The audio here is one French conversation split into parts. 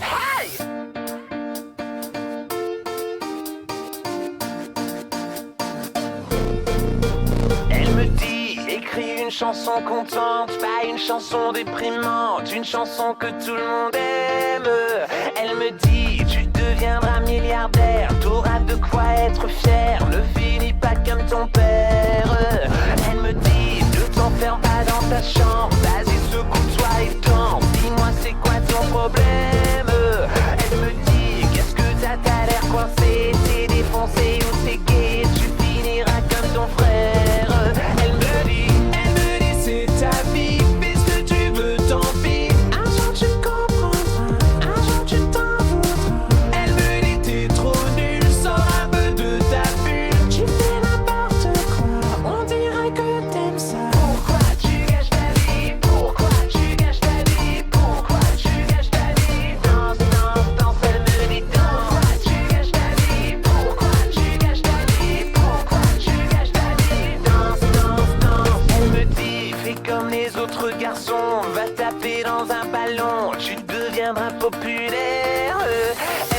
Hey! Elle me dit, écris une chanson contente, pas une chanson déprimante, une chanson que tout le monde aime. Elle me dit, tu deviendras milliardaire, t'auras de quoi être fier, ne finis pas comme ton père. Elle me dit, ne t'enferme pas dans ta chambre, vas-y secoue-toi et danse, dis-moi c'est quoi ton problème. Elle me dit, qu'est-ce que t'as l'air coincé, t'es défoncé ou t'es gay, tu finiras comme ton frère. Elle me dit, c'est ta vie, fais ce que tu veux, tant pis. Un jour tu comprendras, un jour tu t'en voudras. Elle me dit, t'es trop nul, sors un peu de ta bulle. Tu fais n'importe quoi, on dirait que t'aimes ça. Pourquoi tu gâches ta vie? Pourquoi tu gâches ta vie? Pourquoi tu gâches ta vie? Danse, danse, danse, elle me dit danse. Pourquoi tu gâches ta vie? Pourquoi tu gâches ta vie? Pourquoi tu gâches ta vie? Danse, danse, danse. Elle me dit, fais comme les autres garçons, va taper dans un ballon, tu deviendras populaire.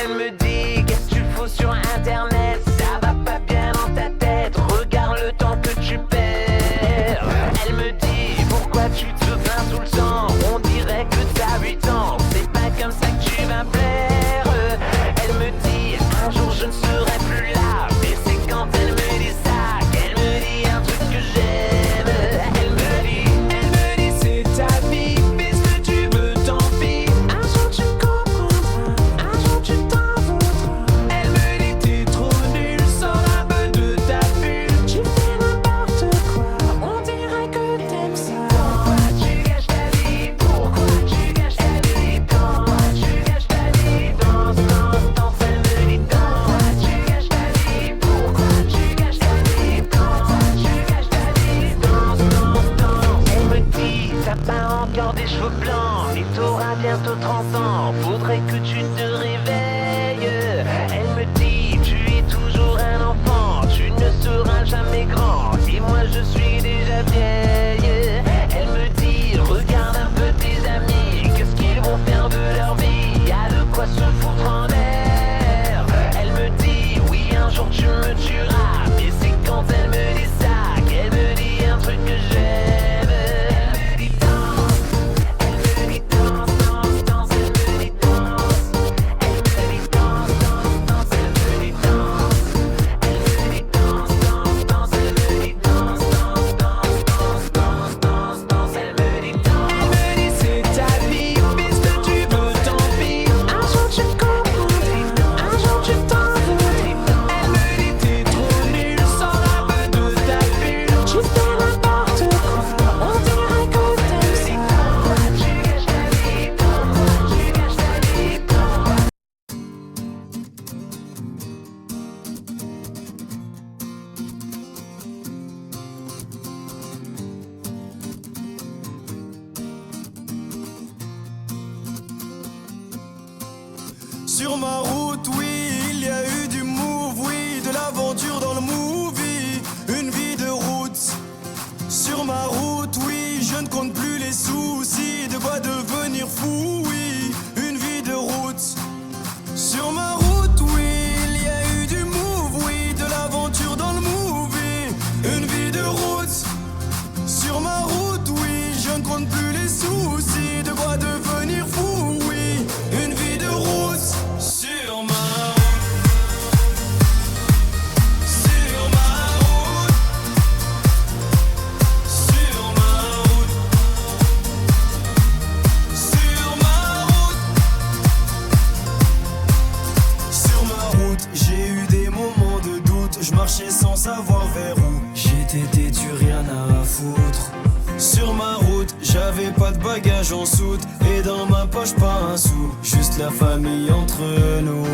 Elle me dit, qu'est-ce que tu fous sur internet, ça va pas bien dans ta tête, regarde le temps que tu perds. Elle me dit, pourquoi tu te plains tout le temps, on dirait que t'as 8 ans, c'est pas comme ça que tu vas plaire. Elle me dit, un jour je ne serai plus là, mais c'est quand elle me dit ça qu'elle me dit un truc que j'aime. Elle me dit c'est ta vie, fais ce que tu veux, tant pis. Un jour tu comprendras, un jour tu t'en voudras. Elle me dit t'es trop nul, sors un peu de ta bulle. Tu fais n'importe quoi, on dirait que t'aimes ça. Pourquoi tu gâches ta vie? Pourquoi tu gâches ta vie? Pourquoi tu gâches ta vie? Danse, danse, danse, elle me dit danse. Pourquoi tu gâches ta vie? Pourquoi tu gâches ta vie? Pourquoi tu gâches ta vie? Danse, danse, danse. Elle me dit, t'as pas encore des cheveux blancs et t'auras bientôt 30 ans, faudrait que tu te réveilles. Elle me dit, tu es toujours un enfant, tu ne seras jamais grand, et moi je suis déjà vieille. Elle me dit, regarde un peu tes amis, qu'est-ce qu'ils vont faire de leur vie, y'a de quoi se foutre en l'air. Elle me dit, oui un jour tu me tueras, mais c'est quand elle me dit ça qu'elle me dit un truc que j'aime. Elle me dit danse, elle me dit danse, danse, danse, elle me dit danse. Elle me dit danse, danse, danse, elle me dit danse. Elle me dit danse, danse, danse, elle me dit danse, danse, danse, danse, danse, danse, elle me dit danse. Elle me dit c'est ta vie, fais ce que tu veux, tant pis. Un jour tu comprendras, un jour tu t'en voudras. Elle me dit t'es trop nul, sors un peu de ta bulle. Tu fais n'importe quoi, on dirait que t'aimes ça. Pourquoi tu gâches ta vie? Pourquoi tu gâches ta vie? Pourquoi? Sur ma route, oui, il y a eu du move, oui, de l'aventure dans le movie, une vie de route. Sur ma route, oui, je ne compte plus les soucis, de quoi devenir fou, oui, une vie de route. Sur ma route, oui, il y a eu du move, oui, de l'aventure dans le movie, une vie de route. Sur ma route, oui, je ne compte plus les soucis, de quoi devenir fou, oui, une vie de route. Sur ma route, sur ma route, sur ma route, sur ma route, sur ma route, j'ai eu des moments de doute, je marchais sans savoir vers où. J'étais têtu, rien à foutre. Sur ma route, j'avais pas de bagages en soute, et dans ma poche pas un sou, juste la famille entre nous.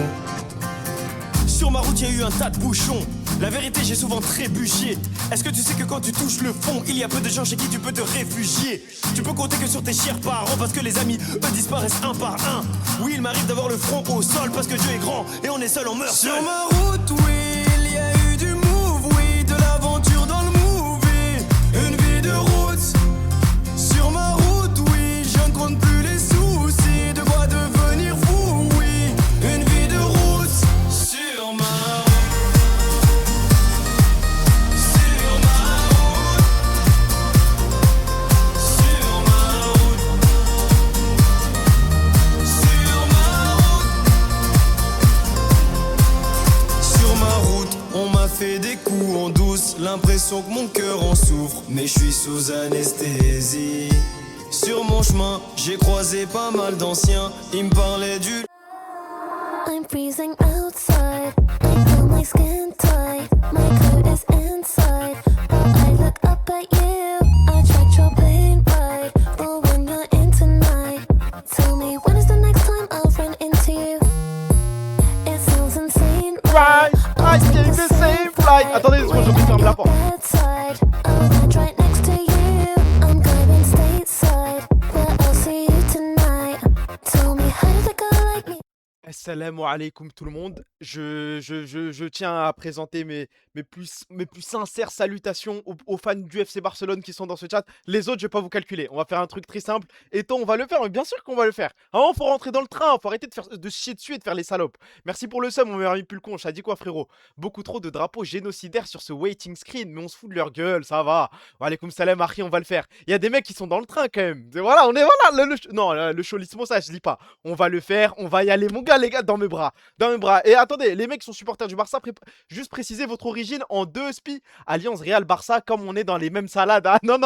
Sur ma route, y a eu un tas de bouchons. La vérité, j'ai souvent trébuché. Est-ce que tu sais que quand tu touches le fond, il y a peu de gens chez qui tu peux te réfugier? Tu peux compter que sur tes chers parents, parce que les amis, eux, disparaissent un par un. Oui, il m'arrive d'avoir le front au sol, parce que Dieu est grand, et on est seul, on meurt seul. Sur ma route, oui, il y a eu du move, oui, de l'aventure dans le movie, une vie de route. Sur ma route, oui, je ne des coups en douce, l'impression que mon cœur en souffre, mais je suis sous anesthésie. Sur mon chemin, j'ai croisé pas mal d'anciens, ils me parlaient du... I'm freezing outside, I feel my skin tight, my coat is inside, but I look up at you, I tried your plane ride, but when you're in tonight, tell me when is the next time I'll run into you? It sounds insane, Right, I take the same flight. Attendez, j'ai oublié de fermer la porte. bedside, I'll land right next to you, I'm going stateside, but I'll see you tonight, tell me how did it go like me? Assalamu alaikum tout le monde. Je tiens à présenter mes plus sincères salutations aux fans du FC Barcelone qui sont dans ce chat. Les autres, je vais pas vous calculer. On va faire un truc très simple. Et toi, on va le faire. Mais bien sûr qu'on va le faire. Ah, faut rentrer dans le train. Faut arrêter de chier dessus et de faire les salopes. Merci pour le sub, mon meilleur ami Pulcon. Je t'ai dit quoi, frérot? Beaucoup trop de drapeaux génocidaires sur ce waiting screen. Mais on se fout de leur gueule, ça va. Wa alaikum salam, Harry, on va le faire. Il y a des mecs qui sont dans le train quand même. Et voilà, on est voilà. Non, le cholismo, ça, je dis pas. On va le faire. On va y aller, mon gars, les gars, dans mes bras. Dans mes bras. Et attendez, les mecs qui sont supporters du Barça, juste préciser votre origine en 2 SPI. Alliance Real-Barça, comme on est dans les mêmes salades. Ah, non.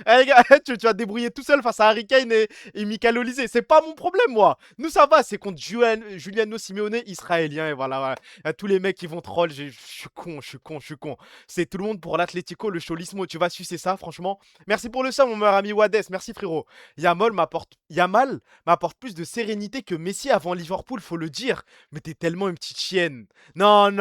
Eh, les gars, tu vas te débrouiller tout seul face à Harry Kane et Michael Olise. C'est pas mon problème, moi. Nous, ça va. C'est contre Giuliano Simeone, israélien. Et voilà. Tous les mecs qui vont troll. Je suis con. C'est tout le monde pour l'Atlético, le cholismo. Tu vas sucer ça, franchement. Merci pour le ça, mon meilleur ami Wades. Merci, frérot. Yamal m'apporte plus de sérénité que Messi avant Liverpool, faut le dire. Mais t'es tellement une petite chienne. Non.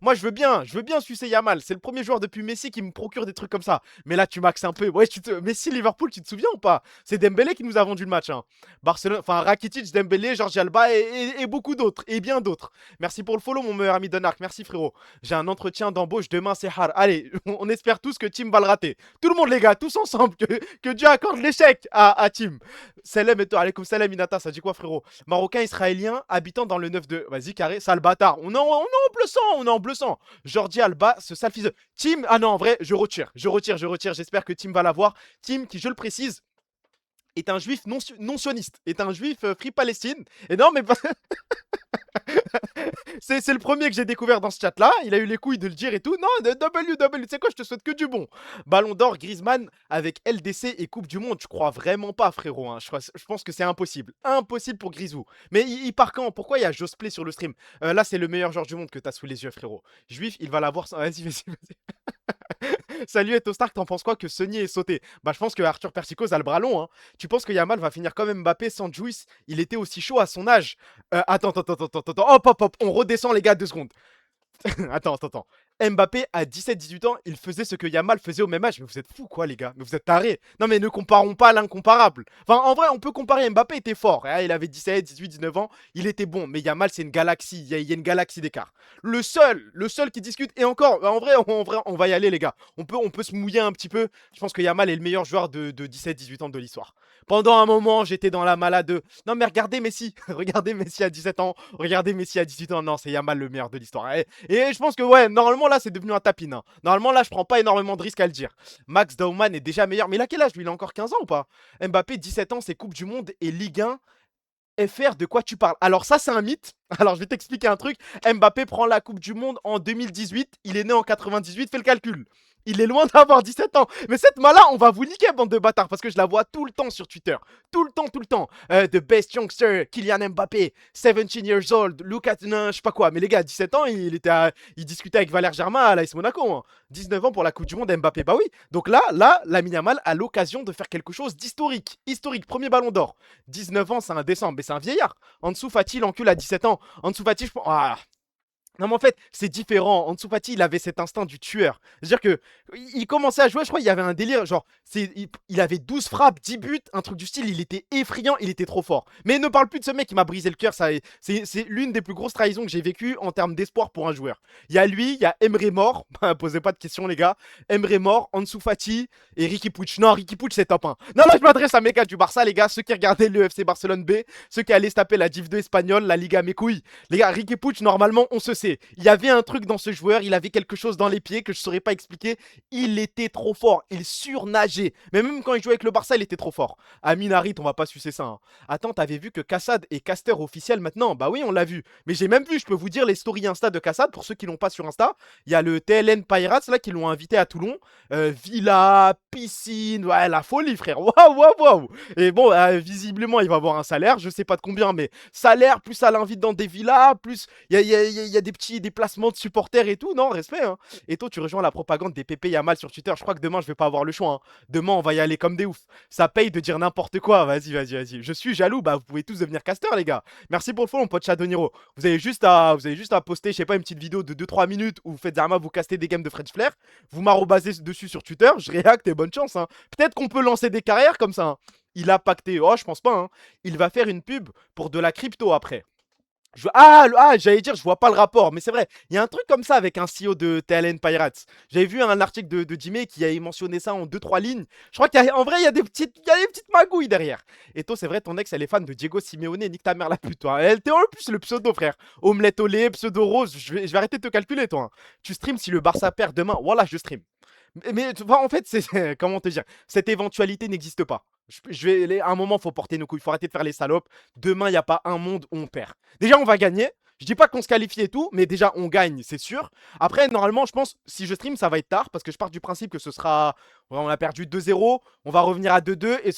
Moi, je veux bien sucer Yamal. C'est le premier joueur depuis Messi qui me procure des trucs comme ça. Mais là, tu maxes un peu. Ouais, Messi, Liverpool, tu te souviens ou pas? C'est Dembélé qui nous a vendu le match. Hein. Barcelone, enfin, Rakitic, Dembélé, Jordi Alba et beaucoup d'autres. Et bien d'autres. Merci pour le follow, mon meilleur ami Donark. Merci, frérot. J'ai un entretien d'embauche demain, c'est hard. Allez, on espère tous que Tim va le rater. Tout le monde, les gars, tous ensemble. Que Dieu accorde l'échec à Tim. Salam et toi, alaikum salam Inata, ça dit quoi, frérot? Marocain israélien habitant dans le 9-2. Vas-y, carré, sale bâtard. On est en bleu sang. Jordi Alba, ce sale fils de... Tim, ah non, en vrai, je retire. J'espère que Tim va l'avoir. Tim, qui, je le précise, est un juif non sioniste. Est un juif Free Palestine. Et non, mais... c'est le premier que j'ai découvert dans ce chat là. Il a eu les couilles de le dire et tout. Non, tu sais quoi, je te souhaite que du bon. Ballon d'or, Griezmann avec LDC et Coupe du Monde. Je crois vraiment pas, frérot. Hein. Je pense que c'est impossible. Impossible pour Grisou. Mais il part quand? Pourquoi il y a Josplay sur le stream? Là, c'est le meilleur joueur du monde que t'as sous les yeux, frérot. Juif, il va l'avoir. Vas-y. Salut Eto Stark, t'en penses quoi que Sonny est sauté? Bah, je pense que Arthur Persico a le bras long. Hein. Tu penses que Yamal va finir comme Mbappé sans Juice? Il était aussi chaud à son âge. Attends. Hop. On redescend, les gars, 2 secondes. Attends. Mbappé, à 17-18 ans, il faisait ce que Yamal faisait au même âge. Mais vous êtes fous, quoi, les gars? Mais vous êtes tarés. Non, mais ne comparons pas l'incomparable. Enfin, en vrai, on peut comparer. Mbappé était fort. Hein, il avait 17, 18, 19 ans. Il était bon. Mais Yamal, c'est une galaxie. Il y a une galaxie d'écart. Le seul qui discute. Et encore, en vrai, on va y aller, les gars. On peut se mouiller un petit peu. Je pense que Yamal est le meilleur joueur de 17-18 ans de l'histoire. Pendant un moment, j'étais dans la malade de... Non, mais regardez Messi. Regardez Messi à 17 ans. Regardez Messi à 18 ans. Non, c'est Yamal le meilleur de l'histoire. Et je pense que, ouais, normalement, là, c'est devenu un tapin. Hein. Normalement, là, je prends pas énormément de risques à le dire. Max Daumann est déjà meilleur. Mais il a quel âge, lui? Il a encore 15 ans ou pas? Mbappé, 17 ans, c'est Coupe du Monde et Ligue 1. FR, de quoi tu parles? Alors ça, c'est un mythe. Alors, je vais t'expliquer un truc. Mbappé prend la Coupe du Monde en 2018. Il est né en 98. Fais le calcul. Il est loin d'avoir 17 ans. Mais cette mala, on va vous niquer, bande de bâtards. Parce que je la vois tout le temps sur Twitter. Tout le temps. The best youngster, Kylian Mbappé. 17 years old. Look at... je sais pas quoi. Mais les gars, 17 ans, il discutait avec Valère Germain à l'AS Monaco. Hein. 19 ans pour la Coupe du Monde, Mbappé. Bah oui. Donc là, Lamine Yamal a l'occasion de faire quelque chose d'historique. Historique. Premier ballon d'or. 19 ans, c'est un décembre. Mais c'est un vieillard. Ansu Fati, l'encule à 17 ans. Ansu Fati, je pense... Ah. Non mais en fait, c'est différent. Ansu Fati, il avait cet instinct du tueur. C'est-à-dire que il commençait à jouer, je crois, il y avait un délire, genre, il avait 12 frappes, 10 buts, un truc du style, il était effrayant, il était trop fort. Mais ne parle plus de ce mec qui m'a brisé le cœur, c'est l'une des plus grosses trahisons que j'ai vécues en termes d'espoir pour un joueur. Il y a lui, il y a Emre Mor, posez pas de questions les gars, Emre Mor, Ansu Fati et Riqui Puig. Non, Riqui Puig c'est top 1. Non, là je m'adresse à mes gars du Barça, les gars, ceux qui regardaient le FC Barcelone B, ceux qui allaient se taper la Div 2 espagnole, la Liga mes couilles. Les gars, Riqui Puig, normalement, on se sait. vérité. Il y avait un truc dans ce joueur, il avait quelque chose dans les pieds que je saurais pas expliquer. Il était trop fort, il surnageait. Mais même quand il jouait avec le Barça, il était trop fort. Amin Harit, on va pas sucer ça, hein. Attends, t'avais vu que Kassad est caster officiel maintenant? Bah oui, on l'a vu. Mais j'ai même vu, je peux vous dire les stories Insta de Kassad, pour ceux qui l'ont pas sur Insta. Il y a le TLN Pirates là qui l'ont invité à Toulon. Villa, piscine, ouais, la folie, frère. Waouh, waouh, waouh. Et bon, visiblement, il va avoir un salaire, je sais pas de combien, mais salaire, plus ça l'invite dans des villas, plus il y a des petits déplacements de supporters et tout. Non, respect, hein. Et toi, tu rejoins la propagande des Pépé Yamal sur Twitter. Je crois que demain, je vais pas avoir le choix, hein. Demain, on va y aller comme des oufs. Ça paye de dire n'importe quoi. Vas-y, vas-y, vas-y. Je suis jaloux. Bah, vous pouvez tous devenir casteurs, les gars. Merci pour le follow, mon pote Chadoniro. Vous avez juste à poster, je sais pas, une petite vidéo de 2-3 minutes où vous faites Zarma, vous castez des games de French Flair. Vous m'arrobasez dessus sur Twitter. Je réacte et bonne chance, hein. Peut-être qu'on peut lancer des carrières comme ça, hein. Il a pacté. Oh, je pense pas, hein. Il va faire une pub pour de la crypto après. J'allais dire, je vois pas le rapport, mais c'est vrai, il y a un truc comme ça avec un CEO de TLN Pirates. J'avais vu un article de Jimmy qui avait mentionné ça en 2-3 lignes. Je crois qu'en vrai, il y a des petites magouilles derrière. Et toi, c'est vrai, ton ex, elle est fan de Diego Simeone, nique ta mère la pute, toi. Elle était en plus le pseudo, frère. Omelette au lait, pseudo rose, je vais arrêter de te calculer, toi, hein. Tu streams si le Barça perd demain, voilà, je stream. Mais tu vois, en fait, comment te dire, cette éventualité n'existe pas. À un moment, faut porter nos couilles, faut arrêter de faire les salopes. Demain, il n'y a pas un monde où on perd. Déjà, on va gagner. Je dis pas qu'on se qualifie et tout, mais déjà, on gagne, c'est sûr. Après, normalement, je pense, si je stream, ça va être tard, parce que je pars du principe que ce sera. On a perdu 2-0, on va revenir à 2-2, et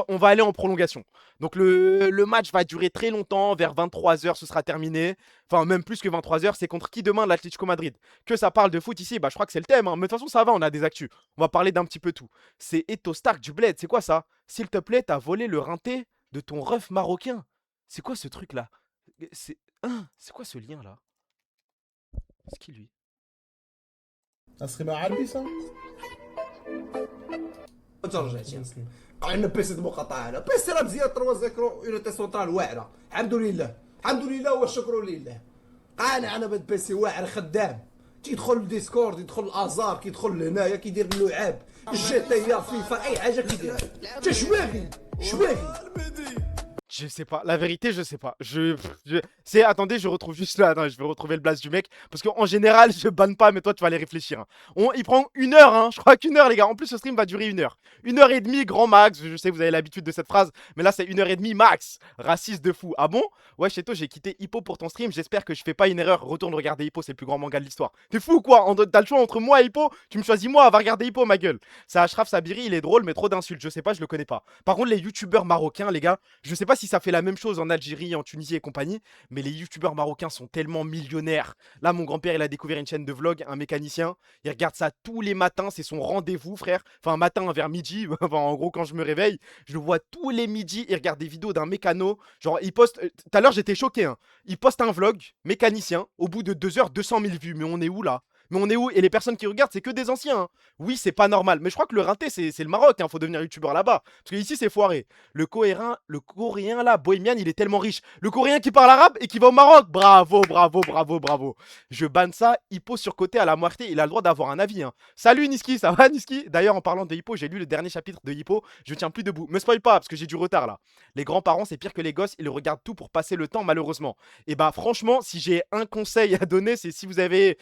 on va aller en prolongation. Donc, le match va durer très longtemps, vers 23h, ce sera terminé. Enfin, même plus que 23h, c'est contre qui demain, l'Atlético Madrid? Que ça parle de foot ici, bah, je crois que c'est le thème, hein. Mais de toute façon, ça va, on a des actus. On va parler d'un petit peu tout. C'est Eto Stark du Bled, c'est quoi ça? S'il te plaît, t'as volé le rinté de ton ref marocain. C'est quoi ce truc-là? C'est quoi ce lien-là? C'est qui lui? اسخي عربي صح؟ ترجعتي عندنا بيسي مقاطعه هنا بيسي راه مزيان 3-0 اونيتي سونترال واعره الحمد لله الحمد لله والشكر لله قانع انا بهاد بيسي واعر خدام تيدخل للديسكورد يدخل الازار كيدخل لهنايا كيدير اللعاب الجي تي فيفا اي حاجه كيدير انت شواغي شواغي Je sais pas, la vérité, je sais pas. Attendez, je retrouve juste là. Attends, je vais retrouver le blast du mec. Parce qu'en général, je banne pas, mais toi, tu vas aller réfléchir, hein. Il prend 1 heure, hein. Je crois qu'1 heure, les gars. En plus, ce stream va durer 1 heure. 1 heure et demie, grand max. Je sais que vous avez l'habitude de cette phrase. Mais là, c'est 1 heure et demie max. Raciste de fou. Ah bon? Ouais, chez toi, j'ai quitté Hippo pour ton stream. J'espère que je fais pas une erreur. Retourne regarder Hippo, c'est le plus grand manga de l'histoire. T'es fou ou quoi? T'as le choix entre moi et Hippo? Tu me choisis moi, va regarder Hippo, ma gueule. Ça, Ashraf Sabiri, il est drôle, mais trop d'insultes. Je sais pas, je le connais pas. Par contre, les youtubeurs marocains, les gars, je sais pas si ça fait la même chose en Algérie, en Tunisie et compagnie, mais les youtubeurs marocains sont tellement millionnaires. Là, mon grand-père, il a découvert une chaîne de vlog, un mécanicien. Il regarde ça tous les matins, c'est son rendez-vous, frère. Enfin, matin vers midi, enfin, en gros, quand je me réveille, je le vois tous les midis. Il regarde des vidéos d'un mécano. Genre, il poste. Tout à l'heure, j'étais choqué, hein. Il poste un vlog, mécanicien. Au bout de 2 heures, 200 000 vues. Mais on est où là? Mais on est où? Et les personnes qui regardent, c'est que des anciens, hein. Oui, c'est pas normal. Mais je crois que le rinté, c'est le Maroc, hein. Faut devenir youtubeur là-bas. Parce que ici, c'est foiré. Le coréen là, Bohemian, il est tellement riche. Le coréen qui parle arabe et qui va au Maroc. Bravo, bravo, bravo, bravo. Je banne ça. Hippo surcoté à la moitié. Il a le droit d'avoir un avis, hein. Salut Niski, ça va Niski? D'ailleurs, en parlant de Hippo, j'ai lu le dernier chapitre de Hippo. Je tiens plus debout. Me spoil pas, parce que j'ai du retard là. Les grands-parents, c'est pire que les gosses. Ils regardent tout pour passer le temps, malheureusement. Et bah, franchement, si j'ai un conseil à donner, c'est si vous avez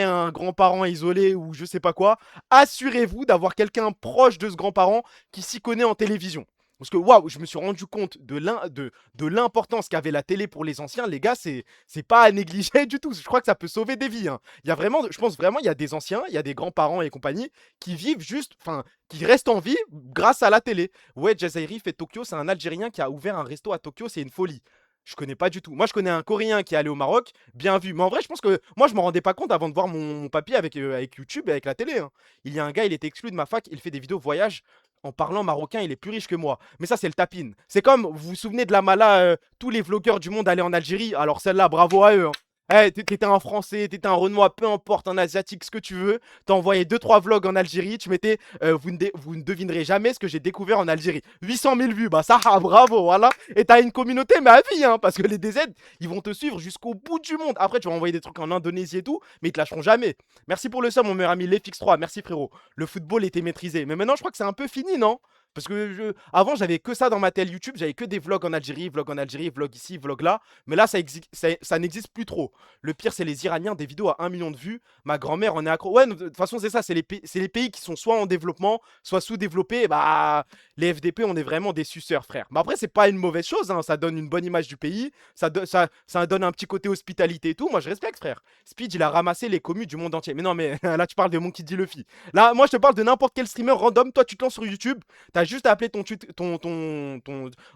un grand-parent isolé ou je sais pas quoi, assurez-vous d'avoir quelqu'un proche de ce grand-parent qui s'y connaît en télévision. Parce que waouh, je me suis rendu compte de l'importance qu'avait la télé pour les anciens. Les gars, c'est pas à négliger du tout. Je crois que ça peut sauver des vies, hein. Il y a vraiment, je pense vraiment, il y a des anciens, il y a des grands-parents et compagnie qui vivent juste, enfin, qui restent en vie grâce à la télé. Ouais, Jazairi fait Tokyo, c'est un Algérien qui a ouvert un resto à Tokyo, c'est une folie. Je connais pas du tout. Moi, je connais un Coréen qui est allé au Maroc, bien vu. Mais en vrai, je pense que moi, je m'en rendais pas compte avant de voir mon papier avec YouTube et avec la télé, hein. Il y a un gars, il était exclu de ma fac, il fait des vidéos voyage. En parlant marocain, il est plus riche que moi. Mais ça, c'est le tapine. C'est comme, vous vous souvenez de la Mala, tous les vlogueurs du monde allaient en Algérie. Alors celle-là, bravo à eux, hein. Eh, t'étais un Français, t'étais un Renoir, peu importe, un Asiatique, ce que tu veux. T'as envoyé 2-3 vlogs en Algérie. Tu mettais, vous ne devinerez jamais ce que j'ai découvert en Algérie. 800 000 vues, bah ça, bravo, voilà. Et t'as une communauté, mais à vie, hein, parce que les DZ, ils vont te suivre jusqu'au bout du monde. Après, tu vas envoyer des trucs en Indonésie et tout, mais ils te lâcheront jamais. Merci pour le sub, mon meilleur ami, Lefix3. Merci, frérot. Le football était maîtrisé. Mais maintenant, je crois que c'est un peu fini, non? Parce que avant, j'avais que ça dans ma télé YouTube, j'avais que des vlogs en Algérie, vlog ici, vlog là. Mais là, ça n'existe plus trop. Le pire, c'est les Iraniens, des vidéos à 1 million de vues. Ma grand-mère en est accro. Ouais, de toute façon, c'est ça, c'est les pays qui sont soit en développement, soit sous-développés. Et bah, les FDP, on est vraiment des suceurs, frère. Mais après, c'est pas une mauvaise chose, hein, ça donne une bonne image du pays, ça donne un petit côté hospitalité et tout. Moi, je respecte, frère. Speed, il a ramassé les communes du monde entier. Mais non, mais là, tu parles de Monkey D. Luffy. Là, moi, je te parle de n'importe quel streamer random. Toi, tu te lances sur YouTube. T'as juste à appeler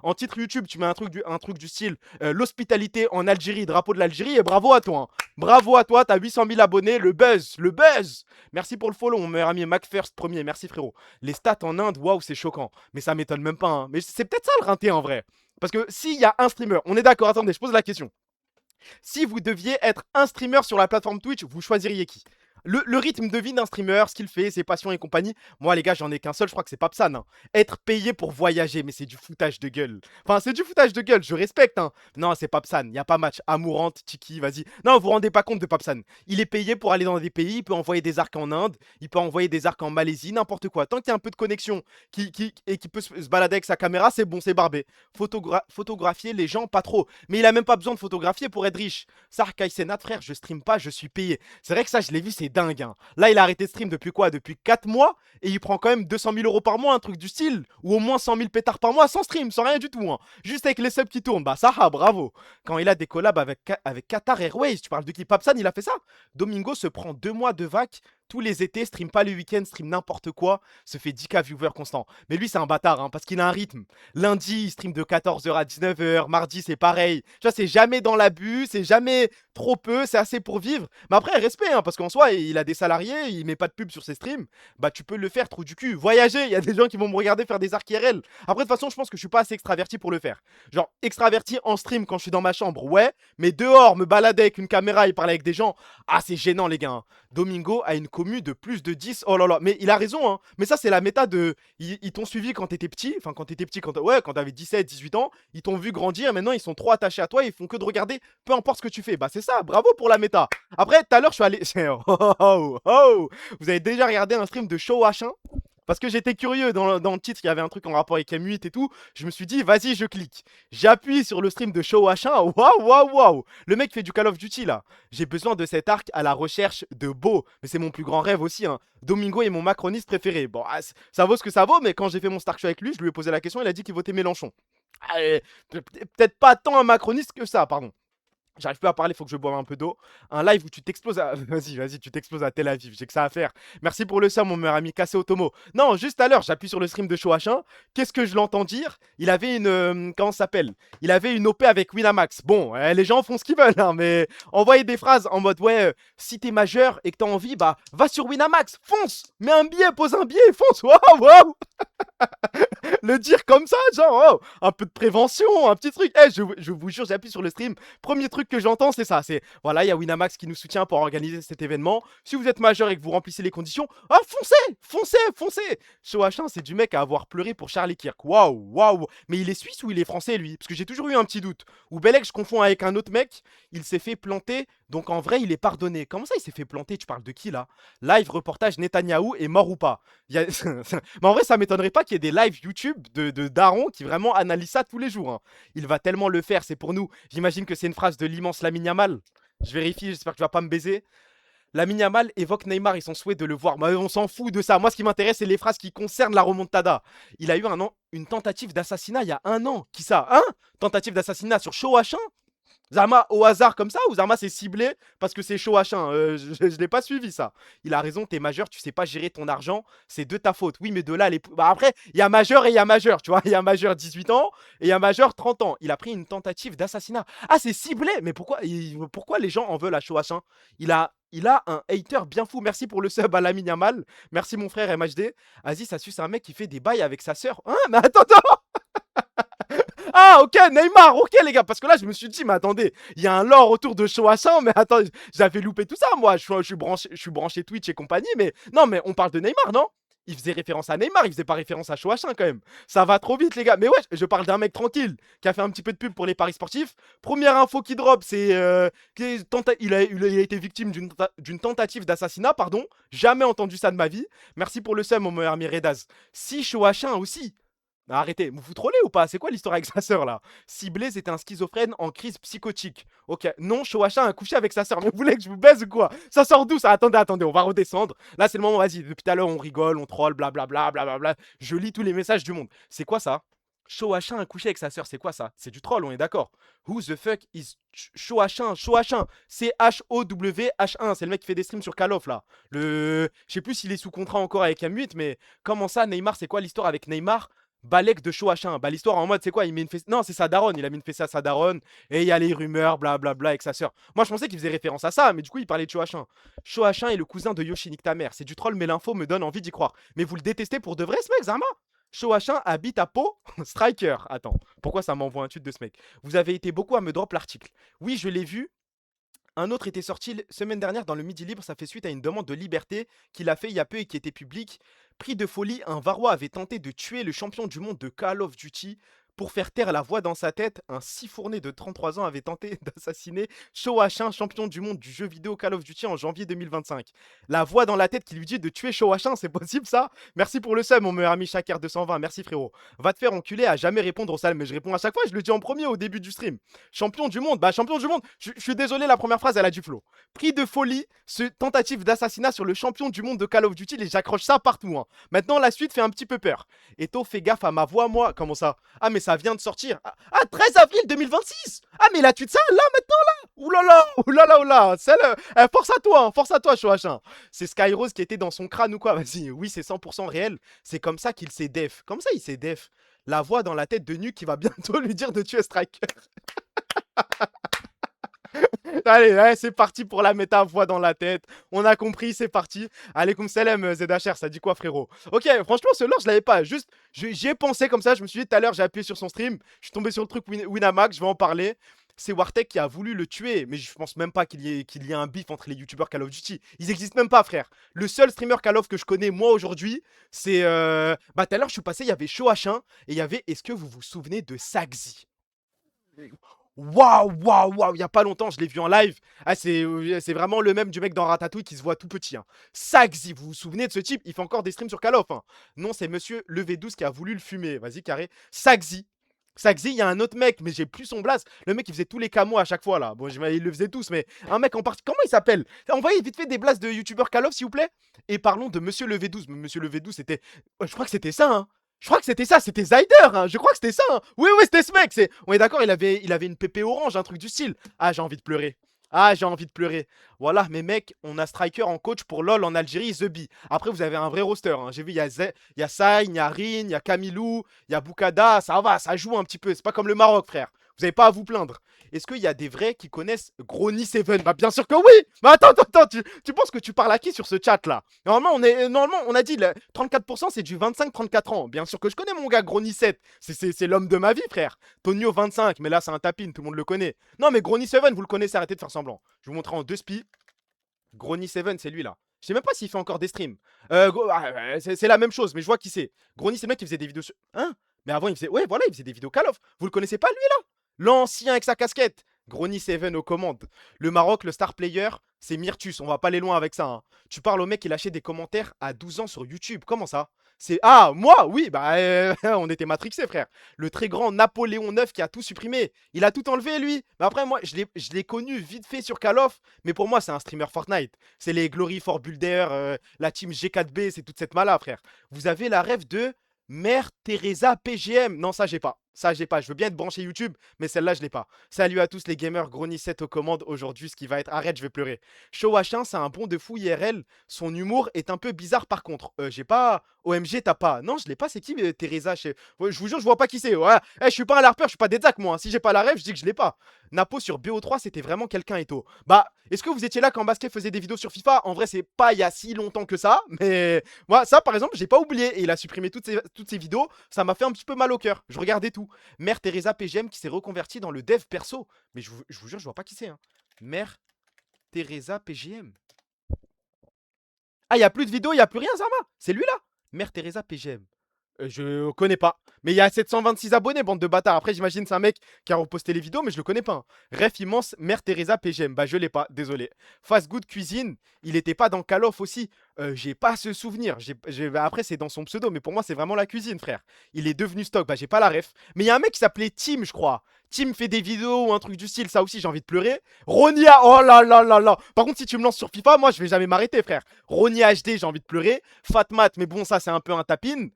en titre YouTube, tu mets un truc du style l'hospitalité en Algérie, drapeau de l'Algérie, et bravo à toi. Hein. Bravo à toi, t'as 800 000 abonnés, le buzz, le buzz. Merci pour le follow, mon meilleur ami MacFirst premier, merci frérot. Les stats en Inde, waouh, c'est choquant. Mais ça m'étonne même pas. Hein. Mais c'est peut-être ça le rinté en vrai. Parce que s'il y a un streamer, on est d'accord, attendez, je pose la question. Si vous deviez être un streamer sur la plateforme Twitch, vous choisiriez qui? Le rythme de vie d'un streamer, ce qu'il fait, ses passions et compagnie. Moi, les gars, j'en ai qu'un seul, je crois que c'est Papsan. Hein. Être payé pour voyager, mais c'est du foutage de gueule. Enfin, c'est du foutage de gueule, je respecte. Hein. Non, c'est Papsan, il n'y a pas match. Amourante, Tiki, vas-y. Non, vous vous rendez pas compte de Papsan. Il est payé pour aller dans des pays, il peut envoyer des arcs en Inde, il peut envoyer des arcs en Malaisie, n'importe quoi. Tant qu'il y a un peu de connexion et qui peut se balader avec sa caméra, c'est bon, c'est barbé. Photographier les gens, pas trop. Mais il a même pas besoin de photographier pour être riche. Sark Senat, frère, je stream pas, je suis payé. C'est vrai que ça, je l'ai vu, c'est dingue. Hein. Là, il a arrêté de stream depuis quoi? Depuis 4 mois et il prend quand même 200 000 euros par mois, un truc du style. Ou au moins 100 000 pétards par mois sans stream, sans rien du tout. Hein. Juste avec les subs qui tournent. Bah, ça, bravo. Quand il a des collabs avec Qatar Airways, tu parles de qui? Papsan, il a fait ça. Domingo se prend 2 mois de vac. Tous les étés, stream pas le week-end, stream n'importe quoi, se fait 10K viewers constant. Mais lui, c'est un bâtard, hein, parce qu'il a un rythme. Lundi, il stream de 14h à 19h, mardi, c'est pareil. Tu vois, c'est jamais dans l'abus, c'est jamais trop peu, c'est assez pour vivre. Mais après, respect, hein, parce qu'en soi, il a des salariés, il met pas de pub sur ses streams. Bah, tu peux le faire, trou du cul. Voyager, il y a des gens qui vont me regarder faire des arcs IRL. Après, de toute façon, je pense que je suis pas assez extraverti pour le faire. Genre, extraverti en stream quand je suis dans ma chambre, ouais. Mais dehors, me balader avec une caméra et parler avec des gens, ah, c'est gênant, les gars. Hein. Domingo a une commu de plus de 10. Oh là là, mais il a raison, hein. Mais ça, c'est la méta de. Ils t'ont suivi quand t'étais petit. Enfin, quand t'étais petit, quand t'avais 17, 18 ans. Ils t'ont vu grandir. Maintenant, ils sont trop attachés à toi. Ils font que de regarder, peu importe ce que tu fais. Bah, c'est ça. Bravo pour la méta. Après, tout à l'heure, je suis allé. Oh. Vous avez déjà regardé un stream de Show H1? Parce que j'étais curieux, dans le titre, il y avait un truc en rapport avec M8 et tout. Je me suis dit, vas-y, je clique. J'appuie sur le stream de Show H1. Waouh. Le mec fait du Call of Duty, là. J'ai besoin de cet arc à la recherche de Beau. Mais c'est mon plus grand rêve aussi, hein. Domingo est mon macroniste préféré. Bon, ça vaut ce que ça vaut, mais quand j'ai fait mon Stark Show avec lui, je lui ai posé la question, il a dit qu'il votait Mélenchon. Peut-être pas tant un macroniste que ça, pardon. J'arrive plus à parler, faut que je boive un peu d'eau. Un live où tu t'exploses à... Vas-y, tu t'exploses à Tel Aviv, j'ai que ça à faire. Merci pour le sub, mon meilleur ami Cassé Otomo. Non, juste à l'heure, j'appuie sur le stream de Show H1. Qu'est-ce que je l'entends dire? Il avait une... comment ça s'appelle? Il avait une OP avec Winamax. Bon, les gens font ce qu'ils veulent, hein, mais envoyer des phrases en mode, ouais, si t'es majeur et que t'as envie, bah, va sur Winamax, fonce! Mets un billet, pose un billet, fonce! Waouh! Le dire comme ça, genre, oh, un peu de prévention, un petit truc. Je vous jure, j'appuie sur le stream. Premier truc que j'entends, c'est ça. C'est, voilà, il y a Winamax qui nous soutient pour organiser cet événement. Si vous êtes majeur et que vous remplissez les conditions, oh, foncez. Show H1, c'est du mec à avoir pleuré pour Charlie Kirk. Waouh. Mais il est suisse ou il est français, lui? Parce que j'ai toujours eu un petit doute. Ou Belek, je confonds avec un autre mec. Il s'est fait planter. Donc en vrai, il est pardonné. Comment ça, il s'est fait planter? Tu parles de qui, là? Live reportage Netanyahou est mort ou pas? Mais en vrai, ça m'étonnerait pas qu'il y ait des lives YouTube de Daron qui vraiment analysent ça tous les jours. Hein. Il va tellement le faire, c'est pour nous. J'imagine que c'est une phrase de l'immense Lamine Yamal. Je vérifie, j'espère que tu vas pas me baiser. Lamine Yamal évoque Neymar et son souhait de le voir. Mais on s'en fout de ça. Moi, ce qui m'intéresse, c'est les phrases qui concernent la remontada. Il a eu une tentative d'assassinat il y a 1 an. Qui ça? Hein? Tentative d'assassinat sur Show H1? Zama au hasard comme ça ou Zama c'est ciblé parce que c'est Show H1? Je l'ai pas suivi ça. Il a raison, t'es majeur, tu sais pas gérer ton argent, c'est de ta faute. Oui, mais de là, bah après, il y a majeur et il y a majeur, tu vois. Il y a majeur 18 ans et il y a majeur 30 ans. Il a pris une tentative d'assassinat. Ah, c'est ciblé. Mais pourquoi les gens en veulent à Show H1? Il a un hater bien fou. Merci pour le sub à Lamine Yamal. Merci mon frère MHD. Aziz, ça suce un mec qui fait des bails avec sa sœur. Hein? Mais attends. Ah, ok, Neymar, ok, les gars, parce que là, je me suis dit, mais attendez, il y a un lore autour de Show H1, mais attends, j'avais loupé tout ça, moi, je suis branché Twitch et compagnie, mais non, mais on parle de Neymar, non? Il faisait référence à Neymar, il faisait pas référence à Show H1 quand même. Ça va trop vite, les gars. Mais ouais, je parle d'un mec tranquille qui a fait un petit peu de pub pour les paris sportifs. Première info qui drop, c'est il a été victime d'une tentative d'assassinat, pardon. Jamais entendu ça de ma vie. Merci pour le sub, mon meilleur ami Redaz. Si Show H1 aussi. Arrêtez, vous vous trollez ou pas? C'est quoi l'histoire avec sa sœur là? Si Blaze était un schizophrène en crise psychotique. Ok, non, Shoasha a couché avec sa sœur. Mais vous voulez que je vous baise ou quoi? Ça sort d'où ça? Attendez, on va redescendre. Là, c'est le moment, vas-y. Depuis tout à l'heure, on rigole, on troll, blablabla, blablabla. Je lis tous les messages du monde. C'est quoi ça? Shoasha a couché avec sa sœur, c'est quoi ça? C'est du troll, on est d'accord. Who the fuck is Shoasha? Shoasha, c'est H-O-W-H-1. C'est le mec qui fait des streams sur Call of là. Je sais plus s'il est sous contrat encore avec M8, mais comment ça, Neymar, c'est quoi l'histoire avec Neymar? Balek de show H1. Bah, l'histoire en mode, c'est quoi? Il met une fessée. Non, c'est sa daronne. Il a mis une fessée à sa daronne. Et il y a les rumeurs, blablabla, avec sa sœur. Moi, je pensais qu'il faisait référence à ça, mais du coup, il parlait de show H1. Show H1 est le cousin de Yoshinik ta mère. C'est du troll, mais l'info me donne envie d'y croire. Mais vous le détestez pour de vrai, ce mec, Zama? Show H1 habite à Pau. Striker. Attends, pourquoi ça m'envoie un tweet de ce mec? Vous avez été beaucoup à me drop l'article. Oui, je l'ai vu. Un autre était sorti semaine dernière dans le Midi Libre, ça fait suite à une demande de liberté qu'il a fait il y a peu et qui était publique. Pris de folie, un Varois avait tenté de tuer le champion du monde de Call of Duty. Pour faire taire la voix dans sa tête, un fourné de 33 ans avait tenté d'assassiner Show H1, champion du monde du jeu vidéo Call of Duty en janvier 2025. La voix dans la tête qui lui dit de tuer Show H1, c'est possible ça? Merci pour le sub, mon meilleur ami Shaker 220, merci frérot. Va te faire enculer à jamais répondre au salam, mais je réponds à chaque fois, je le dis en premier au début du stream. Champion du monde, bah champion du monde, je suis désolé, la première phrase elle a du flow. Pris de folie, ce tentative d'assassinat sur le champion du monde de Call of Duty, et j'accroche ça partout. Hein. Maintenant la suite fait un petit peu peur. Eto, fais gaffe à ma voix, moi. Comment ça? Ah mais ça vient de sortir. Ah, 13 avril 2026. Ah mais la tweet ça là maintenant là. Oulala, oulala, oulala. Force à toi, Shoachin. C'est Skyrose qui était dans son crâne ou quoi? Vas-y, oui c'est 100% réel. C'est comme ça qu'il s'est def. Comme ça il s'est def. La voix dans la tête de Nuke qui va bientôt lui dire de tuer Striker. Allez, c'est parti pour la méta, voix dans la tête. On a compris, c'est parti. Allez, comme salam, ZHR, ça dit quoi, frérot? Ok, franchement, ce lore, je l'avais pas. Juste, j'y ai pensé comme ça. Je me suis dit tout à l'heure, j'ai appuyé sur son stream. Je suis tombé sur le truc Winamax, je vais en parler. C'est Wartech qui a voulu le tuer, mais je pense même pas qu'il y ait un bif entre les youtubeurs Call of Duty. Ils existent même pas, frère. Le seul streamer Call of que je connais, moi, aujourd'hui, c'est. Bah, tout à l'heure, je suis passé, il y avait Show H1 et il y avait. Est-ce que vous vous souvenez de Sagzi? Waouh, il y a pas longtemps, je l'ai vu en live. Ah, c'est vraiment le même du mec dans Ratatouille qui se voit tout petit. Hein. Sagzi, vous vous souvenez de ce type? Il fait encore des streams sur Call of. Hein. Non, c'est monsieur Levé12 qui a voulu le fumer. Vas-y, carré. Sagzi, il y a un autre mec, mais j'ai plus son blast. Le mec, il faisait tous les camos à chaque fois là. Bon, il le faisait tous, mais un mec en partie. Comment il s'appelle? Envoyez vite fait des blasts de youtubeur Call of, s'il vous plaît. Et parlons de monsieur Levé12. Monsieur Levé12, c'était. Je crois que c'était ça, hein. Je crois que c'était ça, c'était Zyder, hein. Je crois que c'était ça. Hein. Oui, c'était ce mec. On est d'accord, il avait une pépé orange, un truc du style. Ah, j'ai envie de pleurer. Voilà, mais mec, on a Striker en coach pour LoL en Algérie, The Bee. Après, vous avez un vrai roster. Hein. J'ai vu, il y a Saïn, il y a Rin, il y a Camilou, il y a Boukada. Ça va, ça joue un petit peu. C'est pas comme le Maroc, frère. Vous n'avez pas à vous plaindre. Est-ce qu'il y a des vrais qui connaissent Grony Seven? Bah bien sûr que oui. Mais attends, tu penses que tu parles à qui sur ce chat là? Normalement, on a dit 34% c'est du 25-34 ans. Bien sûr que je connais mon gars Grony 7. C'est l'homme de ma vie, frère. Tonio 25, mais là c'est un tapin, tout le monde le connaît. Non mais Grony Seven, vous le connaissez, arrêtez de faire semblant. Je vais vous montrer en deux spies. Grony Seven, c'est lui là. Je sais même pas s'il fait encore des streams. C'est la même chose, mais je vois qui c'est. Grony, c'est le mec qui faisait des vidéos sur. Hein? Mais avant, il faisait. Ouais, voilà, il faisait des vidéos Call of. Vous le connaissez pas, lui, là? L'ancien avec sa casquette. Grony Seven aux commandes. Le Maroc, le star player, c'est Myrtus. On va pas aller loin avec ça. Hein. Tu parles au mec qui lâchait des commentaires à 12 ans sur YouTube. Comment ça? C'est. Ah, moi? Oui, bah, on était matrixés, frère. Le très grand Napoléon IX qui a tout supprimé. Il a tout enlevé, lui. Mais après, moi, je l'ai connu vite fait sur Call of. Mais pour moi, c'est un streamer Fortnite. C'est les Glory for Builder, la team G4B, c'est toute cette mala, frère. Vous avez la rêve de Mère Teresa PGM. Non, ça, j'ai pas. Je veux bien être branché YouTube, mais celle-là, je l'ai pas. Salut à tous les gamers, Grony 7 aux commandes. Aujourd'hui, ce qui va être. Arrête, je vais pleurer. Show H1, c'est un bon de fou IRL. Son humour est un peu bizarre par contre. J'ai pas. OMG, t'as pas. Non, je l'ai pas. C'est qui, Teresa? Ouais, je vous jure, je vois pas qui c'est. Ouais. Je suis pas un larpeur, je suis pas Dedak, moi. Hein. Si j'ai pas la rêve, je dis que je l'ai pas. Napo sur BO3, c'était vraiment quelqu'un Eto. Bah, est-ce que vous étiez là quand Basket faisait des vidéos sur FIFA? En vrai, c'est pas il y a si longtemps que ça. Mais moi, ça, par exemple, j'ai pas oublié. Et il a supprimé toutes ces vidéos. Ça m'a fait un petit peu mal au cœur. Je regardais tout. Mère Teresa PGM qui s'est reconvertie dans le dev perso. Mais je vous jure, je vois pas qui c'est. Hein. Mère Teresa PGM. Ah, il y a plus de vidéos, il y a plus rien, Zama. C'est lui là. Mère Teresa PGM. Je connais pas. Mais il y a 726 abonnés, bande de bâtards. Après, j'imagine c'est un mec qui a reposté les vidéos, mais je le connais pas. Hein. Ref immense, Mère Teresa PGM. Bah, je l'ai pas, désolé. Fast Good Cuisine, il était pas dans Call of aussi. J'ai pas ce souvenir. Après, c'est dans son pseudo, mais pour moi, c'est vraiment la cuisine, frère. Il est devenu stock. Bah, j'ai pas la ref. Mais il y a un mec qui s'appelait Tim, je crois. Tim fait des vidéos ou un truc du style. Ça aussi, j'ai envie de pleurer. Ronia, oh là là là là. Par contre, si tu me lances sur FIFA, moi, je vais jamais m'arrêter, frère. Ronia HD, j'ai envie de pleurer. Fatmat, mais bon, ça, c'est un peu un tapin.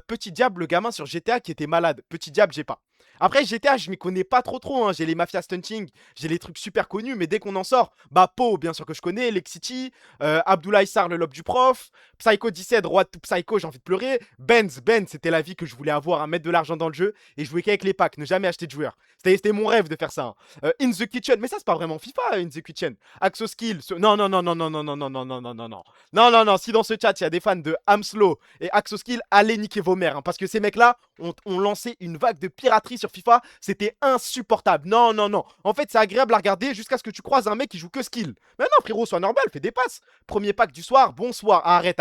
Petit Diable, le gamin sur GTA qui était malade. Petit Diable, j'ai pas. Après, GTA, je m'y connais pas trop, hein. J'ai les Mafia Stunting, j'ai les trucs super connus, mais dès qu'on en sort, bah, Po, bien sûr que je connais, Lexity, Abdoulaye Sarr, le lobe du prof, Psycho 17, roi de tout Psycho, j'ai envie de pleurer. Benz, c'était la vie que je voulais avoir, mettre de l'argent dans le jeu, et jouer qu'avec les packs, ne jamais acheter de joueurs. C'était mon rêve de faire ça, hein. In the Kitchen, mais ça, c'est pas vraiment FIFA, In the Kitchen. Axo Skill, non, non, non, non, non, non, non, non, non, non, non, non, non. Non, non, non, si dans ce chat, il y a des fans de Amslo et Axo Skill, allez niquer vos mères, hein, parce que ces mecs-là ont lancé une vague de piraterie sur FIFA, c'était insupportable. Non, non, non. En fait, c'est agréable à regarder jusqu'à ce que tu croises un mec qui joue que skill. Mais non, frérot, sois normal, fais des passes. Premier pack du soir, bonsoir. Arrête.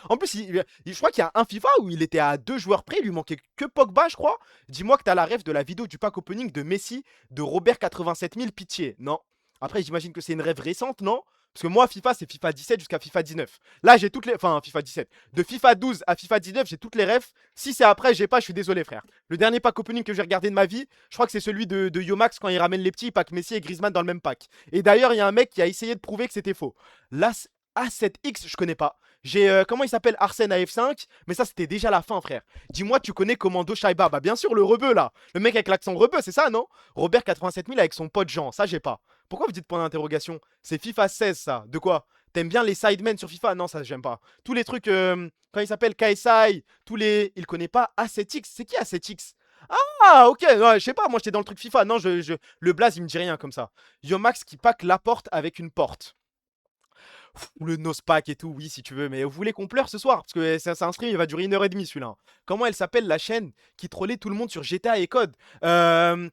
En plus, je crois qu'il y a un FIFA où il était à 2 joueurs près, il lui manquait que Pogba, je crois. Dis-moi que t'as la ref de la vidéo du pack opening de Messi de Robert 87 000, pitié. Non. Après, j'imagine que c'est une rêve récente, non? Parce que moi, FIFA, c'est FIFA 17 jusqu'à FIFA 19. Là, j'ai toutes les... Enfin, FIFA 17. De FIFA 12 à FIFA 19, j'ai toutes les refs. Si c'est après, j'ai pas, je suis désolé, frère. Le dernier pack opening que j'ai regardé de ma vie, je crois que c'est celui de Yomax quand il ramène les petits, pack Messi et Griezmann dans le même pack. Et d'ailleurs, il y a un mec qui a essayé de prouver que c'était faux. Là, A7X, je connais pas. J'ai, comment il s'appelle, Arsène à F5, mais ça, c'était déjà la fin, frère. Dis-moi, tu connais Commando Shaiba? Bah, bien sûr, le rebeu, là. Le mec avec l'accent rebeu, c'est ça, non? Robert 87 000 avec son pote Jean, ça, j'ai pas. Pourquoi vous dites point d'interrogation? C'est FIFA 16, ça. De quoi? T'aimes bien les sidemen sur FIFA? Non, ça, j'aime pas. Tous les trucs, quand il s'appelle KSI, tous les... Il connaît pas A7X? C'est qui A7X? Ah, ok, ouais, je sais pas, moi, j'étais dans le truc FIFA. Non, le blaze, il me dit rien comme ça. Yomax qui pack la porte avec une porte. Ou le nospack et tout, oui, si tu veux. Mais vous voulez qu'on pleure ce soir? Parce que c'est un stream, il va durer 1h30 celui-là. Comment elle s'appelle la chaîne qui trollait tout le monde sur GTA et Code? On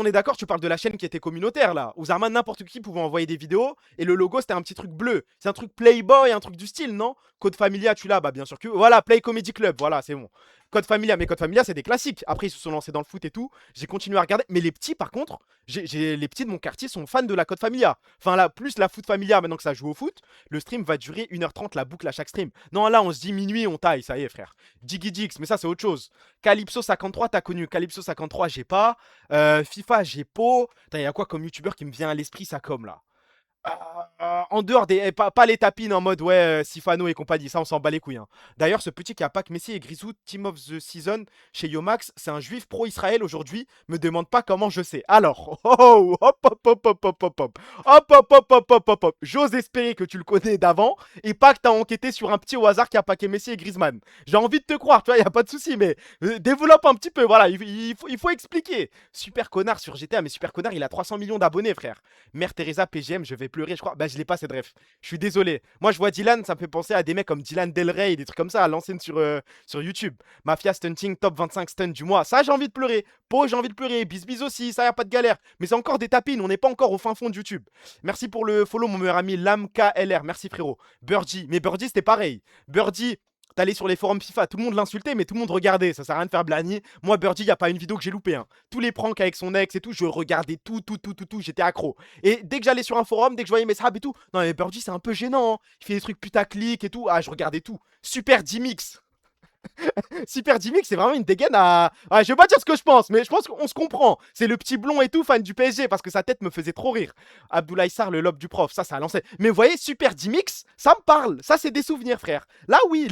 est d'accord, tu parles de la chaîne qui était communautaire là. Où Zarman, n'importe qui pouvait envoyer des vidéos. Et le logo, c'était un petit truc bleu. C'est un truc Playboy, un truc du style, non? Code Familia, tu l'as? Bah, bien sûr que. Voilà, Play Comedy Club, voilà, c'est bon. Code Familia, mais Code Familia, c'est des classiques. Après, ils se sont lancés dans le foot et tout. J'ai continué à regarder. Mais les petits, par contre, les petits de mon quartier sont fans de la Code Familia. Enfin, là, plus la Foot Familia, maintenant que ça joue au foot. Le stream va durer 1h30, la boucle à chaque stream. Non, là, on se dit minuit, on taille, ça y est, frère. Diggy mais ça, c'est autre chose. Calypso 53, t'as connu. Calypso 53, j'ai pas. FIFA, j'ai pas. Il y a quoi comme youtubeur qui me vient à l'esprit, ça comme là? En dehors des. Pas les tapines en mode ouais, Sifano et compagnie, ça on s'en bat les couilles, hein. D'ailleurs, ce petit qui a pack Messi et Grisou, Team of the Season chez Yomax, c'est un juif pro-Israël aujourd'hui. Me demande pas comment je sais. Alors, oh, hop, hop, hop, hop, hop, hop, hop, hop, hop, hop, hop, hop, hop, hop. J'ose espérer que tu le connais d'avant et pas que t'as enquêté sur un petit au hasard qui a packé Messi et Griezmann. J'ai envie de te croire, tu vois, y a pas de souci, mais développe un petit peu, voilà, il faut expliquer. Super connard sur GTA, mais Super connard, il a 300 millions d'abonnés, frère. Mère Teresa PGM, je vais pleurer, je crois. Bah, je l'ai pas cette ref. Je suis désolé. Moi, je vois Dylan, ça me fait penser à des mecs comme Dylan Del Rey, des trucs comme ça, à l'ancienne sur YouTube. Mafia Stunting, top 25 stun du mois. Ça, j'ai envie de pleurer. Po, j'ai envie de pleurer. Bisbis aussi, ça y a pas de galère. Mais c'est encore des tapines, on n'est pas encore au fin fond de YouTube. Merci pour le follow, mon meilleur ami LamKLR. Merci, frérot. Birdie. Mais Birdie, c'était pareil. Birdie. T'allais sur les forums FIFA, tout le monde l'insultait, mais tout le monde regardait. Ça sert à rien de faire blani. Moi, Birdie, y a pas une vidéo que j'ai loupé, hein. Tous les pranks avec son ex et tout, je regardais tout. J'étais accro. Et dès que j'allais sur un forum, dès que je voyais mes sahabs et tout, non, mais Birdie, c'est un peu gênant, hein. Il fait des trucs putaclic et tout. Ah, je regardais tout. Super D-Mix. Super Jimmy, c'est vraiment une dégaine à. Ouais, je vais pas dire ce que je pense, mais je pense qu'on se comprend. C'est le petit blond et tout, fan du PSG, parce que sa tête me faisait trop rire. Abdoulaye Sarr, le lobe du prof, ça a lancé. Mais vous voyez, Super Jimix, ça me parle. Ça, c'est des souvenirs, frère. Là, oui.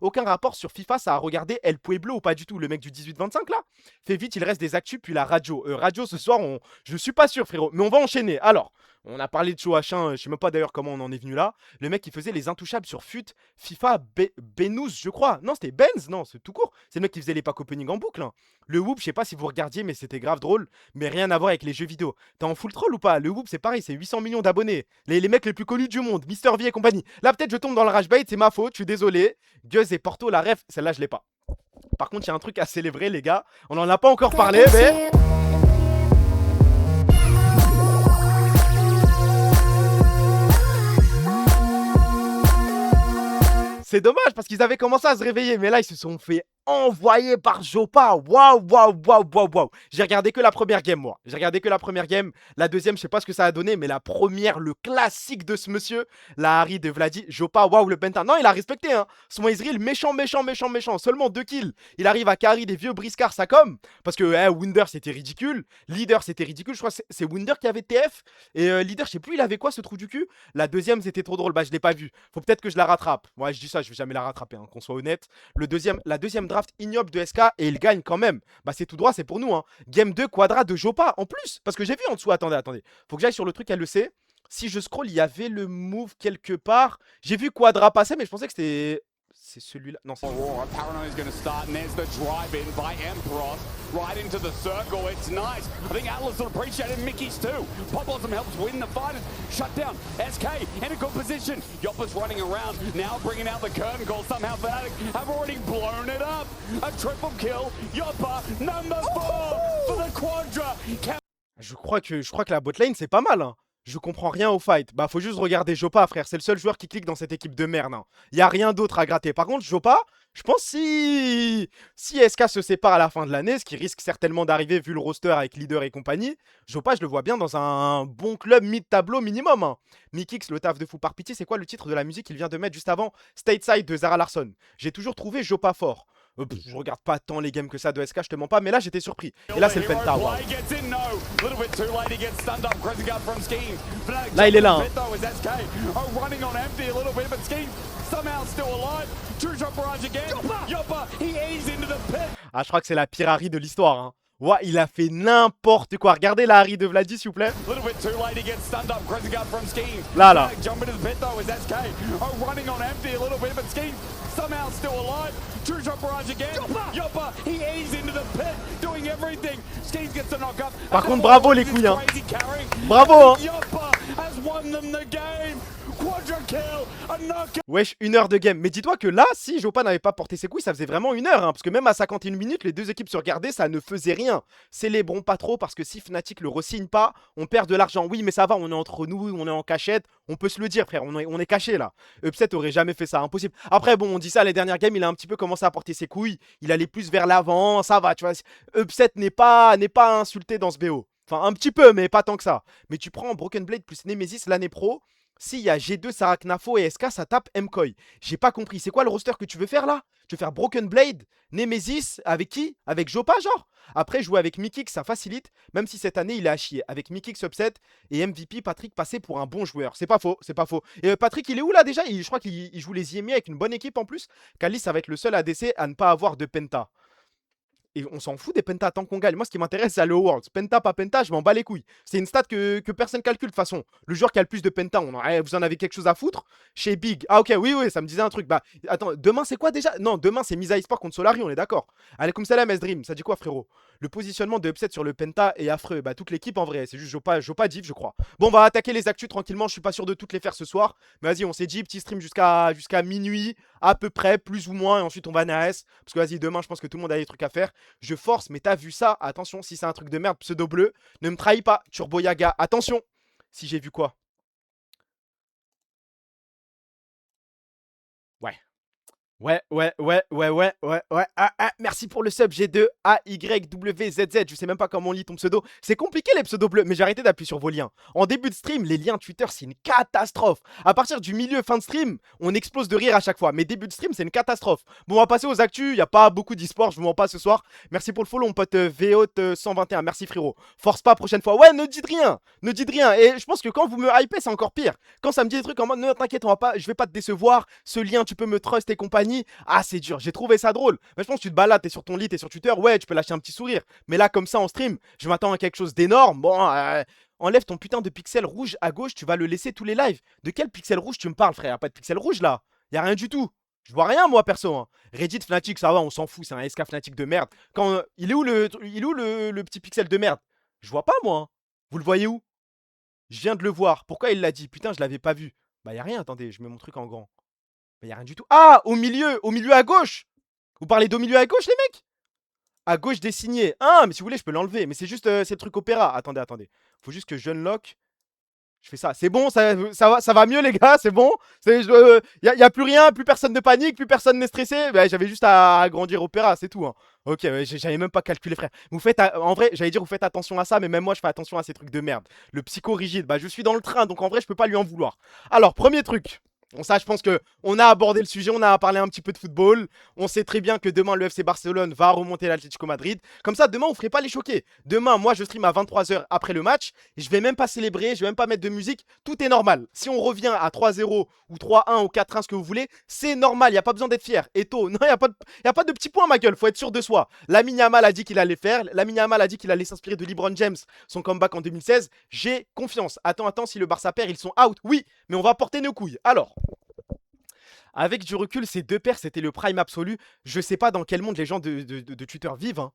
Aucun rapport sur FIFA, ça a regardé El Pueblo ou pas du tout, le mec du 18-25 là. Fais vite, il reste des actus, puis la radio. Radio ce soir, je suis pas sûr, frérot, mais on va enchaîner. Alors. On a parlé de Choachin, je sais même pas d'ailleurs comment on en est venu là. Le mec qui faisait les intouchables sur FUT, FIFA, Benous, je crois. Non, c'était Benz, non, c'est tout court. C'est le mec qui faisait les pack opening en boucle, hein. Le Whoop, je sais pas si vous regardiez, mais c'était grave drôle. Mais rien à voir avec les jeux vidéo. T'es en full troll ou pas? Le Whoop, c'est pareil, c'est 800 millions d'abonnés. Les mecs les plus connus du monde, Mister V et compagnie. Là, peut-être je tombe dans le rage bait, c'est ma faute, je suis désolé. Gueuse et Porto, la ref, celle-là, je l'ai pas. Par contre, il y a un truc à célébrer, les gars. On en a pas encore parlé, mais. C'est dommage parce qu'ils avaient commencé à se réveiller, mais là ils se sont fait envoyé par Jopa. Waouh, waouh, waouh, waouh, waouh. J'ai regardé que la première game, moi. J'ai regardé que la première game. La deuxième, je sais pas ce que ça a donné, mais la première, le classique de ce monsieur, la Harry de Vladi, Jopa, waouh, le penta. Non, il a respecté, hein. Son Ezreal, méchant, méchant, méchant, méchant. Seulement 2 kills. Il arrive à carry des vieux briscards, ça comme. Parce que Wunder, c'était ridicule. Leader, c'était ridicule. Je crois que c'est Wunder qui avait TF. Et Leader, je sais plus, il avait quoi, ce trou du cul. La deuxième, c'était trop drôle. Bah, je l'ai pas vu. Faut peut-être que je la rattrape. Ouais, je dis ça, je vais jamais la rattraper, hein, qu'on soit honnête. La deuxième draft ignoble de SK et il gagne quand même. Bah, c'est tout droit, c'est pour nous, hein. Game 2, quadra de Jopa en plus. Parce que j'ai vu en dessous. Attendez, attendez. Faut que j'aille sur le truc LEC. Si je scroll, il y avait le move quelque part. J'ai vu quadra passer, mais je pensais que c'était. C'est celui-là. Non, c'est. Aurora, Paranoia is going to start, and there's the drive in by Emperos, right into the circle. It's nice. I think Atlas will appreciate it, Mickey's too. Populosum helps win the fight and shut down. SK in a good position. Yoppa's running around, now bringing out the curtain call. Somehow Fnatic have already blown it up. A triple kill. Yoppa, number 4 for the Quadra. Je crois que la botlane, c'est pas mal, hein. Je comprends rien au fight. Bah, faut juste regarder Jopa, frère. C'est le seul joueur qui clique dans cette équipe de merde, hein. Y a rien d'autre à gratter. Par contre, Jopa, je pense si SK se sépare à la fin de l'année, ce qui risque certainement d'arriver vu le roster avec Leader et compagnie, Jopa, je le vois bien dans un bon club mid-tableau minimum, hein. Mikix, le taf de fou par pitié, c'est quoi le titre de la musique qu'il vient de mettre juste avant? Stateside de Zara Larsson. J'ai toujours trouvé Jopa fort. Je regarde pas tant les games que ça de SK, je te mens pas, mais là j'étais surpris. Et là c'est le penta. Wow. Là il est là, hein. Ah, je crois que c'est la pire Harry de l'histoire, hein. Ouais, il a fait n'importe quoi. Regardez la Harry de Vladi, s'il vous plaît. Là, là. Somehow still alive. True shot barrage again. Yoppa, he eased into the pit, doing everything. Skis gets the knock up. Par contre, bravo les couilles, hein. Bravo, hein. Yoppa has won them the game. Quadra kill, a knockout. Wesh, 1 heure de game. Mais dis-toi que là, si Jopa n'avait pas porté ses couilles, ça faisait vraiment 1 heure, hein. Parce que même à 51 minutes, les deux équipes se regardaient, ça ne faisait rien. Célébrons pas trop, parce que si Fnatic le re-signe pas, on perd de l'argent. Oui, mais ça va, on est entre nous, on est en cachette. On peut se le dire, frère, on est caché là. Upset aurait jamais fait ça, impossible. Après, bon, on dit ça, les dernières games, il a un petit peu commencé à porter ses couilles. Il allait plus vers l'avant, ça va, tu vois. Upset n'est pas insulté dans ce BO. Enfin, un petit peu, mais pas tant que ça. Mais tu prends Broken Blade plus Nemesis l'année pro. S'il y a G2, Saraknafo et SK, ça tape Mkoy. J'ai pas compris. C'est quoi le roster que tu veux faire là? Tu veux faire Broken Blade, Nemesis, avec qui? Avec Jopa, genre? Après, jouer avec Mikix, ça facilite. Même si cette année, il est à chier. Avec Mikix Upset et MVP, Patrick passé pour un bon joueur. C'est pas faux, c'est pas faux. Et Patrick, il est où là déjà? Je crois qu'il joue les IMI avec une bonne équipe en plus. Kali, ça va être le seul ADC à ne pas avoir de penta. Et on s'en fout des pentas tant qu'on gagne. Moi, ce qui m'intéresse, c'est aller au Worlds. Penta, pas penta, je m'en bats les couilles. C'est une stat que personne calcule de toute façon. Le joueur qui a le plus de penta, vous en avez quelque chose à foutre? Chez Big. Ah, ok, oui, oui, ça me disait un truc. Bah, attends, demain, c'est quoi déjà? Non, demain, c'est Misa eSport contre Solari, on est d'accord. Allez, comme salam, S-Dream. Ça dit quoi, frérot? Le positionnement de Upset sur le penta est affreux. Bah, toute l'équipe en vrai. C'est juste Jopa Div, je crois. Bon, on va attaquer les actus tranquillement. Je suis pas sûr de toutes les faire ce soir. Mais vas-y, on s'est dit, petit stream jusqu'à minuit, à peu près, plus ou moins. Et ensuite, on va NAS. Parce que vas-y, demain, je pense que tout le monde a des trucs à faire. Je force, mais t'as vu ça? Attention, si c'est un truc de merde, pseudo bleu, ne me trahis pas. Turbo Yaga, attention. Si j'ai vu quoi? Ouais. Ouais. Merci pour le sub G2 AYWZZ. Je sais même pas comment on lit ton pseudo. C'est compliqué les pseudos bleus, mais j'ai arrêté d'appuyer sur vos liens. En début de stream, les liens Twitter, c'est une catastrophe. À partir du milieu, fin de stream, on explose de rire à chaque fois. Mais début de stream, c'est une catastrophe. Bon, on va passer aux actus. Il n'y a pas beaucoup d'e-sport, je vous mens pas ce soir. Merci pour le follow, mon pote VOT121. Merci frérot. Force pas prochaine fois. Ouais, ne dites rien. Ne dites rien. Et je pense que quand vous me hypez, c'est encore pire. Quand ça me dit des trucs en mode, ne t'inquiète, je vais pas te décevoir. Ce lien, tu peux me trust et compagnie. Ah, c'est dur, j'ai trouvé ça drôle. Mais je pense que tu te balades, t'es sur ton lit, t'es sur Twitter, ouais, tu peux lâcher un petit sourire. Mais là, comme ça, en stream, je m'attends à quelque chose d'énorme. Bon, enlève ton putain de pixel rouge à gauche, tu vas le laisser tous les lives. De quel pixel rouge tu me parles, frère? Y'a pas de pixel rouge là. Y'a rien du tout. Je vois rien, moi, perso. Hein. Reddit, Fnatic, ça va, on s'en fout, c'est un SK Fnatic de merde. Il est où le petit pixel de merde? Je vois pas, moi. Hein. Vous le voyez où? Je viens de le voir. Pourquoi il l'a dit? Putain, je l'avais pas vu. Bah, y'a rien, attendez, je mets mon truc en grand. Il n'y a rien du tout. Ah, au milieu à gauche. Vous parlez d'au milieu à gauche, les mecs? À gauche dessiné. Ah, mais si vous voulez, je peux l'enlever. Mais c'est juste, c'est le truc opéra. Attendez. Faut juste que je unlock. Je fais ça. C'est bon, ça va mieux, les gars, c'est bon. Y a plus rien, plus personne ne panique, plus personne n'est stressé. Bah, j'avais juste à agrandir Opéra, c'est tout. Hein. Ok, ouais, j'avais même pas calculé, frère. En vrai, j'allais dire, vous faites attention à ça, mais même moi, je fais attention à ces trucs de merde. Le psycho rigide, bah, je suis dans le train, donc en vrai, je peux pas lui en vouloir. Alors, premier truc. Bon, ça, je pense que on a abordé le sujet, on a parlé un petit peu de football. On sait très bien que demain, le FC Barcelone va remonter l'Atlético Madrid. Comme ça, demain, on ne ferait pas les choquer. Demain, moi, je stream à 23h après le match. Je vais même pas célébrer, je vais même pas mettre de musique. Tout est normal. Si on revient à 3-0 ou 3-1 ou 4-1, ce que vous voulez, c'est normal. Il n'y a pas besoin d'être fier. Eto, non, il n'y a, pas de petits points, ma gueule. Faut être sûr de soi. Lamine Yamal a dit qu'il allait faire. Lamine Yamal a dit qu'il allait s'inspirer de LeBron James, son comeback en 2016. J'ai confiance. Attends, si le Barça perd, ils sont out. Oui, mais on va porter nos couilles. Alors. Avec du recul, ces deux paires, c'était le prime absolu. Je sais pas dans quel monde les gens de Twitter vivent. Hein.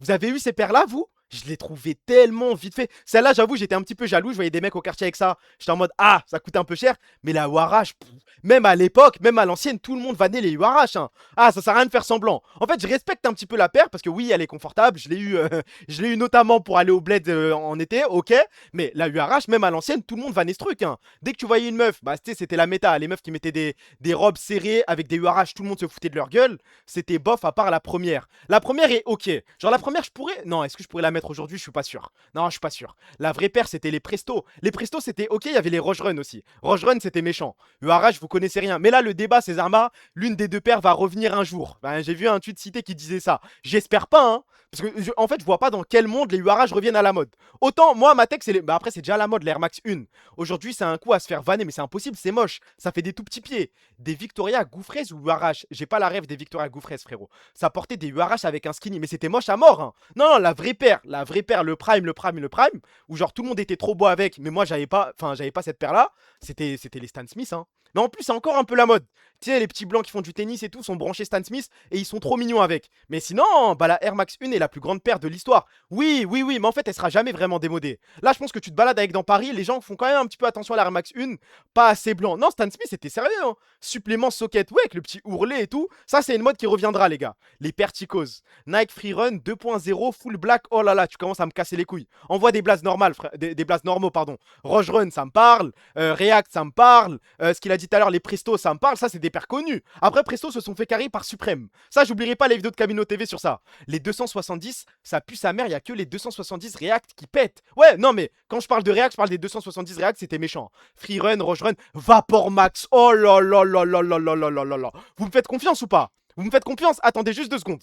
Vous avez eu ces paires-là, vous? Je les trouvais tellement vite fait. Celle-là, j'avoue, j'étais un petit peu jaloux. Je voyais des mecs au quartier avec ça. J'étais en mode, ah, ça coûte un peu cher. Mais la Warash, même à l'époque, même à l'ancienne, tout le monde vannait les Warash. Hein. Ah, ça sert à rien de faire semblant. En fait, je respecte un petit peu la paire parce que oui, elle est confortable. Je l'ai eu notamment pour aller au bled en été, ok. Mais la URH, même à l'ancienne, tout le monde vannait ce truc. Hein. Dès que tu voyais une meuf, bah, c'était la méta. Les meufs qui mettaient des robes serrées avec des URH, tout le monde se foutait de leur gueule. C'était bof à part la première. La première est ok. Genre la première, je pourrais. Non, est-ce que je pourrais la mettre aujourd'hui? Je suis pas sûr. Non, je suis pas sûr. La vraie paire, c'était les Presto. Les Presto, c'était ok. Il y avait les Roche Run aussi. Roche Run, c'était méchant. URH, vous connaissez rien. Mais là, le débat, César Ma, l'une des deux paires va revenir un jour. Ben, j'ai vu un tweet cité qui disait ça. J'espère pas, hein. Parce que, en fait, je vois pas dans quel monde les URH reviennent à la mode. Autant, moi, ma tech, c'est les. Bah, après, c'est déjà à la mode, l'Air Max 1. Aujourd'hui, c'est un coup à se faire vanner, mais c'est impossible, c'est moche. Ça fait des tout petits pieds. Des Victoria Gouffrez ou URH? J'ai pas la rêve des Victoria Gouffrez, frérot. Ça portait des URH avec un skinny, mais c'était moche à mort. Hein. Non, la vraie paire, le prime, où genre tout le monde était trop beau avec, mais moi, j'avais pas cette paire-là. C'était les Stan Smith, hein. Mais en plus, c'est encore un peu la mode. Tu sais, les petits blancs qui font du tennis et tout sont branchés Stan Smith et ils sont trop mignons avec. Mais sinon, bah la Air Max 1 est la plus grande paire de l'histoire. Oui, mais en fait, elle sera jamais vraiment démodée. Là, je pense que tu te balades avec dans Paris, les gens font quand même un petit peu attention à la Air Max 1. Pas assez blanc. Non, Stan Smith, c'était sérieux. Hein. Supplément socket, ouais, avec le petit ourlet et tout. Ça, c'est une mode qui reviendra, les gars. Les Perticos. Nike Free Run 2.0, full black. Oh là là, tu commences à me casser les couilles. Envoie des blazes normales, frère. Des blazes normaux, pardon. Roche Run, ça me parle. React, ça me parle. Ce qu'il a dit tout à l'heure, les Presto, ça me parle. Ça, c'est des paires connus. Après, Presto se sont fait carrer par Suprême. Ça, j'oublierai pas les vidéos de Camino TV sur ça. Les 270, ça pue sa mère. Il y a que les 270 React qui pètent. Ouais, non, mais quand je parle de React, je parle des 270 React, c'était méchant. Free Run, Roche Run, Vapor Max. Oh là là là là là là là là là là. Vous me faites confiance ou pas? Vous me faites confiance? Attendez juste 2 secondes.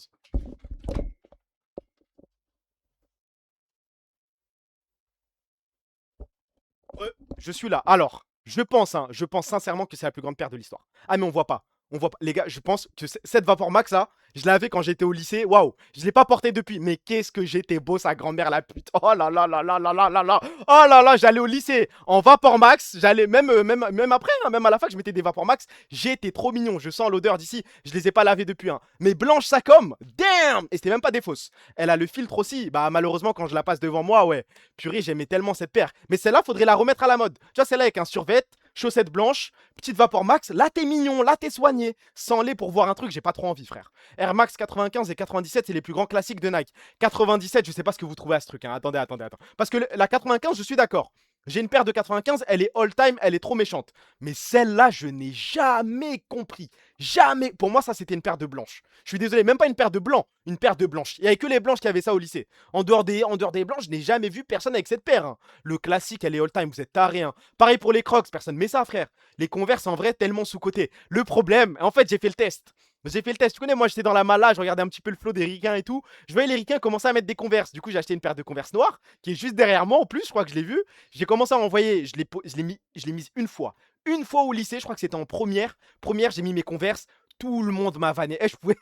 Je suis là. Alors, je pense sincèrement que c'est la plus grande paire de l'histoire. Ah, mais on voit pas. On voit pas. Les gars, je pense que cette Vapor Max là, je l'avais quand j'étais au lycée. Waouh, je l'ai pas porté depuis. Mais qu'est-ce que j'étais beau, sa grand-mère, la pute. Oh là là là là là là là là. Oh là là, j'allais au lycée en Vapor Max. J'allais même après, hein, même à la fac, je mettais des Vapor Max. J'étais trop mignon. Je sens l'odeur d'ici. Je les ai pas lavés depuis. Hein. Mais blanche ça comme. Damn. Et c'était même pas des fausses. Elle a le filtre aussi. Bah malheureusement quand je la passe devant moi, ouais. Purée, j'aimais tellement cette paire. Mais celle-là, faudrait la remettre à la mode. Tu vois, celle-là avec un survêt, chaussettes blanches, petite Vapor Max. Là, t'es mignon. Là, t'es soigné. Sans lait pour voir un truc, j'ai pas trop envie, frère. Air Max 95 et 97, c'est les plus grands classiques de Nike. 97, je sais pas ce que vous trouvez à ce truc. Hein. Attendez. Parce que la 95, je suis d'accord. J'ai une paire de 95, elle est all-time, elle est trop méchante. Mais celle-là, je n'ai jamais compris. Jamais. Pour moi, ça, c'était une paire de blanches. Je suis désolé, même pas une paire de blancs, une paire de blanches. Il n'y avait que les blanches qui avaient ça au lycée. En dehors des blanches, je n'ai jamais vu personne avec cette paire. Hein. Le classique, elle est all-time, vous êtes tarés. Hein. Pareil pour les Crocs, personne met ça, frère. Les Converse, en vrai, tellement sous-cotés. Le problème, en fait, j'ai fait le test. Tu connais, moi j'étais dans la mala, je regardais un petit peu le flow des ricains et tout. Je voyais les ricains commencer à mettre des Converse. Du coup, j'ai acheté une paire de Converse noires qui est juste derrière moi en plus, je crois que je l'ai vu. J'ai commencé à envoyer, je l'ai mise une fois. Une fois au lycée, je crois que c'était en première. Première, j'ai mis mes Converse. Tout le monde m'a vanné. Je pouvais.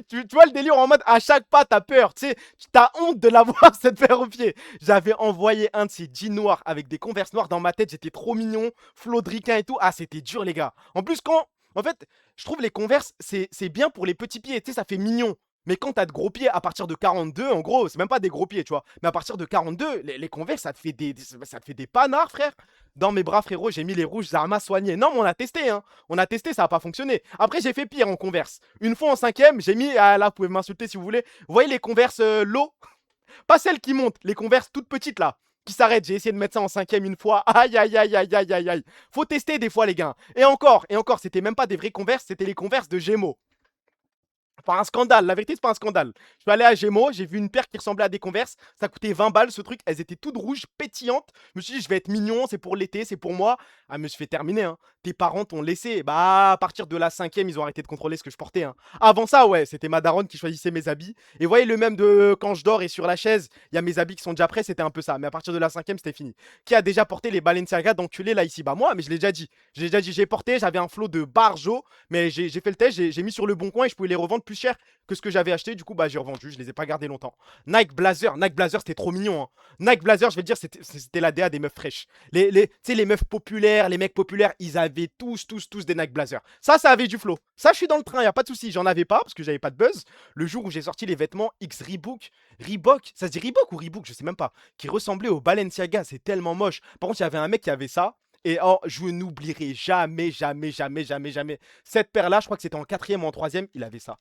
tu vois le délire en mode à chaque pas t'as peur, tu sais, t'as honte de l'avoir cette paire au pied. J'avais envoyé un de ces jeans noirs avec des Converse noirs dans ma tête, j'étais trop mignon, flow de ricain et tout. Ah, c'était dur les gars. En plus en fait, je trouve les Converse c'est bien pour les petits pieds, tu sais, ça fait mignon. Mais quand t'as de gros pieds à partir de 42, en gros, c'est même pas des gros pieds, tu vois. Mais à partir de 42, les Converse, ça te fait des panards, frère. Dans mes bras, frérot, j'ai mis les rouges Zarma soignés. Non, mais on a testé, hein. On a testé, ça a pas fonctionné. Après, j'ai fait pire en Converse. Une fois en 5ème, j'ai mis. Ah là, vous pouvez m'insulter si vous voulez. Vous voyez les Converse low? Pas celles qui montent, les Converse toutes petites là. qui s'arrête. J'ai essayé de mettre ça en 5ème une fois. Aïe, aïe, aïe, aïe, aïe, aïe, aïe. Faut tester des fois, les gars. Et encore, c'était même pas des vrais Converse, c'était les Converse de Gémeaux. Pas un scandale, la vérité c'est pas un scandale. Je suis allé à Gémeaux, j'ai vu une paire qui ressemblait à des Converse, ça coûtait 20 balles ce truc, elles étaient toutes rouges, pétillantes. Je me suis dit je vais être mignon, c'est pour l'été, c'est pour moi. Ah mais je fais terminer hein. Tes parents t'ont laissé, bah à partir de la 5ème ils ont arrêté de contrôler ce que je portais hein. Avant ça ouais, c'était ma daronne qui choisissait mes habits. Et vous voyez le même de quand je dors et sur la chaise, il y a mes habits qui sont déjà prêts, c'était un peu ça. Mais à partir de la 5ème c'était fini. Qui a déjà porté les Balenciaga d'enculé là ici? Bah moi, mais je l'ai déjà dit. J'ai porté, j'avais un flot de barjo, mais j'ai fait le test, j'ai mis sur le bon coin et je pouvais les revendre plus cher que ce que j'avais acheté, du coup bah j'ai revendu, je les ai pas gardés longtemps. Nike Blazer c'était trop mignon hein. Nike Blazer, je vais te dire, c'était la DA des meufs fraîches. Tu sais, les meufs populaires, les mecs populaires, ils avaient tous des Nike Blazer. Ça avait du flow. Ça, je suis dans le train, y a pas de souci. J'en avais pas parce que j'avais pas de buzz. Le jour où j'ai sorti les vêtements X Reebok, ça se dit Reebok ou Reebok, je sais même pas, qui ressemblait au Balenciaga, c'est tellement moche. Par contre, il y avait un mec qui avait ça. Et oh, je n'oublierai jamais. Cette paire-là, je crois que c'était en 4ème ou en 3ème, il avait ça.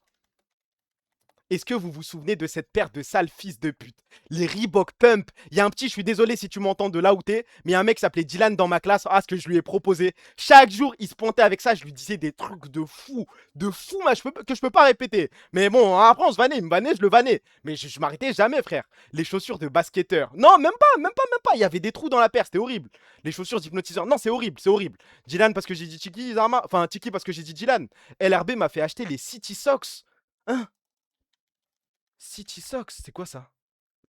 Est-ce que vous vous souvenez de cette paire de sales fils de pute? Les Reebok Pump. Il y a un petit, je suis désolé si tu m'entends de là où t'es, mais il y a un mec qui s'appelait Dylan dans ma classe. Ah, ce que je lui ai proposé. Chaque jour, il se pointait avec ça. Je lui disais des trucs de fou, mais que je peux pas répéter. Mais bon, après, on se vannait. Il me vannait, je le vannais. Mais je m'arrêtais jamais, frère. Les chaussures de basketteur. Non, même pas. Il y avait des trous dans la paire. C'était horrible. Les chaussures d'hypnotiseur. Non, c'est horrible. Dylan parce que j'ai dit Tiki, Zarma. Enfin, Tiki parce que j'ai dit Dylan. LRB m'a fait acheter les City Socks. Hein? City Socks, c'est quoi ça?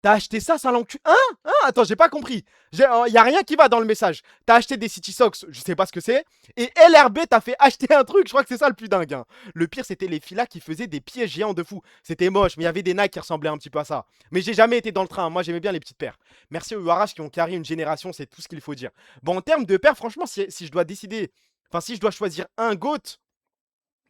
T'as acheté ça, l'enculé? Hein? Attends, j'ai pas compris. Y a rien qui va dans le message. T'as acheté des City Socks, je sais pas ce que c'est. Et LRB t'a fait acheter un truc, je crois que c'est ça le plus dingue. Hein. Le pire, c'était les filles là qui faisaient des pieds géants de fou. C'était moche, mais il y avait des Nike qui ressemblaient un petit peu à ça. Mais j'ai jamais été dans le train, moi j'aimais bien les petites paires. Merci aux Uarash qui ont carré une génération, c'est tout ce qu'il faut dire. Bon, en termes de paires, franchement, si je dois décider, enfin si je dois choisir un GOAT,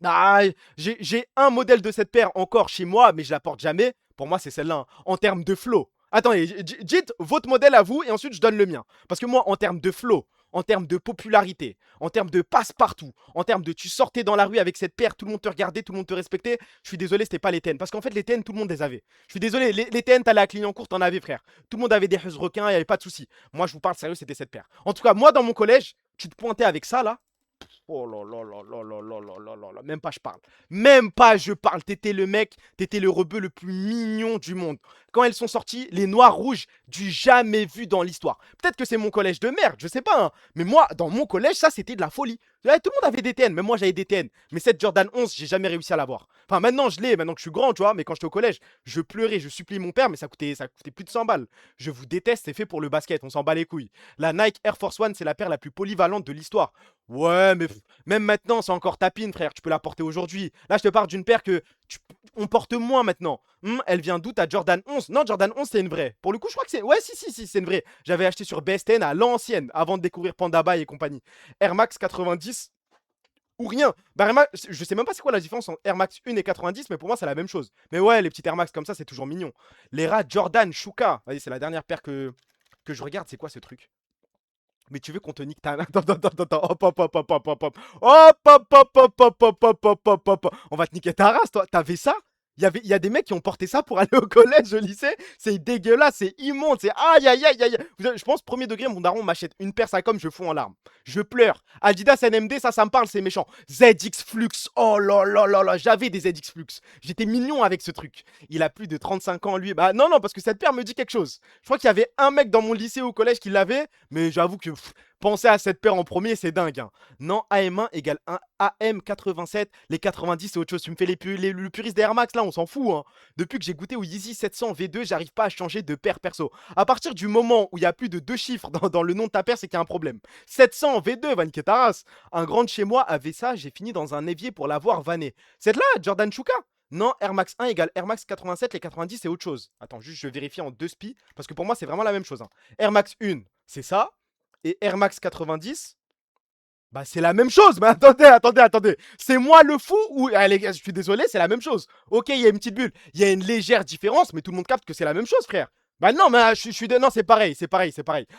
ah, j'ai un modèle de cette paire encore chez moi, mais je la porte jamais. Pour moi, c'est celle-là. Hein. En termes de flow. Attendez, dites votre modèle à vous et ensuite je donne le mien. Parce que moi, en termes de flow, en termes de popularité, en termes de passe-partout, en termes de tu sortais dans la rue avec cette paire, tout le monde te regardait, tout le monde te respectait. Je suis désolé, c'était pas les TN. Parce qu'en fait, les TN, tout le monde les avait. Je suis désolé, les TN, t'allais à Clignancourt, t'en avais, frère. Tout le monde avait des requins, il n'y avait pas de souci. Moi, je vous parle sérieux, c'était cette paire. En tout cas, moi, dans mon collège, tu te pointais avec ça, là. Oh là là là là là là là là là là. Même pas je parle. Même pas je parle. T'étais le mec, t'étais le rebeu le plus mignon du monde. Quand elles sont sorties, les noirs rouges, du jamais vu dans l'histoire. Peut-être que c'est mon collège de merde, je sais pas. Hein. Mais moi, dans mon collège, ça c'était de la folie. Ouais, tout le monde avait des TN, même moi j'avais des TN. Mais cette Jordan 11, j'ai jamais réussi à l'avoir. Enfin maintenant je l'ai, maintenant que je suis grand, tu vois. Mais quand j'étais au collège, je pleurais, je supplie mon père, mais ça coûtait plus de 100 balles. Je vous déteste, c'est fait pour le basket, on s'en bat les couilles. La Nike Air Force One, c'est la paire la plus polyvalente de l'histoire. Ouais, mais même maintenant, c'est encore tapine, frère. Tu peux la porter aujourd'hui. Là, je te parle d'une paire que on porte moins maintenant. Elle vient d'où ta Jordan 11? Non, Jordan 11, c'est une vraie. Pour le coup, je crois que c'est. Ouais, si, c'est une vraie. J'avais acheté sur BSTN à l'ancienne, avant de découvrir Panda Buy et compagnie. Air Max 90 ou rien. Bah, je sais même pas c'est quoi la différence entre Air Max 1 et 90, mais pour moi, c'est la même chose. Mais ouais, les petits Air Max comme ça, c'est toujours mignon. Les rats Jordan Shuka. Vas-y, c'est la dernière paire que je regarde. C'est quoi ce truc? Mais tu veux qu'on te nique ta... Attends, hop. On va te niquer ta race, toi. T'avais ça? Il y a des mecs qui ont porté ça pour aller au collège, au lycée. C'est dégueulasse, c'est immonde, c'est aïe aïe aïe aïe. Je pense, premier degré, mon daron m'achète une paire ça comme je fous en larmes. Je pleure. Adidas NMD, ça me parle, c'est méchant. ZX Flux, oh là là là là, j'avais des ZX Flux. J'étais mignon avec ce truc. Il a plus de 35 ans, lui. Bah non, parce que cette paire me dit quelque chose. Je crois qu'il y avait un mec dans mon lycée ou au collège qui l'avait, mais j'avoue que... Penser à cette paire en premier, c'est dingue. Hein. Non, AM1 égale un AM87. Les 90, c'est autre chose. Tu me fais le puriste des Air Max, là, on s'en fout. Hein. Depuis que j'ai goûté au Yeezy 700 V2, j'arrive pas à changer de paire perso. À partir du moment où il y a plus de 2 chiffres dans le nom de ta paire, c'est qu'il y a un problème. 700 V2, Van Ketaras. Un grand de chez moi avait ça, j'ai fini dans un évier pour l'avoir vanné. C'est là, Jordan Shuka? Non, Air Max 1 égale Air Max 87, les 90, c'est autre chose. Attends, juste, je vérifie en 2 spi, parce que pour moi, c'est vraiment la même chose. Hein. Air Max 1, c'est ça. Et Air Max 90, bah c'est la même chose. Mais attendez. C'est moi le fou ou... Allez, je suis désolé, c'est la même chose. Ok, il y a une petite bulle. Il y a une légère différence, mais tout le monde capte que c'est la même chose, frère. Bah non, mais non, c'est pareil.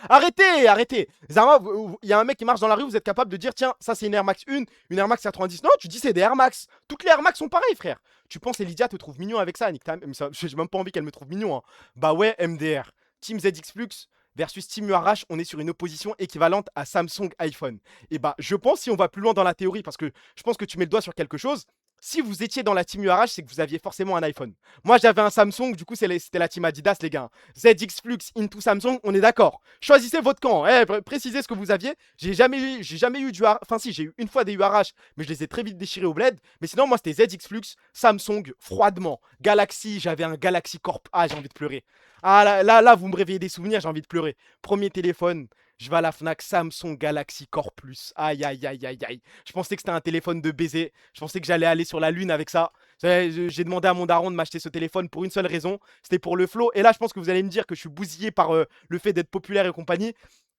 Arrêtez. Zama, il y a un mec qui marche dans la rue, vous êtes capable de dire, tiens, ça c'est une Air Max 1, une Air Max 90. Non, tu dis c'est des Air Max. Toutes les Air Max sont pareilles, frère. Tu penses et Lydia te trouve mignon avec ça, Nick. J'ai même pas envie qu'elle me trouve mignon. Hein. Bah ouais, MDR. Team ZX Flux. versus Team URH, on est sur une opposition équivalente à Samsung iPhone. Et bah, je pense, si on va plus loin dans la théorie, parce que je pense que tu mets le doigt sur quelque chose, si vous étiez dans la team URH, c'est que vous aviez forcément un iPhone. Moi, j'avais un Samsung, du coup, c'était la team Adidas, les gars. ZX Flux into Samsung, on est d'accord. Choisissez votre camp. Précisez ce que vous aviez. J'ai jamais eu du URH. Enfin, si, j'ai eu une fois des URH, mais je les ai très vite déchirés au bled. Mais sinon, moi, c'était ZX Flux, Samsung, froidement. Galaxy, j'avais un Galaxy Corp. Ah, j'ai envie de pleurer. Ah, là, vous me réveillez des souvenirs, j'ai envie de pleurer. Premier téléphone. Je vais à la Fnac, Samsung Galaxy Core Plus. Aïe, aïe, aïe, aïe, aïe. Je pensais que c'était un téléphone de baiser. Je pensais que j'allais aller sur la lune avec ça. J'ai demandé à mon daron de m'acheter ce téléphone pour une seule raison. C'était pour le flow. Et là, je pense que vous allez me dire que je suis bousillé par le fait d'être populaire et compagnie.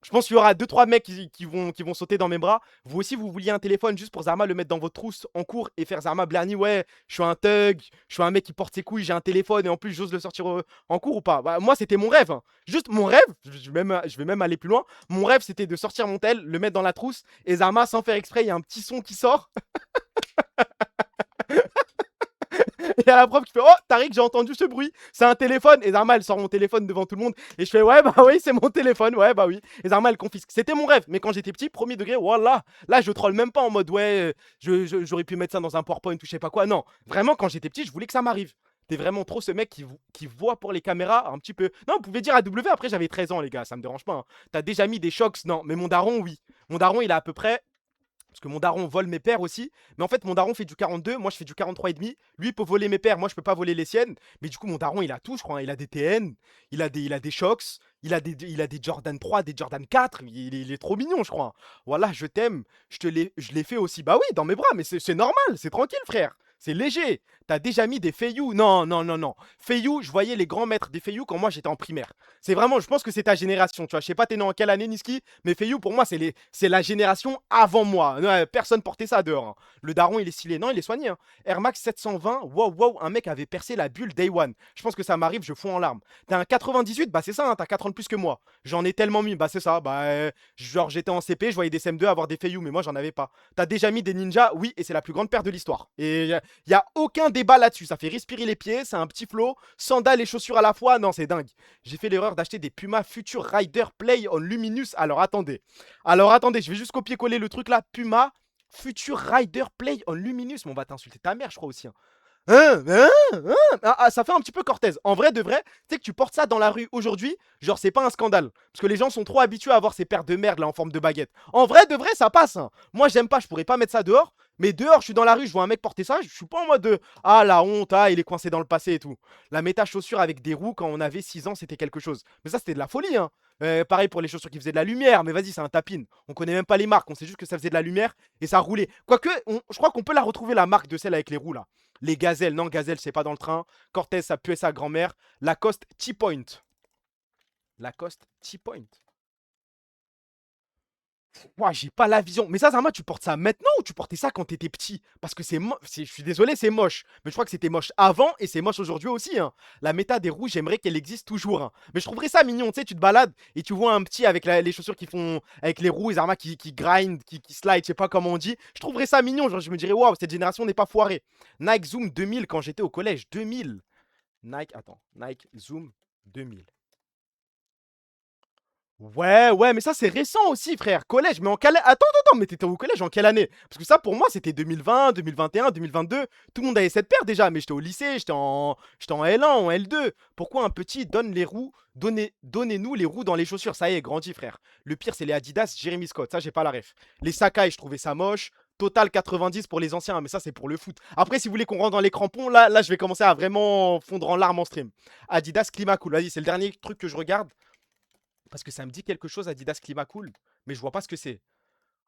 Je pense qu'il y aura 2-3 mecs qui vont sauter dans mes bras. Vous aussi, vous vouliez un téléphone juste pour Zarma le mettre dans votre trousse en cours et faire Zarma Blarny. Ouais, je suis un thug, je suis un mec qui porte ses couilles, j'ai un téléphone et en plus j'ose le sortir en cours ou pas. Bah, moi, c'était mon rêve. Hein. Juste mon rêve, je vais même aller plus loin. Mon rêve, c'était de sortir mon tel, le mettre dans la trousse et Zarma, sans faire exprès, il y a un petit son qui sort. Et à la prof qui fait: oh, Tariq, j'ai entendu ce bruit, c'est un téléphone. Et Zarma, elle sort mon téléphone devant tout le monde. Et je fais: ouais, bah oui, c'est mon téléphone, ouais, bah oui. Et Zarma, elle confisque. C'était mon rêve, mais quand j'étais petit, premier degré, voilà. Là, je troll même pas en mode: ouais, j'aurais pu mettre ça dans un PowerPoint ou je sais pas quoi. Non, vraiment, quand j'étais petit, je voulais que ça m'arrive. T'es vraiment trop ce mec qui voit pour les caméras un petit peu. Non, vous pouvez dire à W, après j'avais 13 ans, les gars, ça me dérange pas. Hein. T'as déjà mis des chocs? Non, mais mon daron, oui. Mon daron, il a à peu près. Parce que mon daron vole mes paires aussi. Mais en fait, mon daron fait du 42, moi je fais du 43,5. Lui, il peut voler mes paires, moi je peux pas voler les siennes. Mais du coup, mon daron, il a tout, je crois. Hein. Il a des TN, il a des Shox, il a des Jordan 3, des Jordan 4. Il est trop mignon, je crois. Voilà, je t'aime. Je l'ai fait aussi. Bah oui, dans mes bras, mais c'est normal, c'est tranquille, frère. C'est léger. T'as déjà mis des Feiyu? Non, non, non, non. Feiyu, je voyais les grands maîtres des Feiyu quand moi j'étais en primaire. C'est vraiment, je pense que c'est ta génération, tu vois. Je sais pas t'es né en quelle année, Niski, mais Feiyu, pour moi, c'est la génération avant moi. Ouais, personne portait ça dehors. Hein. Le daron, il est stylé. Non, il est soigné. Hein. Air Max 720, wow, wow, un mec avait percé la bulle Day One. Je pense que ça m'arrive, je fous en larmes. T'as un 98, bah c'est ça, hein, t'as 4 ans de plus que moi. J'en ai tellement mis, bah c'est ça. Bah, genre, j'étais en CP, je voyais des CM2 avoir des Feiyu, mais moi, j'en avais pas. T'as déjà mis des ninjas? Oui, et c'est la plus grande paire de l'histoire. Et il y a aucun débat là-dessus. Ça fait respirer les pieds, c'est un petit flow. Sandales et chaussures à la fois. Non, c'est dingue. J'ai fait l'erreur d'acheter des Puma Future Rider Play on Luminous. Alors attendez, je vais juste copier-coller le truc là. Puma Future Rider Play on Luminous. Mais on va t'insulter ta mère, je crois aussi. Hein. Ça fait un petit peu Cortez. En vrai, de vrai, tu sais que tu portes ça dans la rue aujourd'hui, genre c'est pas un scandale. Parce que les gens sont trop habitués à avoir ces paires de merde là en forme de baguette. En vrai, de vrai, ça passe. Hein. Moi, j'aime pas, je pourrais pas mettre ça dehors. Mais dehors, je suis dans la rue, je vois un mec porter ça, je suis pas en mode de ah la honte, ah il est coincé dans le passé et tout. La méta chaussure avec des roues quand on avait 6 ans, c'était quelque chose. Mais ça, c'était de la folie, hein. Pareil pour les chaussures qui faisaient de la lumière, mais vas-y, c'est un tapine. On connaît même pas les marques, on sait juste que ça faisait de la lumière et ça roulait. Quoique, je crois qu'on peut la retrouver, la marque de celle avec les roues là. Les gazelles, non, gazelle, c'est pas dans le train. Cortez, ça puait sa grand-mère. Lacoste T-Point. Lacoste T-Point. Ouah, j'ai pas la vision. Mais ça, Zarma, tu portes ça maintenant ou tu portais ça quand t'étais petit? Parce que je suis désolé, c'est moche. Mais je crois que c'était moche avant et c'est moche aujourd'hui aussi. Hein. La méta des roues, j'aimerais qu'elle existe toujours. Hein. Mais je trouverais ça mignon. Tu sais, tu te balades et tu vois un petit avec les chaussures qui font. Avec les roues et Zarma qui grind, qui slide, je sais pas comment on dit. Je trouverais ça mignon. Genre, je me dirais, waouh, cette génération n'est pas foirée. Nike Zoom 2000 quand j'étais au collège. 2000. Nike Zoom 2000. Ouais, mais ça c'est récent aussi, frère. Collège, mais en quelle... Attends, mais t'étais au collège en quelle année? Parce que ça, pour moi, c'était 2020, 2021, 2022. Tout le monde avait cette paire déjà, mais j'étais au lycée, j'étais en L1, en L2. Pourquoi un petit donne les roues? Donnez-nous les roues dans les chaussures. Ça y est, grandi, frère. Le pire, c'est les Adidas Jeremy Scott. Ça, j'ai pas la ref. Les Sakai, je trouvais ça moche. Total 90 pour les anciens, mais ça, c'est pour le foot. Après, si vous voulez qu'on rentre dans les crampons, là, je vais commencer à vraiment fondre en larmes en stream. Adidas Climacool. Vas-y, c'est le dernier truc que je regarde. Parce que ça me dit quelque chose, Adidas Climacool, mais je vois pas ce que c'est.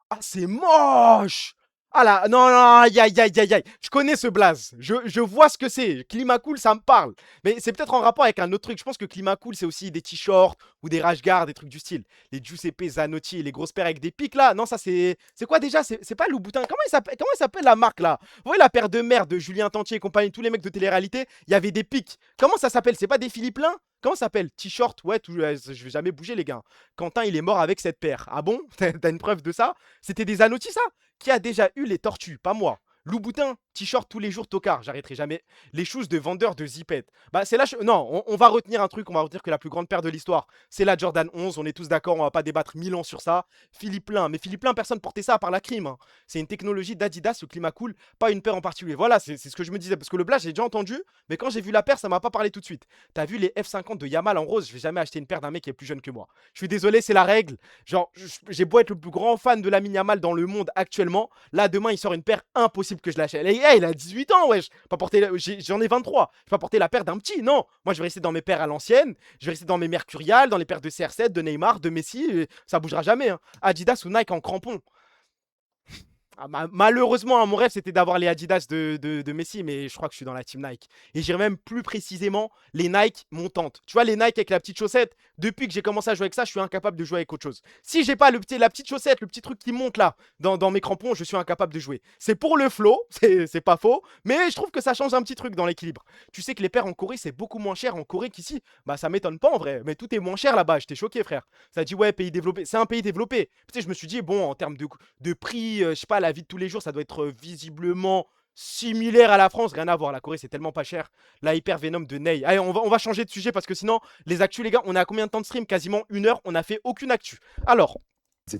Ah, c'est moche! Ah là, non, aïe, aïe, aïe, aïe, aïe. Je connais ce blaze. Je vois ce que c'est. Climacool, ça me parle. Mais c'est peut-être en rapport avec un autre truc. Je pense que Climacool, c'est aussi des t-shirts ou des rash guards, des trucs du style. Les Giuseppe Zanotti, les grosses paires avec des pics là. Non, ça c'est. C'est quoi déjà? C'est pas Louboutin. Comment il s'appelle la marque là? Vous voyez la paire de merde de Julien Tantier et compagnie, tous les mecs de télé-réalité, il y avait des pics. Comment ça s'appelle? C'est pas des Philippe Lin? Comment ça s'appelle? T-shirt, ouais, je vais jamais bouger les gars. Quentin, il est mort avec cette paire. Ah bon? T'as une preuve de ça? C'était des Zanotti ça? Qui a déjà eu les tortues? Pas moi. Louboutin, t-shirt tous les jours tocard, j'arrêterai jamais. Les shoes de vendeurs de zipette. Bah, c'est là. Non, on va retenir un truc, on va retenir que la plus grande paire de l'histoire, c'est la Jordan 11. On est tous d'accord, on va pas débattre 1000 ans sur ça. Philippe Plein, mais Philippe Plein, personne portait ça à part la crime, hein. C'est une technologie d'Adidas, le climat cool, pas une paire en particulier. Voilà, c'est ce que je me disais. Parce que le Blast, j'ai déjà entendu, mais quand j'ai vu la paire, ça m'a pas parlé tout de suite. T'as vu les F50 de Yamal en rose, je vais jamais acheter une paire d'un mec qui est plus jeune que moi. Je suis désolé, c'est la règle. Genre, j'ai beau être le plus grand fan de Lamine Yamal dans le monde actuellement. Là, demain, il sort une paire, impossible que je l'achète. Et hey, il a 18 ans, wesh. Pas porter, j'en ai 23. Je vais pas porter la paire d'un petit, non. Moi, je vais rester dans mes paires à l'ancienne. Je vais rester dans mes Mercurial, dans les paires de CR7, de Neymar, de Messi. Ça bougera jamais, hein. Adidas ou Nike en crampon. Ah, malheureusement, hein, mon rêve, c'était d'avoir les Adidas de Messi, mais je crois que je suis dans la team Nike. Et j'irais même plus précisément les Nike montantes. Tu vois, les Nike avec la petite chaussette, depuis que j'ai commencé à jouer avec ça, je suis incapable de jouer avec autre chose. Si j'ai pas la petite chaussette, le petit truc qui monte là, dans mes crampons, je suis incapable de jouer. C'est pour le flow, c'est pas faux, mais je trouve que ça change un petit truc dans l'équilibre. Tu sais que les paires en Corée, c'est beaucoup moins cher en Corée qu'ici. Bah, ça m'étonne pas en vrai, mais tout est moins cher là-bas. J'étais choqué, frère. Ça dit, ouais, pays développé. C'est un pays développé. Tu sais, je me suis dit, bon, en termes de prix, je sais pas, la vie de tous les jours, ça doit être visiblement similaire à la France. Rien à voir, la Corée, c'est tellement pas cher. La Hyper Venom de Ney. Allez, on va changer de sujet parce que sinon, les actus, les gars, on a combien de temps de stream? Quasiment 1 heure, on a fait aucune actu. Alors, c'est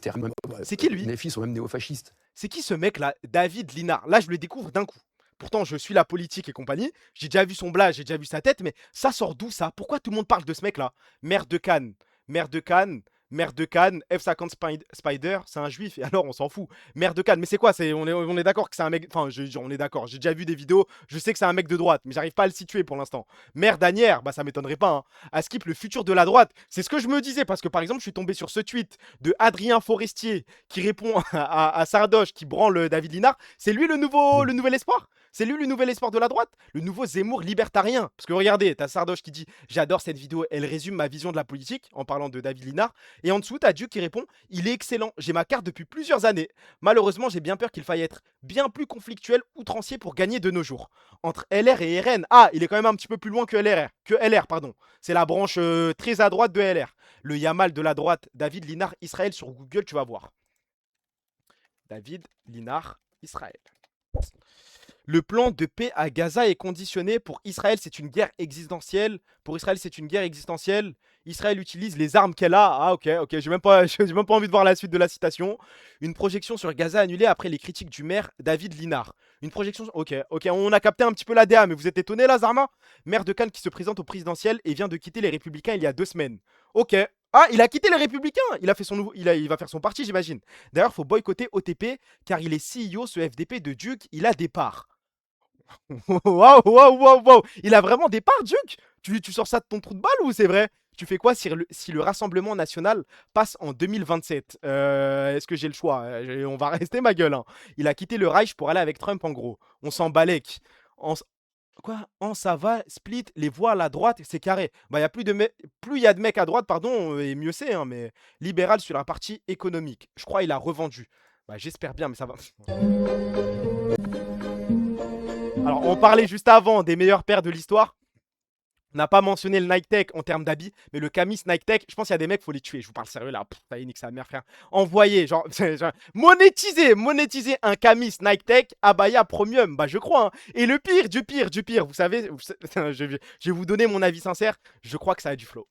qui lui? Les filles sont même néofascistes. C'est qui ce mec là, David Linard? Là, je le découvre d'un coup. Pourtant, je suis la politique et compagnie. J'ai déjà vu son blase, j'ai déjà vu sa tête, mais ça sort d'où ça? Pourquoi tout le monde parle de ce mec là? Maire de Cannes. Maire de Cannes. Maire de Cannes, F50 Spider, c'est un juif, et alors on s'en fout. Maire de Cannes, mais c'est quoi? On est d'accord que c'est un mec. Enfin, on est d'accord, j'ai déjà vu des vidéos, je sais que c'est un mec de droite, mais j'arrive pas à le situer pour l'instant. Maire d'Anières, bah ça m'étonnerait pas, hein. À Skip, le futur de la droite, c'est ce que je me disais, parce que par exemple, je suis tombé sur ce tweet de Adrien Forestier qui répond à Sardoche qui branle David Linard. C'est lui le nouvel espoir? C'est lui le nouvel espoir de la droite? Le nouveau Zemmour libertarien? Parce que regardez, t'as Sardoche qui dit j'adore cette vidéo, elle résume ma vision de la politique en parlant de David Linard. Et en dessous, t'as Dieu qui répond il est excellent, j'ai ma carte depuis plusieurs années. Malheureusement, j'ai bien peur qu'il faille être bien plus conflictuel, outrancier pour gagner de nos jours. Entre LR et RN, ah, il est quand même un petit peu plus loin que LR, pardon. C'est la branche très à droite de LR. Le Yamal de la droite, David Linard Israël sur Google, tu vas voir. David Linard Israël. Le plan de paix à Gaza est conditionné. Pour Israël, c'est une guerre existentielle. Pour Israël, c'est une guerre existentielle. Israël utilise les armes qu'elle a. Ah, ok, j'ai même pas envie de voir la suite de la citation. Une projection sur Gaza annulée après les critiques du maire David Linard. Une projection. Ok, on a capté un petit peu la DA, mais vous êtes étonné là, Zarma? Maire de Cannes qui se présente au présidentiel et vient de quitter les Républicains il y a 2 semaines. Ok. Ah, il a quitté les Républicains. Il a fait son nouveau. Il va faire son parti, j'imagine. D'ailleurs, faut boycotter OTP car il est CEO, ce FDP de Duke. Il a des parts. Waouh. Il a vraiment des parts, Duke? Tu sors ça de ton trou de balle ou c'est vrai? Tu fais quoi si le Rassemblement National passe en 2027? Est-ce que j'ai le choix? On va rester ma gueule, hein. Il a quitté le Reich pour aller avec Trump, en gros. On s'en balèque. Quoi? Ça va, split, les voix à la droite, c'est carré. Bah, plus il y a de mecs à droite, pardon, et mieux c'est, hein, mais libéral sur la partie économique. Je crois qu'il a revendu. Bah, j'espère bien, mais ça va. Alors, on parlait juste avant des meilleures paires de l'histoire. On n'a pas mentionné le Nike Tech en termes d'habits, mais le Camis Nike Tech, je pense qu'il y a des mecs, faut les tuer. Je vous parle sérieux là. Ça y est, nique sa mère, frère. Envoyez, genre, monétiser un Camis Nike Tech abaya premium. Bah, je crois, hein. Et le pire, du pire, vous savez, je vais vous donner mon avis sincère. Je crois que ça a du flow.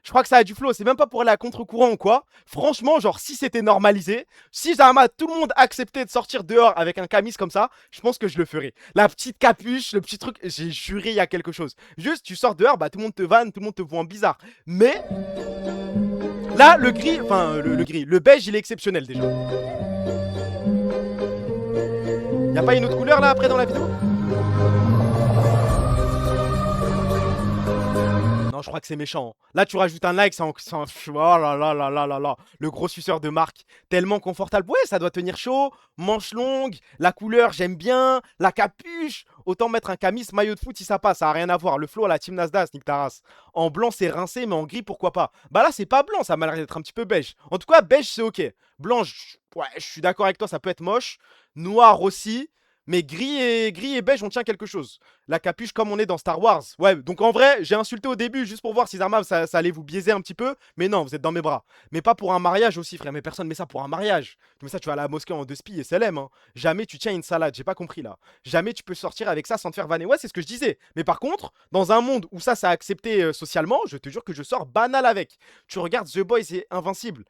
Je crois que ça a du flow, c'est même pas pour aller à contre-courant ou quoi. Franchement, genre, si c'était normalisé, si jamais tout le monde acceptait de sortir dehors avec un camis comme ça, je pense que je le ferais. La petite capuche, le petit truc, j'ai juré, il y a quelque chose. Juste, tu sors dehors, bah tout le monde te vanne, tout le monde te voit en bizarre. Mais là, le gris, enfin, le beige, il est exceptionnel déjà. Y a pas une autre couleur là après dans la vidéo? Non, je crois que c'est méchant. Là, tu rajoutes un like, oh là. Le gros suceur de marque. Tellement confortable. Ouais, ça doit tenir chaud. Manche longue. La couleur, j'aime bien. La capuche. Autant mettre un camis, maillot de foot si ça passe. Ça n'a rien à voir. Le flow à la Team Nasdaq, nique ta race. En blanc, c'est rincé, mais en gris, pourquoi pas? Bah là, c'est pas blanc. Ça m'a l'air d'être un petit peu beige. En tout cas, beige, c'est ok. Blanc, ouais, je suis d'accord avec toi. Ça peut être moche. Noir aussi. Mais gris et beige, on tient quelque chose. La capuche, comme on est dans Star Wars. Ouais, donc en vrai, j'ai insulté au début juste pour voir si Zarma, ça allait vous biaiser un petit peu. Mais non, vous êtes dans mes bras. Mais pas pour un mariage aussi, frère. Mais personne met ça pour un mariage. Tu mets ça, tu vas à la mosquée en deux spies et SLM. Hein. Jamais tu tiens une salade, j'ai pas compris là. Jamais tu peux sortir avec ça sans te faire vanner. Ouais, c'est ce que je disais. Mais par contre, dans un monde où ça a accepté socialement, je te jure que je sors banal avec. Tu regardes The Boys et Invincible.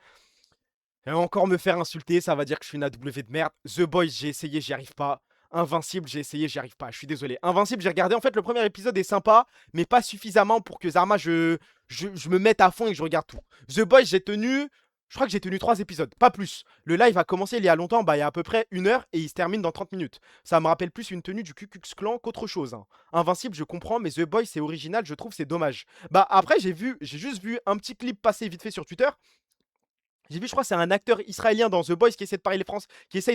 Et encore me faire insulter, ça va dire que je suis une AW de merde. The Boys, j'ai essayé, j'y arrive pas. Invincible, j'ai essayé, j'y arrive pas. Je suis désolé. Invincible, j'ai regardé. En fait, le premier épisode est sympa, mais pas suffisamment pour que Zarma, je me mette à fond et que je regarde tout. The Boys, j'ai tenu. Je crois que j'ai tenu 3 épisodes, pas plus. Le live a commencé il y a longtemps, il y a à peu près 1 heure et il se termine dans 30 minutes. Ça me rappelle plus une tenue du Ku Klux Klan qu'autre chose. Hein. Invincible, je comprends, mais The Boys, c'est original, je trouve, c'est dommage. Après, j'ai juste vu un petit clip passer vite fait sur Twitter. J'ai vu, je crois, c'est un acteur israélien dans The Boys qui essaye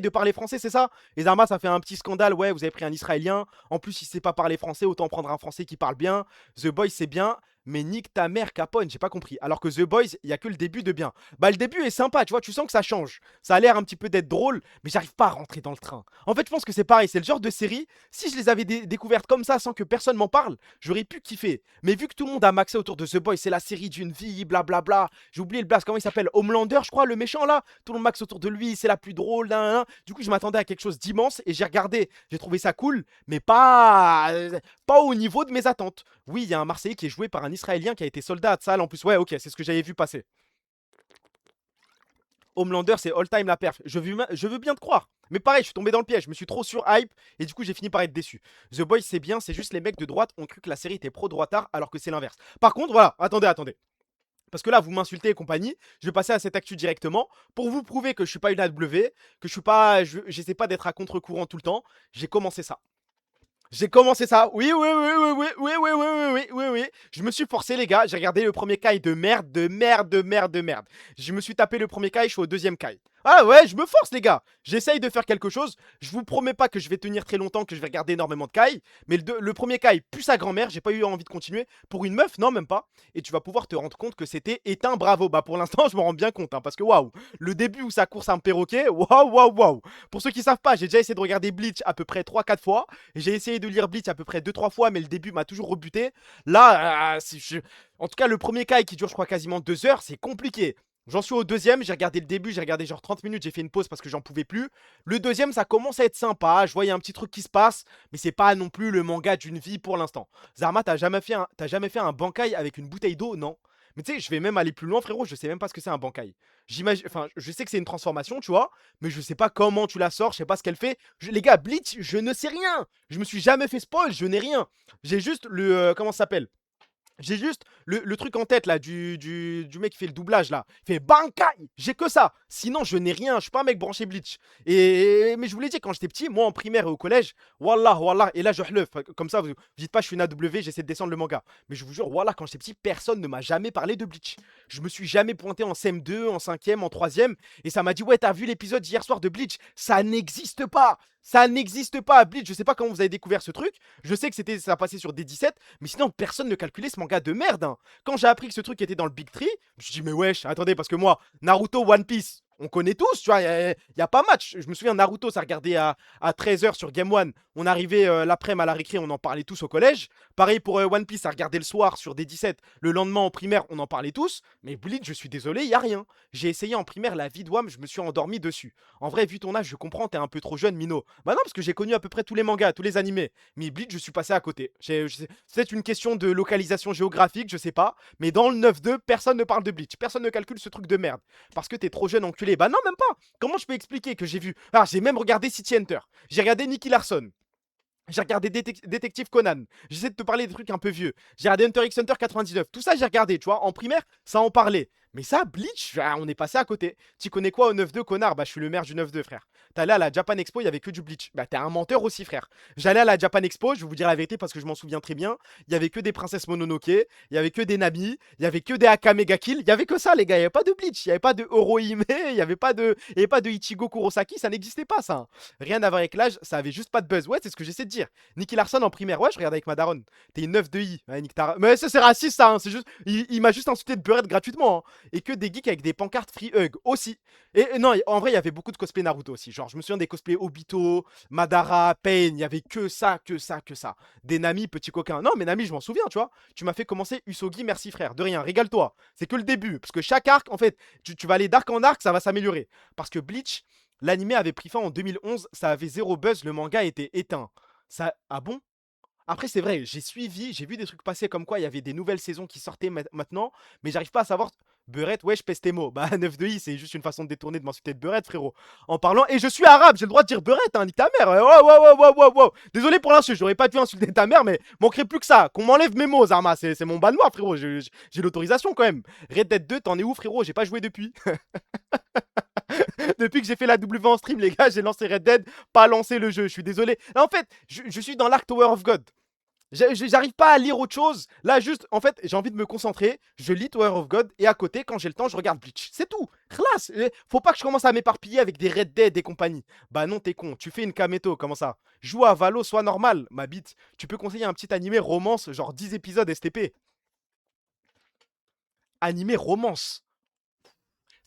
de parler français, c'est ça? Et Zarma, ça fait un petit scandale. Ouais, vous avez pris un israélien. En plus, il sait pas parler français, autant prendre un français qui parle bien. The Boys, c'est bien. Mais nique ta mère, Capone, j'ai pas compris. Alors que The Boys, il y a que le début de bien. Le début est sympa, tu vois, tu sens que ça change. Ça a l'air un petit peu d'être drôle, mais j'arrive pas à rentrer dans le train. En fait, je pense que c'est pareil, c'est le genre de série, si je les avais découvertes comme ça sans que personne m'en parle, j'aurais pu kiffer. Mais vu que tout le monde a maxé autour de The Boys, c'est la série d'une vie, blablabla. J'ai oublié le blast, comment il s'appelle? Homelander, je crois, le méchant là. Tout le monde maxe autour de lui, c'est la plus drôle. Nan, nan, nan. Du coup, je m'attendais à quelque chose d'immense et j'ai regardé. J'ai trouvé ça cool, mais pas au niveau de mes attentes. Oui, il y a un Marseillais qui est joué par un Israélien qui a été soldat à Tsahal en plus. Ouais, ok, c'est ce que j'avais vu passer. Homelander, c'est all-time la perf. Je veux bien te croire. Mais pareil, je suis tombé dans le piège. Je me suis trop sur hype et du coup, j'ai fini par être déçu. The Boys, c'est bien, c'est juste les mecs de droite ont cru que la série était pro-droitard alors que c'est l'inverse. Par contre, voilà, attendez. Parce que là, vous m'insultez et compagnie. Je vais passer à cette actu directement pour vous prouver que je suis pas une AW, que j'essaie pas d'être à contre-courant tout le temps. J'ai commencé ça. Oui. Je me suis forcé, les gars. J'ai regardé le premier Kai de merde. Je me suis tapé le premier Kai, je suis au deuxième Kai. Ah ouais, je me force, les gars. J'essaye de faire quelque chose. Je vous promets pas que je vais tenir très longtemps, que je vais regarder énormément de Kai. Mais le premier Kai pue sa grand-mère. J'ai pas eu envie de continuer. Pour une meuf, non, même pas. Et tu vas pouvoir te rendre compte que c'était éteint, bravo. Pour l'instant, je me rends bien compte. Hein, parce que waouh, le début où ça course un perroquet, waouh. Pour ceux qui savent pas, j'ai déjà essayé de regarder Bleach à peu près 3-4 fois. J'ai essayé de lire Bleach à peu près 2-3 fois, mais le début m'a toujours rebuté. Là, en tout cas, le premier Kai qui dure, je crois, quasiment 2 heures, c'est compliqué. J'en suis au deuxième, j'ai regardé le début, j'ai regardé genre 30 minutes, j'ai fait une pause parce que j'en pouvais plus. Le deuxième, ça commence à être sympa, je voyais un petit truc qui se passe, mais c'est pas non plus le manga d'une vie pour l'instant. Zarma, t'as jamais fait un bankai avec une bouteille d'eau? Non. Mais tu sais, je vais même aller plus loin, frérot, je sais même pas ce que c'est un bankai. Enfin, je sais que c'est une transformation, tu vois, mais je sais pas comment tu la sors, je sais pas ce qu'elle fait. Les gars, Bleach, je ne sais rien. Je me suis jamais fait spoil, je n'ai rien. J'ai juste comment ça s'appelle? J'ai juste le truc en tête là du mec qui fait le doublage là. Il fait Bankai. J'ai que ça. Sinon, je n'ai rien. Je suis pas un mec branché Bleach. Mais je vous l'ai dit, quand j'étais petit, moi en primaire et au collège, wallah. Et là, je hleuf. Comme ça, vous dites pas, je suis une AW, j'essaie de descendre le manga. Mais je vous jure, wallah, quand j'étais petit, personne ne m'a jamais parlé de Bleach. Je me suis jamais pointé en CM2, en 5ème, en 3ème. Et ça m'a dit, ouais, t'as vu l'épisode hier soir de Bleach? Ça n'existe pas. Ça n'existe pas, Bleach. Je sais pas comment vous avez découvert ce truc. Je sais que ça passait sur D17, mais sinon personne ne calculait ce manga de merde. Hein. Quand j'ai appris que ce truc était dans le Big Tree, je me suis dit mais wesh, attendez, parce que moi, Naruto, One Piece, on connaît tous, tu vois, il y a pas match. Je me souviens, Naruto, ça regardait à 13h sur Game One. On arrivait l'après-midi à la récré, on en parlait tous au collège. Pareil pour One Piece, ça regardait le soir sur D17. Le lendemain en primaire, on en parlait tous. Mais Bleach, je suis désolé, il y a rien. J'ai essayé en primaire la vie de Wam, je me suis endormi dessus. En vrai, vu ton âge, je comprends, t'es un peu trop jeune, Mino. Bah non, parce que j'ai connu à peu près tous les mangas, tous les animés. Mais Bleach, je suis passé à côté. C'est peut-être une question de localisation géographique, je sais pas. Mais dans le 9-2, personne ne parle de Bleach. Personne ne calcule ce truc de merde. Parce que t'es trop jeune, enculé. Bah non, même pas. Comment je peux expliquer que j'ai vu... Ah, j'ai même regardé City Hunter. J'ai regardé Nicky Larson. J'ai regardé Détective Conan. J'essaie de te parler des trucs un peu vieux. J'ai regardé Hunter x Hunter 99. Tout ça, j'ai regardé, tu vois. En primaire, ça en parlait. Mais ça, Bleach, on est passé à côté. Tu connais quoi au 9-2, connard? Bah, je suis le maire du 9-2, frère. T'allais à la Japan Expo, il y avait que du Bleach. Bah, t'es un menteur aussi, frère. J'allais à la Japan Expo, je vais vous dire la vérité parce que je m'en souviens très bien. Il y avait que des princesses Mononoke, il y avait que des Nami, il y avait que des Akame ga Kill. Il y avait que ça, les gars. Il y avait pas de Bleach, il y avait pas de Orohime, il y avait pas de Ichigo Kurosaki, ça n'existait pas, ça. Hein. Rien à voir avec l'âge, ça avait juste pas de buzz. Ouais, c'est ce que j'essaie de dire. Nicky Larson en primaire, ouais, je regardais avec ma daronne. T'es une 9 de I. Ouais, mais ça, c'est raciste, ça. Hein. C'est juste... Il m'a juste insulté de beurette gratuitement. Hein. et que des geeks avec des pancartes Free Hug aussi. Et non, en vrai, il y avait beaucoup de cosplay Naruto aussi. Genre, je me souviens des cosplays Obito, Madara, Pain, il y avait que ça, que ça, que ça. Des Nami, petits coquins. Non, mais Nami, je m'en souviens, tu vois. Tu m'as fait commencer Usogi, merci frère. De rien, régale-toi. C'est que le début. Parce que chaque arc, en fait, tu vas aller d'arc en arc, ça va s'améliorer. Parce que Bleach, l'animé avait pris fin en 2011, ça avait zéro buzz, le manga était éteint. Ça... Ah bon? Après, c'est vrai, j'ai suivi, j'ai vu des trucs passer comme quoi il y avait des nouvelles saisons qui sortaient maintenant, mais j'arrive pas à savoir. Beurette, ouais, je pèse tes mots. Bah, 9 de I, c'est juste une façon de détourner de m'insulter de beurette, frérot. En parlant, et je suis arabe, j'ai le droit de dire beurette, hein, nique ta mère. Wow, wow, wow, wow, wow. Désolé pour l'insulte, j'aurais pas dû insulter ta mère, mais manquerait plus que ça. Qu'on m'enlève mes mots, Zarma, c'est mon bas noir, frérot. J'ai l'autorisation quand même. Red Dead 2, t'en es où, frérot? J'ai pas joué depuis. Depuis que j'ai fait la W en stream, les gars, j'ai lancé Red Dead, pas lancé le jeu. Je suis désolé. Là, en fait, je suis dans l'arc Tower of God. J'arrive pas à lire autre chose. Là, juste, en fait, j'ai envie de me concentrer. Je lis Tower of God et à côté, quand j'ai le temps, je regarde Bleach. C'est tout. Classe. Faut pas que je commence à m'éparpiller avec des Red Dead et compagnie. Bah non, t'es con. Tu fais une Kameto. Comment ça? Joue à Valo, sois normal, ma bite. Tu peux conseiller un petit animé romance, genre 10 épisodes STP. Animé romance.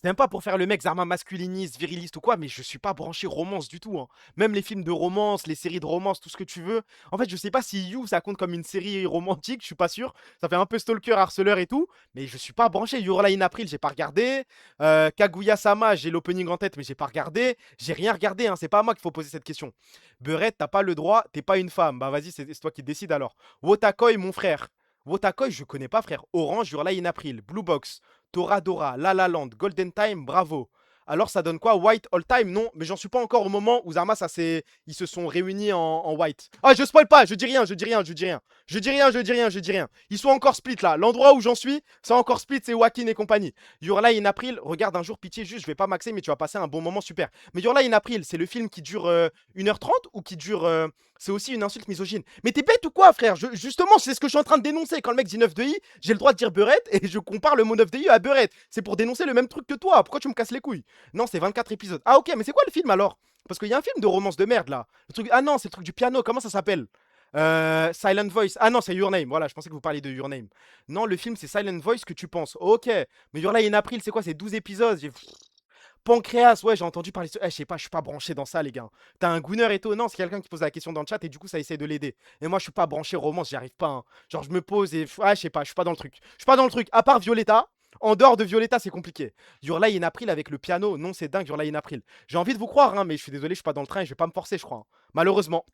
C'est même pas pour faire le mec Zarma masculiniste, viriliste ou quoi, mais je suis pas branché romance du tout, hein. Même les films de romance, les séries de romance, tout ce que tu veux. En fait, je sais pas si You ça compte comme une série romantique, je suis pas sûr. Ça fait un peu stalker, harceleur et tout, mais je suis pas branché. Your Lie in April, j'ai pas regardé. Kaguya-sama, j'ai l'opening en tête, mais j'ai pas regardé. J'ai rien regardé, hein. C'est pas à moi qu'il faut poser cette question. Beurette, t'as pas le droit, t'es pas une femme. Bah vas-y, c'est toi qui décides alors. Wotakoi, mon frère. Wotakoi, je connais pas, frère. Orange, Your Lie in April. Blue Box. Toradora, La La Land, Golden Time, bravo. Alors ça donne quoi? White All Time? Non, mais j'en suis pas encore au moment où Zarma, ils se sont réunis en white. Ah, je spoil pas, je dis rien, je dis rien, je dis rien. Je dis rien, je dis rien, je dis rien. Ils sont encore split là. L'endroit où j'en suis, c'est encore split, c'est Wakin et compagnie. Your Lie in April, regarde un jour, pitié, juste, je vais pas maxer, mais tu vas passer un bon moment super. Mais Your Lie in April, c'est le film qui dure 1h30 ou qui dure. C'est aussi une insulte misogyne. Mais t'es bête ou quoi, frère? Justement, c'est ce que je suis en train de dénoncer. Quand le mec dit 9 de I, j'ai le droit de dire beurette et je compare le mot 9 de I à beurette. C'est pour dénoncer le même truc que toi. Pourquoi tu me casses les couilles? Non, c'est 24 épisodes. Ah, ok, mais c'est quoi le film alors? Parce qu'il y a un film de romance de merde là. Le truc... Ah non, c'est le truc du piano. Comment ça s'appelle? Silent Voice. Ah non, c'est Your Name. Voilà, je pensais que vous parliez de Your Name. Non, le film, c'est Silent Voice que tu penses. Ok. Mais Your Lie in April, c'est quoi? C'est 12 épisodes. Pancréas, ouais, j'ai entendu parler de... je sais pas, je suis pas branché dans ça, les gars. T'as un Gooner et tout. Non, c'est quelqu'un qui pose la question dans le chat et du coup, ça essaie de l'aider. Et moi, je suis pas branché romance, j'y arrive pas, hein. Genre, je me pose et... Ouais, je sais pas, je suis pas dans le truc. Je suis pas dans le truc. À part Violetta. En dehors de Violetta, c'est compliqué. Your Lie in April avec le piano. Non, c'est dingue, Your Lie in April. J'ai envie de vous croire, hein, mais je suis désolé, je suis pas dans le train et je vais pas me forcer, je crois, hein. Malheureusement.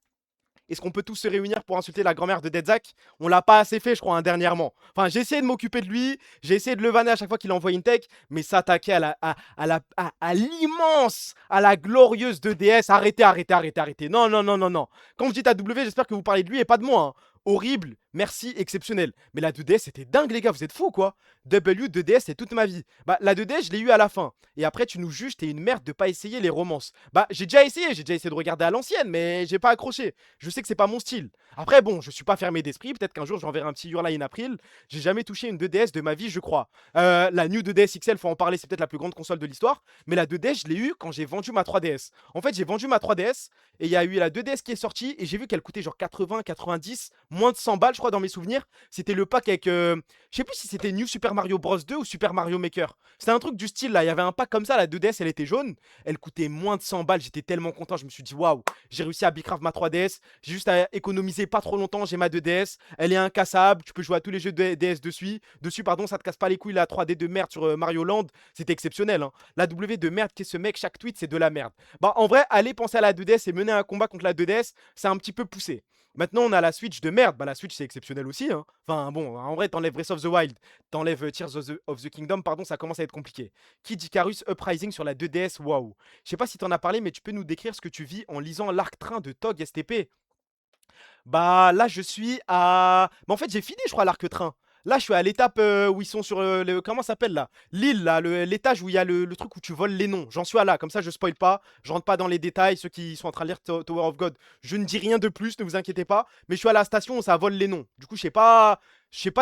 Est-ce qu'on peut tous se réunir pour insulter la grand-mère de Dedzak? On l'a pas assez fait, je crois, hein, dernièrement. Enfin, j'ai essayé de m'occuper de lui, j'ai essayé de le vanner à chaque fois qu'il envoie une tech, mais s'attaquer à l'immense, à la glorieuse 2DS, arrêtez, arrêtez, arrêtez, arrêtez. Non, non, non, non, non. Quand je dis ta W, j'espère que vous parlez de lui et pas de moi, hein. Horrible, merci, exceptionnel. Mais la 2DS, c'était dingue, les gars, vous êtes fous, quoi. W, 2DS, c'est toute ma vie. Bah, la 2DS, je l'ai eu à la fin. Et après, tu nous juges, t'es une merde de pas essayer les romances. Bah, j'ai déjà essayé de regarder à l'ancienne, mais j'ai pas accroché. Je sais que c'est pas mon style. Après, bon, je suis pas fermé d'esprit. Peut-être qu'un jour, j'enverrai un petit Your Lie in April. J'ai jamais touché une 2DS de ma vie, je crois. La New 2DS XL, faut en parler, c'est peut-être la plus grande console de l'histoire. Mais la 2DS, je l'ai eu quand j'ai vendu ma 3DS. En fait, j'ai vendu ma 3DS et il y a eu la 2DS qui est sortie et j'ai vu qu'elle coûtait genre 80, 90, moins de 100 balles, je crois, dans mes souvenirs. C'était le pack avec. Je sais plus si c'était New Super Mario Bros 2 ou Super Mario Maker. C'était un truc du style là. Il y avait un pack comme ça. La 2DS, elle était jaune. Elle coûtait moins de 100 balles. J'étais tellement content. Je me suis dit, waouh, j'ai réussi à bicraft ma 3DS. J'ai juste à économiser pas trop longtemps. J'ai ma 2DS. Elle est incassable. Tu peux jouer à tous les jeux de DS dessus. Pardon, ça te casse pas les couilles. La 3D de merde sur Mario Land. C'était exceptionnel, hein. La W de merde qu'est ce mec. Chaque tweet, c'est de la merde. Bah, en vrai, allez penser à la 2DS et mener un combat contre la 2DS. C'est un petit peu poussé. Maintenant, on a la Switch de merde. Bah, la Switch, c'est exceptionnel aussi, hein. Enfin, bon, en vrai, t'enlèves Breath of the Wild, t'enlèves Tears of the Kingdom, pardon, ça commence à être compliqué. Kid Icarus Uprising sur la 2DS, waouh. Je sais pas si t'en as parlé, mais tu peux nous décrire ce que tu vis en lisant l'arc train de Tog STP? Bah, là, je suis à. Bah, en fait, j'ai fini, je crois, l'arc train. Là, je suis à l'étape où ils sont sur comment ça s'appelle là? L'île, là, l'étage où il y a le truc où tu voles les noms. J'en suis à là, comme ça je spoil pas, je rentre pas dans les détails. Ceux qui sont en train de lire Tower of God, je ne dis rien de plus, ne vous inquiétez pas. Mais je suis à la station où ça vole les noms. Du coup, je sais pas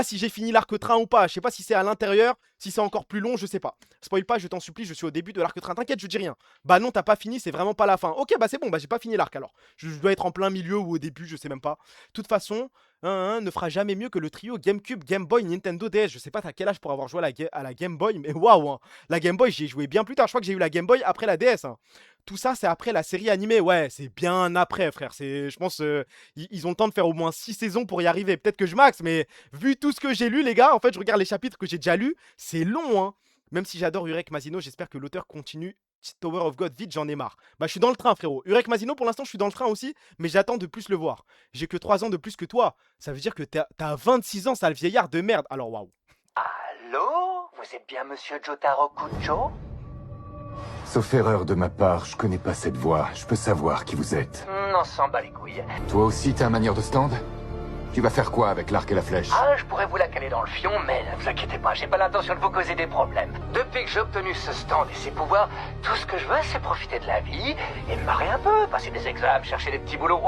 si j'ai fini l'arc train ou pas. Je sais pas si c'est à l'intérieur, si c'est encore plus long, je sais pas. Spoil pas, je t'en supplie, je suis au début de l'arc train. T'inquiète, je dis rien. Bah non, t'as pas fini, c'est vraiment pas la fin. Ok, bah c'est bon, bah j'ai pas fini l'arc alors. Je dois être en plein milieu ou au début, je sais même pas. De toute façon, ne fera jamais mieux que le trio GameCube, Game Boy, Nintendo DS. Je sais pas t'as quel âge pour avoir joué à la Game Boy, mais waouh, hein. La Game Boy, j'y ai joué bien plus tard. Je crois que j'ai eu la Game Boy après la DS, hein. Tout ça, c'est après la série animée. Ouais, c'est bien après, frère. Je pense, ils ont le temps de faire au moins 6 saisons pour y arriver. Peut-être que je max, mais vu tout ce que j'ai lu, les gars, en fait, je regarde les chapitres que j'ai déjà lus. C'est long, hein. Même si j'adore Urek Mazino, j'espère que l'auteur continue. Tower of God, vite, j'en ai marre. Bah, je suis dans le train, frérot. Urek Mazino, pour l'instant, je suis dans le train aussi, mais j'attends de plus le voir. J'ai que 3 ans de plus que toi. Ça veut dire que t'as 26 ans, sale vieillard de merde. Alors, waouh. Allô? Vous êtes bien monsieur Jotaro Kujo? Sauf erreur de ma part, je connais pas cette voix. Je peux savoir qui vous êtes. On s'en bat les couilles. Toi aussi, t'as un manière de stand? Tu vas faire quoi avec l'arc et la flèche? Ah, je pourrais vous la caler dans le fion, mais ne vous inquiétez pas, j'ai pas l'intention de vous causer des problèmes. Depuis que j'ai obtenu ce stand et ses pouvoirs, tout ce que je veux, c'est profiter de la vie et me marrer un peu, passer des examens, chercher des petits boulots.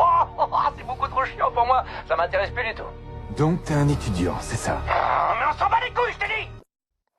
C'est beaucoup trop chiant pour moi, ça m'intéresse plus du tout. Donc t'es un étudiant, c'est ça? Mais on s'en bat les couilles, je te dis!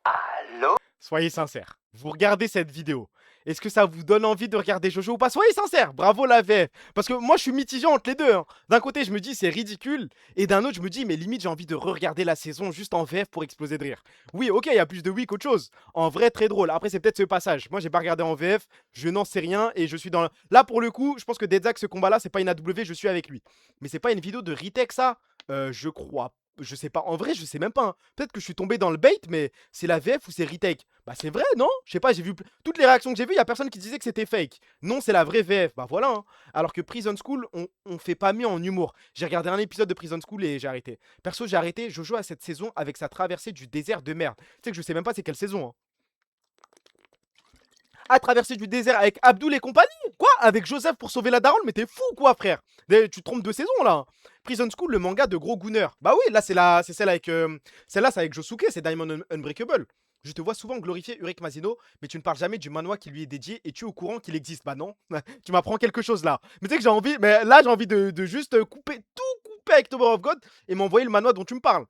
Allô? Soyez sincères. Vous regardez cette vidéo. Est-ce que ça vous donne envie de regarder Jojo ou pas? Soyez sincères. Bravo la VF. Parce que moi, je suis mitigé entre les deux, hein. D'un côté, je me dis c'est ridicule. Et d'un autre, je me dis mais limite, j'ai envie de re-regarder la saison juste en VF pour exploser de rire. Oui, ok, il y a plus de oui qu'autre chose. En vrai, très drôle. Après, c'est peut-être ce passage. Moi, j'ai pas regardé en VF. Je n'en sais rien. Et je suis dans... Là, pour le coup, je pense que Deadzak, ce combat-là, c'est pas une AW. Je suis avec lui. Mais c'est pas une vidéo de retake, ça? Je crois. Je sais pas, en vrai, je sais même pas, hein. Peut-être que je suis tombé dans le bait, mais c'est la VF ou c'est retake? Bah, c'est vrai, non? Je sais pas, j'ai vu toutes les réactions que j'ai vues, il y a personne qui disait que c'était fake. Non, c'est la vraie VF. Bah, voilà, hein. Alors que Prison School, on fait pas mieux en humour. J'ai regardé un épisode de Prison School et j'ai arrêté. Perso, j'ai arrêté. Jojo à cette saison avec sa traversée du désert de merde. Tu sais que je sais même pas c'est quelle saison, hein. À traverser du désert avec Abdul et compagnie? Quoi? Avec Joseph pour sauver la daronne? Mais t'es fou quoi, frère? Tu te trompes de saison là, hein. Prison School, le manga de Gros Gunner. Bah oui, là c'est celle avec celle-là, c'est avec Josuke, c'est Diamond Unbreakable. Je te vois souvent glorifier Urek Mazino, mais tu ne parles jamais du manhwa qui lui est dédié et tu es au courant qu'il existe. Bah non, tu m'apprends quelque chose là. Mais tu sais que j'ai envie, mais là j'ai envie de juste couper avec Tower of God et m'envoyer le manhwa dont tu me parles.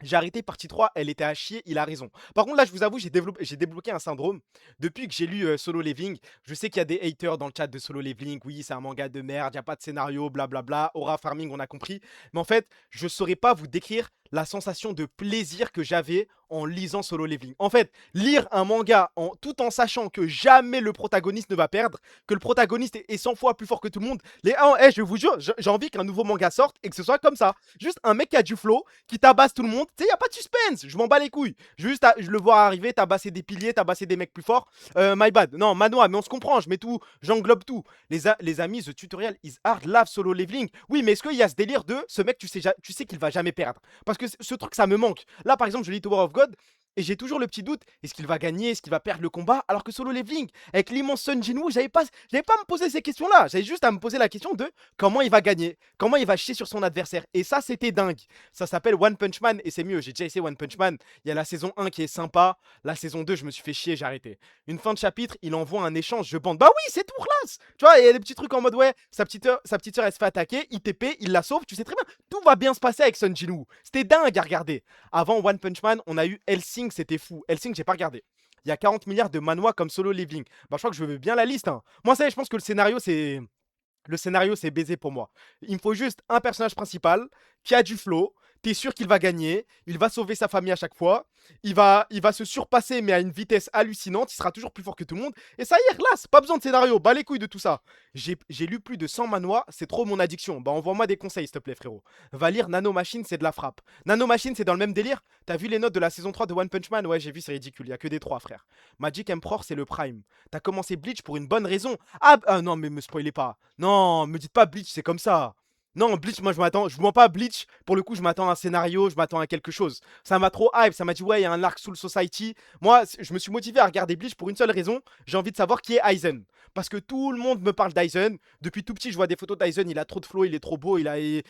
J'ai arrêté partie 3, elle était à chier, il a raison. Par contre, là, je vous avoue, j'ai débloqué un syndrome. Depuis que j'ai lu Solo Leveling, je sais qu'il y a des haters dans le chat de Solo Leveling. Oui, c'est un manga de merde, il n'y a pas de scénario, blablabla. Aura Farming, on a compris. Mais en fait, je ne saurais pas vous décrire la sensation de plaisir que j'avais en lisant Solo Leveling. En fait, lire un manga tout en sachant que jamais le protagoniste ne va perdre, que le protagoniste est 100 fois plus fort que tout le monde. Je vous jure, j'ai envie qu'un nouveau manga sorte et que ce soit comme ça. Juste un mec qui a du flow, qui tabasse tout le monde. Tu sais, il n'y a pas de suspense, je m'en bats les couilles. Juste, je le vois arriver, tabasser des piliers, tabasser des mecs plus forts. My bad. Non, Manoa, mais on se comprend, je mets tout, j'englobe tout. Les amis, the tutorial is hard, love Solo Leveling. Oui, mais est-ce qu'il y a ce délire de ce mec, tu sais qu'il va jamais perdre? Parce que ce truc, ça me manque. Là, par exemple, je lis Tower of God et j'ai toujours le petit doute, est-ce qu'il va gagner, est-ce qu'il va perdre le combat? Alors que Solo Leveling, avec l'immense Sun Jinwoo, j'avais pas à me poser ces questions-là. J'avais juste à me poser la question de comment il va gagner, comment il va chier sur son adversaire. Et ça, c'était dingue. Ça s'appelle One Punch Man et c'est mieux. J'ai déjà essayé One Punch Man. Il y a la saison 1 qui est sympa. La saison 2, je me suis fait chier, j'ai arrêté. Une fin de chapitre, il envoie un échange, je bande. Bah oui, c'est tout classe. Tu vois, il y a des petits trucs en mode ouais, sa petite sœur, elle se fait attaquer, il TP, il la sauve. Tu sais très bien, tout va bien se passer avec Sun Jinwoo. C'était dingue à regarder. Avant One Punch Man, on a eu Hellsing, c'était fou. Hellsing, j'ai pas regardé. Il y a 40 milliards de manhwa comme Solo Leveling. Bah, je crois que je veux bien la liste, hein. Moi, ça y est, je pense que le scénario, c'est baisé pour moi. Il me faut juste un personnage principal qui a du flow. T'es sûr qu'il va gagner, il va sauver sa famille à chaque fois, il va se surpasser mais à une vitesse hallucinante, il sera toujours plus fort que tout le monde, et ça y est, relax, pas besoin de scénario, bas les couilles de tout ça. J'ai lu plus de 100 manhwas, c'est trop mon addiction, bah envoie-moi des conseils s'il te plaît frérot. Va lire Nano Machine, c'est de la frappe. Nano Machine, c'est dans le même délire. T'as vu les notes de la saison 3 de One Punch Man? Ouais, j'ai vu, c'est ridicule, y a que des 3 frère. Magic Emperor, c'est le prime. T'as commencé Bleach pour une bonne raison. Ah non, mais me spoilez pas. Non, me dites pas Bleach, c'est comme ça. Non, Bleach, moi je mens pas à Bleach. Pour le coup, je m'attends à un scénario, je m'attends à quelque chose. Ça m'a trop hype, ça m'a dit ouais, il y a un arc Soul Society. Moi, je me suis motivé à regarder Bleach pour une seule raison. J'ai envie de savoir qui est Aizen. Parce que tout le monde me parle d'Aizen. Depuis tout petit, je vois des photos d'Aizen, il a trop de flow, il est trop beau, j'ai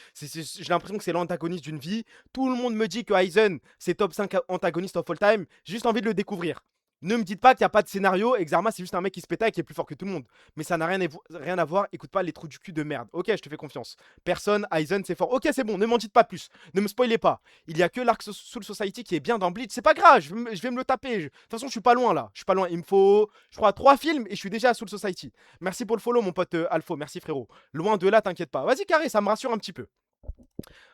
l'impression que c'est l'antagoniste d'une vie. Tout le monde me dit que Aizen, c'est top 5 antagoniste of all time. J'ai juste envie de le découvrir. Ne me dites pas qu'il n'y a pas de scénario, Exarma c'est juste un mec qui se pétaille et qui est plus fort que tout le monde. Mais ça n'a rien à voir, écoute pas les trous du cul de merde. Ok, je te fais confiance. Personne, Aizen c'est fort. Ok, c'est bon, ne m'en dites pas plus. Ne me spoilez pas. Il y a que l'arc Soul Society qui est bien dans Bleach. C'est pas grave, je vais me le taper. De toute façon, je suis pas loin là. Je suis pas loin. Il me faut, je crois, 3 films et je suis déjà à Soul Society. Merci pour le follow, mon pote Alpho. Merci frérot. Loin de là, t'inquiète pas. Vas-y, carré, ça me rassure un petit peu.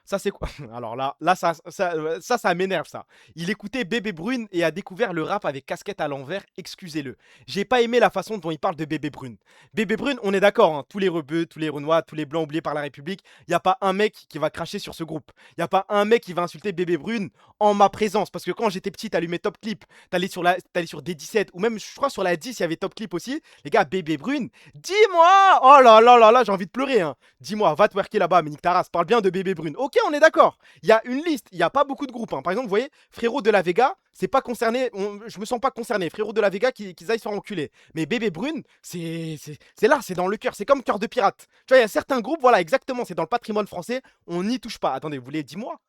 Ça, c'est quoi? Alors là, ça m'énerve, ça. Il écoutait Bébé Brune et a découvert le rap avec casquette à l'envers, excusez-le. J'ai pas aimé la façon dont il parle de Bébé Brune. Bébé Brune, on est d'accord, hein, tous les rebeux, tous les renois, tous les blancs oubliés par la République, y a pas un mec qui va cracher sur ce groupe. Y a pas un mec qui va insulter Bébé Brune en ma présence. Parce que quand j'étais petit, t'allumais Top Clip, t'allais sur D17, ou même, je crois, sur la 10, il y avait Top Clip aussi. Les gars, Bébé Brune, dis-moi! Oh là là là là, j'ai envie de pleurer, hein. Dis-moi, va te worker là-bas, mais nique ta race, parle bien de Bébé Brune. Ok, on est d'accord. Il y a une liste, il n'y a pas beaucoup de groupes, hein. Par exemple, vous voyez, Frérot de la Vega, c'est pas concerné, je me sens pas concerné. Frérot de la Vega, qu'ils aillent se faire enculer. Mais Bébé Brune, c'est là, c'est dans le cœur, c'est comme Cœur de Pirate. Tu vois, il y a certains groupes, voilà, exactement, c'est dans le patrimoine français, on n'y touche pas. Attendez, vous voulez dis-moi?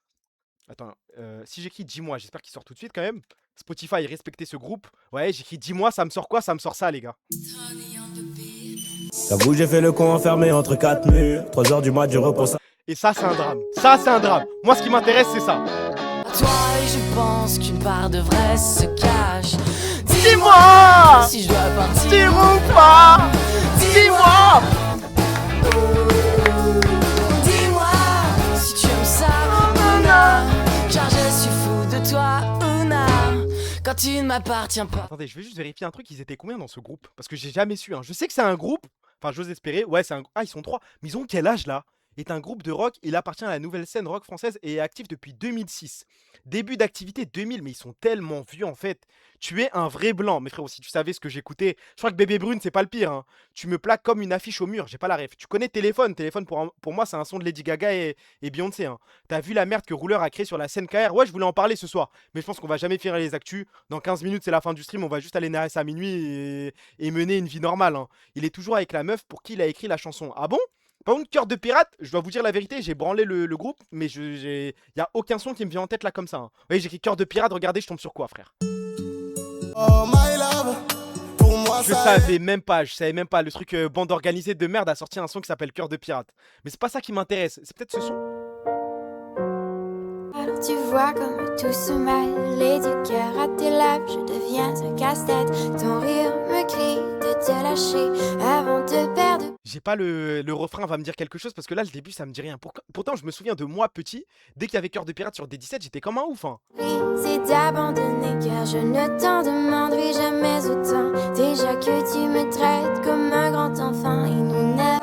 Attends, si j'écris dis-moi, j'espère qu'il sort tout de suite quand même. Spotify, respectez ce groupe. Ouais, j'écris dis-moi, ça me sort quoi? Ça me sort ça, les gars. J'avoue, j'ai fait le con enfermé entre 4 murs. 3h du mat, je repense. Et ça, c'est un drame. Ça, c'est un drame. Moi, ce qui m'intéresse, c'est ça. Toi, je pense qu'une part de vrai se cache. Dis-moi Si je dois partir dis-moi ou pas. Dis-moi. Dis-moi si tu aimes ça, Una. Car je suis fou de toi, Una. Quand tu ne m'appartiens pas. Attendez, je vais juste vérifier un truc. Ils étaient combien dans ce groupe? Parce que j'ai jamais su, hein. Je sais que c'est un groupe. Enfin, j'ose espérer. Ouais, c'est un... Ah, ils sont 3. Mais ils ont quel âge, là? Est un groupe de rock, il appartient à la nouvelle scène rock française et est actif depuis 2006. Début d'activité 2000, mais ils sont tellement vieux en fait. Tu es un vrai blanc, mes frères, si tu savais ce que j'écoutais. Je crois que Bébé Brune, c'est pas le pire, hein. Tu me plaques comme une affiche au mur, j'ai pas la ref. Tu connais Téléphone, Téléphone pour moi c'est un son de Lady Gaga et Beyoncé, hein. T'as vu la merde que Rouleur a créé sur la scène KR? Ouais, je voulais en parler ce soir, mais je pense qu'on va jamais finir les actus. Dans 15 minutes, c'est la fin du stream, on va juste aller nager à minuit et mener une vie normale, hein. Il est toujours avec la meuf pour qui il a écrit la chanson. Ah bon? Par contre, Cœur de Pirate, je dois vous dire la vérité, j'ai branlé le groupe, mais il y a aucun son qui me vient en tête là comme ça, hein. Vous voyez, j'écris Cœur de Pirate, regardez, je tombe sur quoi, frère? Oh my love, pour moi Je savais même pas, le truc bande organisée de merde a sorti un son qui s'appelle Cœur de Pirate. Mais c'est pas ça qui m'intéresse, c'est peut-être ce son. Alors tu vois comme tout se mêle et du cœur à tes lèvres, je deviens un casse-tête. Ton rire me crie de te lâcher avant de perdre. J'ai pas le refrain va me dire quelque chose parce que là le début ça me dit rien. Pourtant je me souviens de moi petit, dès qu'il y avait Cœur de Pirate sur D17, j'étais comme un ouf, hein. C'est d'abandonner car je ne t'en demanderai jamais autant. Déjà que tu me traites comme un grand enfant et nous neuf.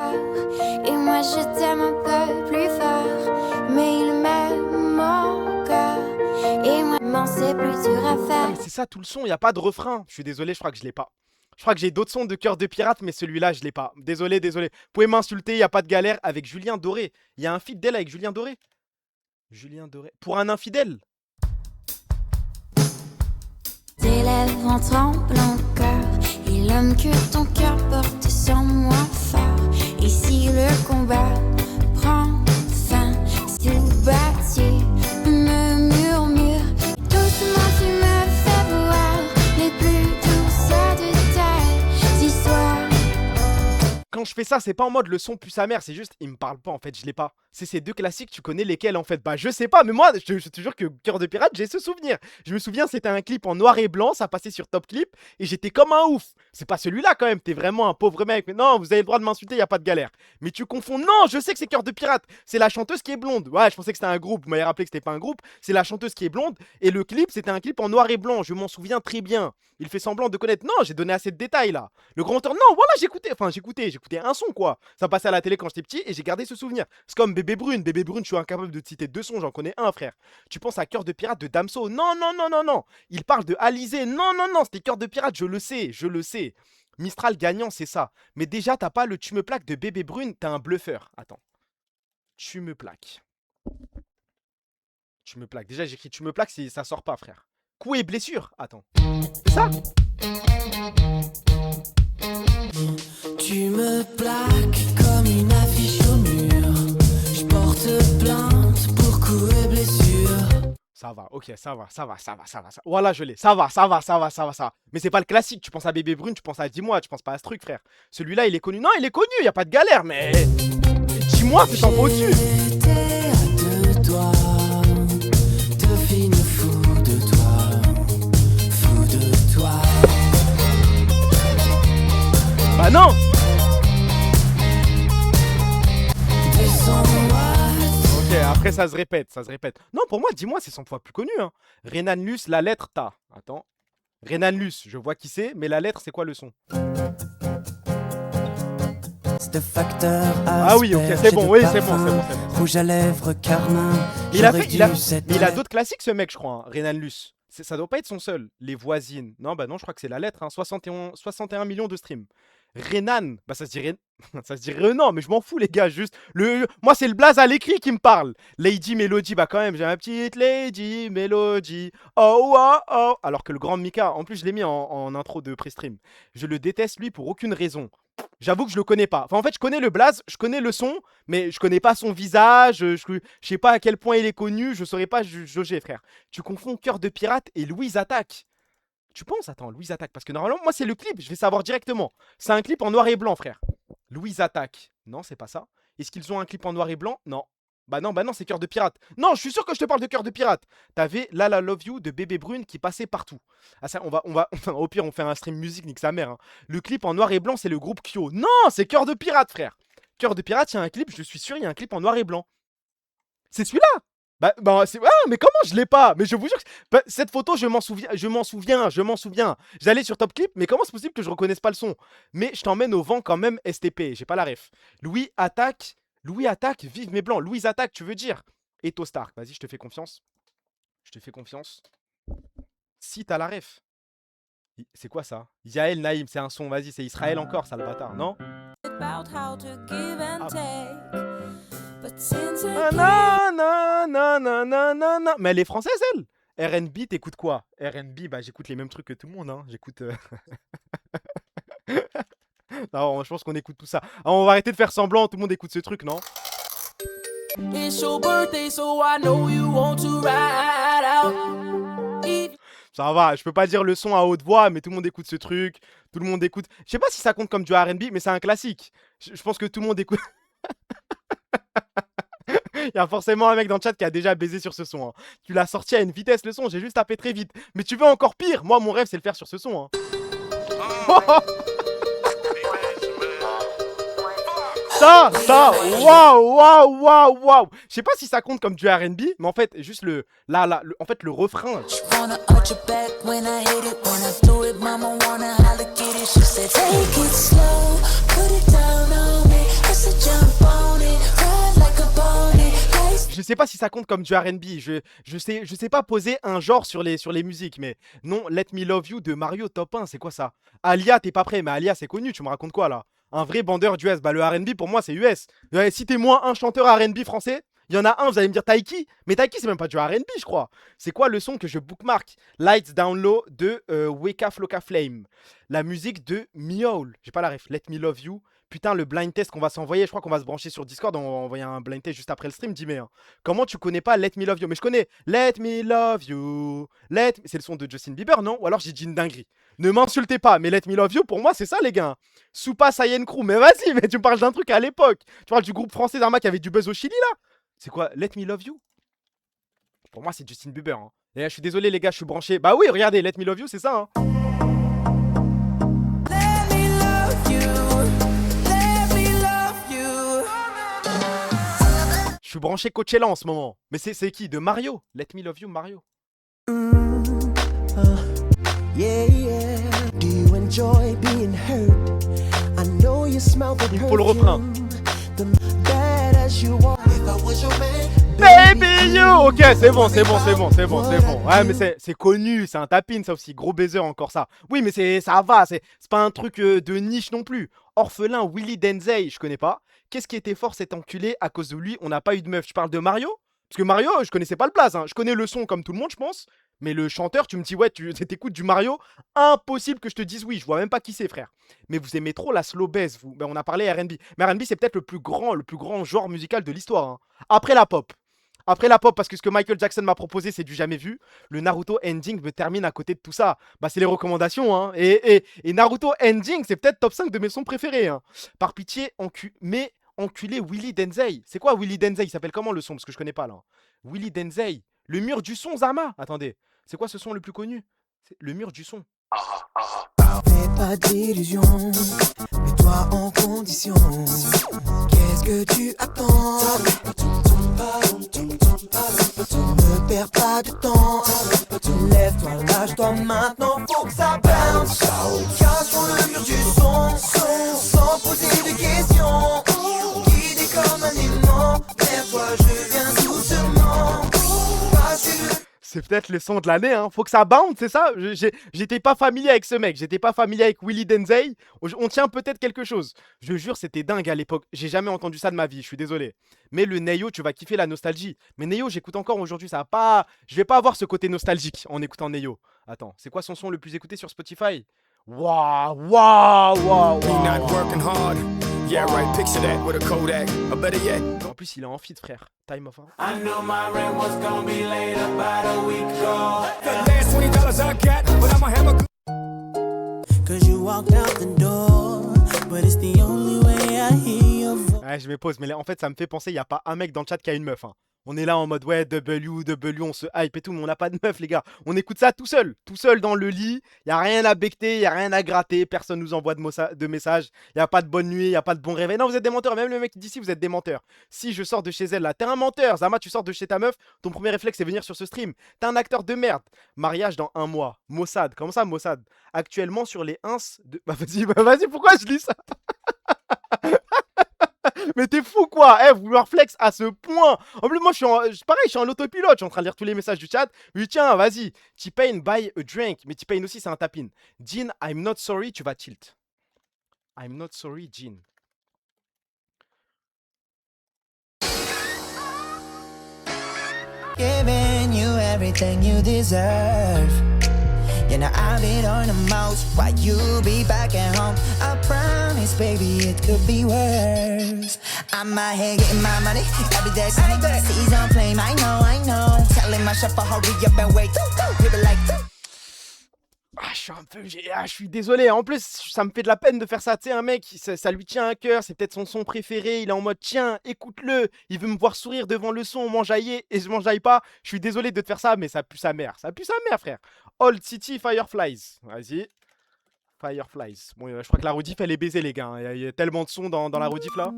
Et moi je t'aime un peu plus fort, mais il m'aime encore. Et moi c'est plus dur à Ah, faire. mais c'est ça tout le son, y a pas de refrain. Je suis désolé, je crois que je l'ai pas. Je crois que j'ai d'autres sons de Cœur de Pirate, mais celui-là je l'ai pas. Désolé. Vous pouvez m'insulter, y a pas de galère avec Julien Doré. Y a un feat d'elle avec Julien Doré. Julien Doré. Pour un infidèle. Tes lèvres en tremblent encore, et l'homme que ton cœur porte sans moins fort. Et si le combat prend fin, si le bâtier me murmure, doucement tu me fais voir les plus douces de tes histoires. Quand je fais ça, c'est pas en mode le son pue sa mère, c'est juste il me parle pas en fait, je l'ai pas. C'est ces deux classiques, tu connais lesquels en fait? Bah je sais pas, mais moi je te jure que Cœur de Pirate, j'ai ce souvenir. Je me souviens, c'était un clip en noir et blanc, ça passait sur Top Clip et j'étais comme un ouf. C'est pas celui-là quand même, t'es vraiment un pauvre mec. Mais non, vous avez le droit de m'insulter, y a pas de galère. Mais tu confonds. Non, je sais que c'est Cœur de Pirate. C'est la chanteuse qui est blonde. Ouais, je pensais que c'était un groupe, vous m'avez rappelé que c'était pas un groupe. C'est la chanteuse qui est blonde et le clip, c'était un clip en noir et blanc, je m'en souviens très bien. Il fait semblant de connaître. Non, j'ai donné assez de détails là. Le grand tour. Non, voilà, j'écoutais un son quoi. Ça passait à la télé quand j'étais petit et j'ai gardé ce souvenir. C'est comme Bébé Brune, je suis incapable de te citer deux sons, j'en connais un, frère. Tu penses à Cœur de Pirate de Damso? Non. Il parle de Alizé. Non, c'était Cœur de Pirate, je le sais. Mistral gagnant, c'est ça. Mais déjà, t'as pas le tu me plaques de Bébé Brune, t'es un bluffeur. Attends. Tu me plaques. Déjà, j'écris tu me plaques, ça sort pas, frère. Coup et blessure. Attends. C'est ça? Tu me plaques comme une affiche au mur. Je porte plainte pour coups et blessures. Ça va, ok, ça va. Voilà, je l'ai. Ça va. Mais c'est pas le classique. Tu penses à Bébé Brune, tu penses à Dis-moi, tu penses pas à ce truc, frère. Celui-là, il est connu. Non, il est connu, y a pas de galère, mais. Dis-moi, tu t'en vas au-dessus. J'étais à deux doigts de finir fou de toi. Bah non. Descends-moi. Ok, Après, ça se répète, ça se répète. Non, pour moi, dis-moi, c'est 100 fois plus connu. Hein. Renan Luce, la lettre, ta. Attends. Renan Luce, je vois qui c'est, mais la lettre, c'est quoi le son? De facteur Ah oui, ok, c'est bon, oui, c'est bon, c'est bon, c'est bon. Rouge à lèvres, carmin. Mais il a d'autres classiques, ce mec, je crois, hein, Renan Luce. Ça doit pas être son seul. Les voisines. Non, bah non, je crois que c'est la lettre. Hein. 61 millions de streams. Renan, bah ça se dirait. Ça se dirait non, mais je m'en fous, les gars. Juste. Moi, c'est le blaze à l'écrit qui me parle. Lady Melody, bah quand même, j'ai ma petite Lady Melody. Oh, oh, oh. Alors que le grand Mika, en plus, je l'ai mis en intro de pré-stream. Je le déteste, lui, pour aucune raison. J'avoue que je le connais pas. Enfin, en fait, je connais le blaze, je connais le son, mais je connais pas son visage. Je sais pas à quel point il est connu. Je saurais pas jauger, frère. Tu confonds Cœur de Pirate et Louise Attaque. Tu penses? Attends, Louise Attaque. Parce que normalement, moi, c'est le clip. Je vais savoir directement. C'est un clip en noir et blanc, frère. Louise Attaque. Non, c'est pas ça. Est-ce qu'ils ont un clip en noir et blanc? Non. Bah non, c'est Cœur de Pirate. Non, je suis sûr que je te parle de Cœur de Pirate. T'avais La La Love You de Bébé Brune qui passait partout. Ah ça, on va, au pire, on fait un stream musique, nique sa mère. Hein. Le clip en noir et blanc, c'est le groupe Kyo. Non, c'est Cœur de Pirate, frère. Cœur de Pirate, il y a un clip, je suis sûr, il y a un clip en noir et blanc. C'est celui-là. Bah c'est... Ah, mais comment je l'ai pas? Mais je vous jure que... cette photo, je m'en souviens. J'allais sur Top Clip, mais comment c'est possible que je reconnaisse pas le son? Mais je t'emmène au vent quand même, STP, j'ai pas la ref. Louis Attaque, vive mes blancs. Louise Attaque, tu veux dire? Eto Stark, vas-y, je te fais confiance. Si t'as la ref. C'est quoi ça? Yael Naïm, c'est un son, vas-y, c'est Israël encore, sale bâtard, non? Non. Mais elle est française, elle. R&B, t'écoutes quoi? R&B, bah j'écoute les mêmes trucs que tout le monde, hein. J'écoute... Non, je pense qu'on écoute tout ça. Ah, on va arrêter de faire semblant, tout le monde écoute ce truc, non? Ça va, je peux pas dire le son à haute voix, mais tout le monde écoute ce truc. Tout le monde écoute... Je sais pas si ça compte comme du R&B, mais c'est un classique. Je pense que tout le monde écoute... Il y a forcément un mec dans le chat qui a déjà baisé sur ce son. Hein. Tu l'as sorti à une vitesse, le son, j'ai juste tapé très vite. Mais tu veux encore pire? Moi, mon rêve, c'est le faire sur ce son. Hein. Ça, waouh. Je sais pas si ça compte comme du R&B, mais en fait, juste le refrain. Je sais pas si ça compte comme du R&B, je sais pas poser un genre sur les musiques, mais non, Let Me Love You de Mario top 1, c'est quoi ça? Alia, t'es pas prêt, mais Alia c'est connu, tu me racontes quoi là? Un vrai bandeur d'US, bah le R&B pour moi c'est US. Citez-moi un chanteur R&B français, il y en a un, vous allez me dire Taiki, mais Taiki c'est même pas du R&B je crois. C'est quoi le son que je bookmark? Lights Down Low de Weka Flocka Flame. La musique de Miaul, j'ai pas la ref, Let Me Love You. Putain, le blind test qu'on va s'envoyer, je crois qu'on va se brancher sur Discord, on va envoyer un blind test juste après le stream, dis-moi. Hein. Comment tu connais pas Let Me Love You? Mais je connais Let Me Love You, c'est le son de Justin Bieber, non? Ou alors j'ai dit une dinguerie. Ne m'insultez pas, mais Let Me Love You, pour moi, c'est ça, les gars. Soupa Saiyan Crew, mais vas-y, mais tu me parles d'un truc à l'époque. Tu parles du groupe français d'Arma qui avait du buzz au Chili, là? C'est quoi, Let Me Love You? Pour moi, c'est Justin Bieber. Hein. Et là, je suis désolé, les gars, je suis branché. Bah oui, regardez, Let Me Love You, c'est ça, hein. Je suis branché Coachella en ce moment. Mais c'est qui? De Mario. Let Me Love You, Mario. Il faut le refrain. Baby you. Ok, c'est bon. Ouais, mais c'est connu, c'est un tapin ça aussi. Gros baiser encore ça. Oui, mais ça va, c'est pas un truc de niche non plus. Orphelin Willy Denzey, je connais pas. Qu'est-ce qui était fort cet enculé? À cause de lui, on n'a pas eu de meuf. Je parle de Mario? Parce que Mario, je connaissais pas le blaze. Hein. Je connais le son comme tout le monde, je pense. Mais le chanteur, tu me dis, ouais, tu t'écoutes du Mario. Impossible que je te dise oui. Je vois même pas qui c'est, frère. Mais vous aimez trop la slow bass, vous. Ben, on a parlé R&B. Mais R&B, c'est peut-être le plus grand genre musical de l'histoire. Hein. Après la pop. Parce que ce que Michael Jackson m'a proposé, c'est du jamais vu. Le Naruto Ending me termine à côté de tout ça. Bah, c'est les recommandations, hein. Et Naruto Ending, c'est peut-être top 5 de mes sons préférés. Hein. Par pitié, enculé Willy Denzey. C'est quoi Willy Denzey? Il s'appelle comment le son? Parce que je connais pas là. Willy Denzey. Le mur du son, Zama. Attendez. C'est quoi ce son le plus connu? C'est le mur du son. Fais pas d'illusions, mets-toi en condition. Qu'est-ce que tu attends? temps. Lève-toi, lâche-toi maintenant, faut que ça bounce. Cachons le mur du son, sans poser de questions. Guidé comme un aimant, vers toi je viens doucement. Passer le C'est peut-être le son de l'année, hein. Faut que ça bounce, c'est ça? J'étais pas familier avec ce mec, j'étais pas familier avec Willy Denzey. On tient peut-être quelque chose. Je jure, c'était dingue à l'époque. J'ai jamais entendu ça de ma vie, je suis désolé. Mais le Neyo, tu vas kiffer la nostalgie. Mais Neyo, j'écoute encore aujourd'hui, ça va pas. Je vais pas avoir ce côté nostalgique en écoutant Neyo. Attends, c'est quoi son son le plus écouté sur Spotify? Waouh, waouh, waouh, waouh. Yeah, right, picture that with a Kodak. Or better yet, En plus, il est en feat, frère. Time of. I knew my rent was gonna be late about a week ago. the last $20 I got, but I'ma have a good. Cause you walked out the door, but it's the only way I hear your voice. Ouais, je me pose, mais là, en fait, ça me fait penser, il y a pas un mec dans le chat qui a une meuf, hein. On est là en mode ouais, W, on se hype et tout, mais on n'a pas de meuf, les gars. On écoute ça tout seul dans le lit. Il y a rien à becter, il y a rien à gratter, personne nous envoie de messages. Il y a pas de bonne nuit, il y a pas de bon réveil. Non, vous êtes des menteurs. Même le mec qui dit si vous êtes des menteurs. Si je sors de chez elle là, t'es un menteur. Zama, tu sors de chez ta meuf, ton premier réflexe c'est venir sur ce stream. T'es un acteur de merde. Mariage dans 1 mois. Mossad, comment ça Mossad? Actuellement sur les ins de. Bah vas-y, pourquoi je lis ça? Mais t'es fou quoi, vouloir flex à ce point. En plus moi je suis en autopilote, je suis en train de lire tous les messages du chat. Oui tiens, vas-y, T-Pain buy a drink. Mais T-Pain aussi c'est un tapin. Jean, I'm not sorry, tu vas tilt. I'm not sorry, Jean. Giving you everything you deserve. You know I'll be on the most while you be back at home. I promise, baby, it could be worse. I'm out here getting my money every day. Season flame, I know. Telling my chef to hurry up and wait. People like. Je suis désolé. En plus, ça me fait de la peine de faire ça. Tu sais, un mec, ça lui tient à cœur. C'est peut-être son son préféré. Il est en mode, tiens, écoute-le. Il veut me voir sourire devant le son, m'enjailler et je m'enjaille pas. Je suis désolé de te faire ça, mais ça pue sa mère. Ça pue sa mère, frère. Old City Fireflies. Vas-y. Fireflies. Bon, je crois que la rediff, elle est baisée, les gars. Il y a tellement de sons dans la rediff, là.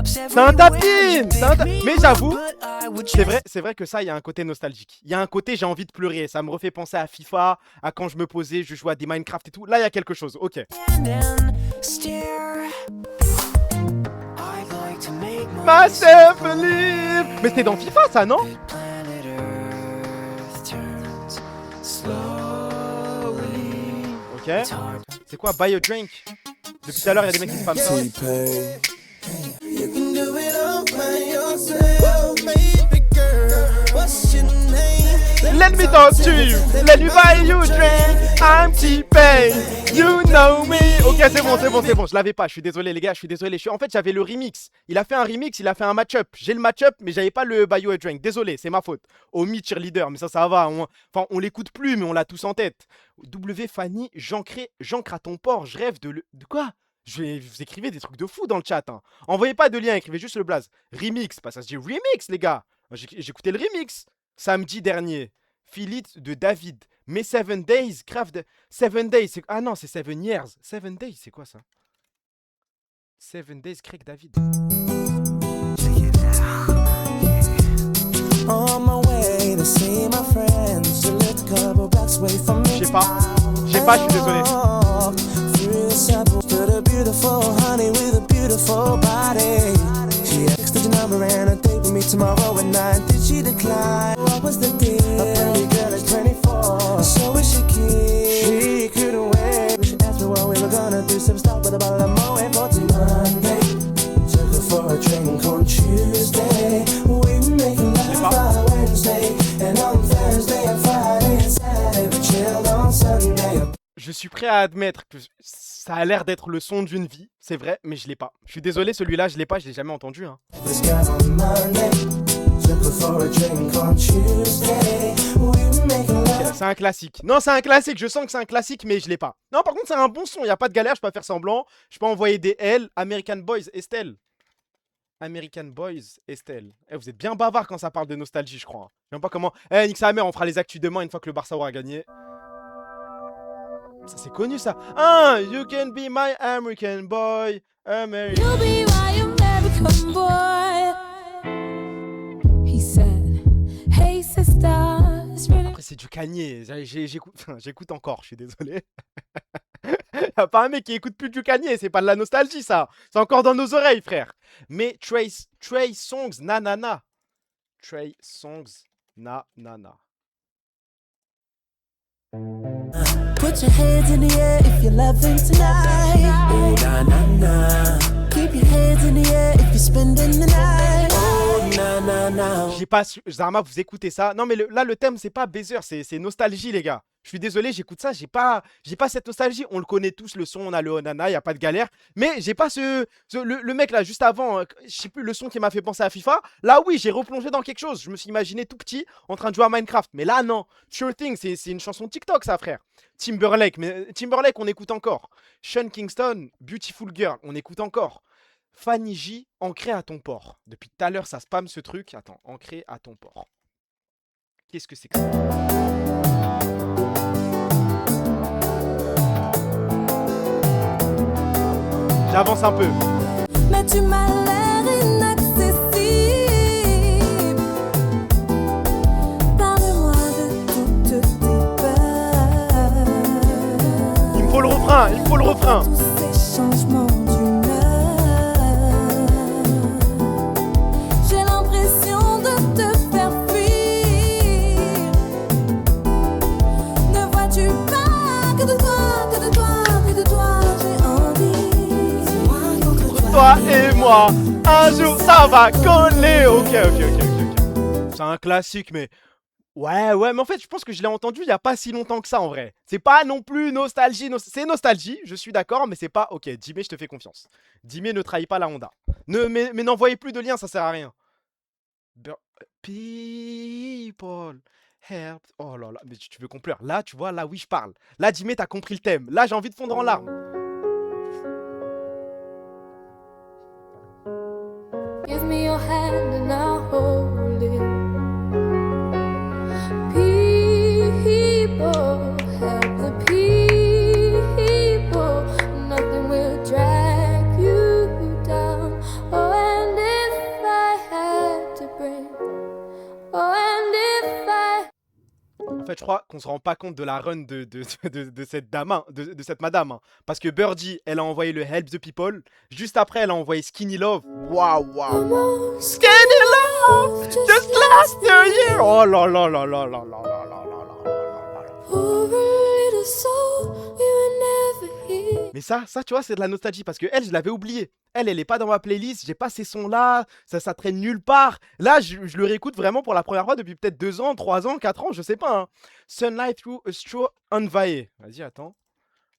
C'est un tapin! Mais j'avoue, c'est vrai que ça, il y a un côté nostalgique. Il y a un côté, j'ai envie de pleurer. Ça me refait penser à FIFA, à quand je me posais, je jouais à des Minecraft et tout. Là, il y a quelque chose, ok. Myself believe. Mais c'était dans FIFA, ça, non? Ok. C'est quoi, buy a drink? Depuis tout à l'heure, il y a des mecs qui spamment ça. You can do it all by yourself, baby girl. What's your name? Let me talk to you. Let me buy you a drink. I'm T-Pain. You know me. Ok, c'est bon. Je l'avais pas. Je suis désolé, les gars. Je suis désolé. En fait, j'avais le remix. Il a fait un remix. Il a fait un match-up. J'ai le match-up, mais j'avais pas le buy you a drink. Désolé, c'est ma faute. Omi cheerleader, mais ça va. On l'écoute plus, mais on l'a tous en tête. W Fanny, j'ancre à ton port. Je rêve de quoi? Vous écrivez des trucs de fou dans le chat. Hein. Envoyez pas de lien, écrivez juste le blaze. Remix, pas ça se dit remix, les gars. J'écoutais le remix samedi dernier. Philip de David. Mais 7 Days, craft. 7 Days, c'est. Ah non, c'est 7 Years. 7 Days, c'est quoi ça? 7 Days, Craig David. Je sais pas, je suis désolé. To the beautiful honey with a beautiful body. She asked the number and a date with me tomorrow at 9. Did she decline? What was the deal? A pretty girl is 24. So is she cute? She couldn't wait. She asked me what we were gonna do. Some stuff with a bottle of Moët for Monday. Took her for a drink on Tuesday. We were making love by Wednesday. And on Thursday and Friday and Saturday we chilled on Sunday. Je suis prêt à admettre que ça a l'air d'être le son d'une vie, c'est vrai, mais je l'ai pas. Je suis désolé, celui-là, je l'ai pas, je l'ai jamais entendu. Hein. C'est un classique. Non, c'est un classique, je sens que c'est un classique, mais je l'ai pas. Non, par contre, c'est un bon son, il y a pas de galère, je peux pas faire semblant. Je peux envoyer des L, American Boys, Estelle. American Boys, Estelle. Vous êtes bien bavard quand ça parle de nostalgie, je crois. Je sais pas comment. Nique sa mère, on fera les actus demain une fois que le Barça aura gagné. Ça c'est connu ça. Ah, you can be my American boy. You'll be my American boy. c'est du Kanye. J'écoute encore, je suis désolé. Y'a pas un mec qui écoute plus du Kanye, c'est pas de la nostalgie ça. C'est encore dans nos oreilles, frère. Mais Trey Songz, nanana. Trey Songz, nanana. Put your hands in the air if you're loving tonight. Oh, na na na. Keep your hands in the air if you're spending the night. Oh, na na na. J'ai pas su... Zarma, vous écoutez ça? Non, mais là, le thème, c'est pas baiser, c'est nostalgie, les gars. Je suis désolé, j'écoute ça, j'ai pas cette nostalgie. On le connaît tous, le son, on a le Onana, y a pas de galère. Mais j'ai pas le mec là, juste avant, je sais plus, le son qui m'a fait penser à FIFA. Là, oui, j'ai replongé dans quelque chose. Je me suis imaginé tout petit en train de jouer à Minecraft. Mais là, non. Sure Thing, c'est une chanson TikTok, ça, frère. Timberlake, mais Timberlake, on écoute encore. Sean Kingston, Beautiful Girl, on écoute encore. Fanny J, ancré à ton port. Depuis tout à l'heure, ça spam ce truc. Attends, ancré à ton port. Qu'est-ce que c'est que ça? J'avance un peu. Mais tu m'as l'air inaccessible. Parle-moi de toutes tes peurs. Il me faut le refrain, il me faut le refrain. Tous ces changements d'humeur. J'ai l'impression de te faire fuir. Ne vois-tu pas que de toi, que de toi, que de toi j'ai envie. Dis-moi contre Toi et moi, un jour ça va coller. Ok. C'est un classique, mais... Ouais, mais en fait, je pense que je l'ai entendu il y a pas si longtemps que ça, en vrai. C'est pas non plus nostalgie, c'est nostalgie, je suis d'accord, mais c'est pas... Ok, Jimmy, je te fais confiance. Jimmy, ne trahis pas la Honda. Mais n'envoyez plus de liens, ça sert à rien. People, help... Oh là là, mais tu veux qu'on pleure? Là, tu vois, là, oui, je parle. Là, Jimmy, t'as compris le thème. Là, j'ai envie de fondre en larmes. Give me your hand and I'll hold it. People, help the people. Nothing will drag you down. Oh, and if I had to bring, oh, and if I... En fait, je crois qu'on se rend pas compte de la run de cette dame, hein, de cette madame. Hein. Parce que Birdie, elle a envoyé le Help the People. Juste après, elle a envoyé Skinny Love. Waouh. Skinny Love, just last year. Oh là là là là là là là là là là. Over a little soul, we were never here. Mais ça, tu vois, c'est de la nostalgie. Parce que elle, je l'avais oublié. Elle est pas dans ma playlist. J'ai pas ces sons-là. Ça traîne nulle part. Là, je le réécoute vraiment pour la première fois depuis peut-être 2 ans, 3 ans, 4 ans, je sais pas. Hein. Sunlight through a straw unvaillé. Vas-y, attends.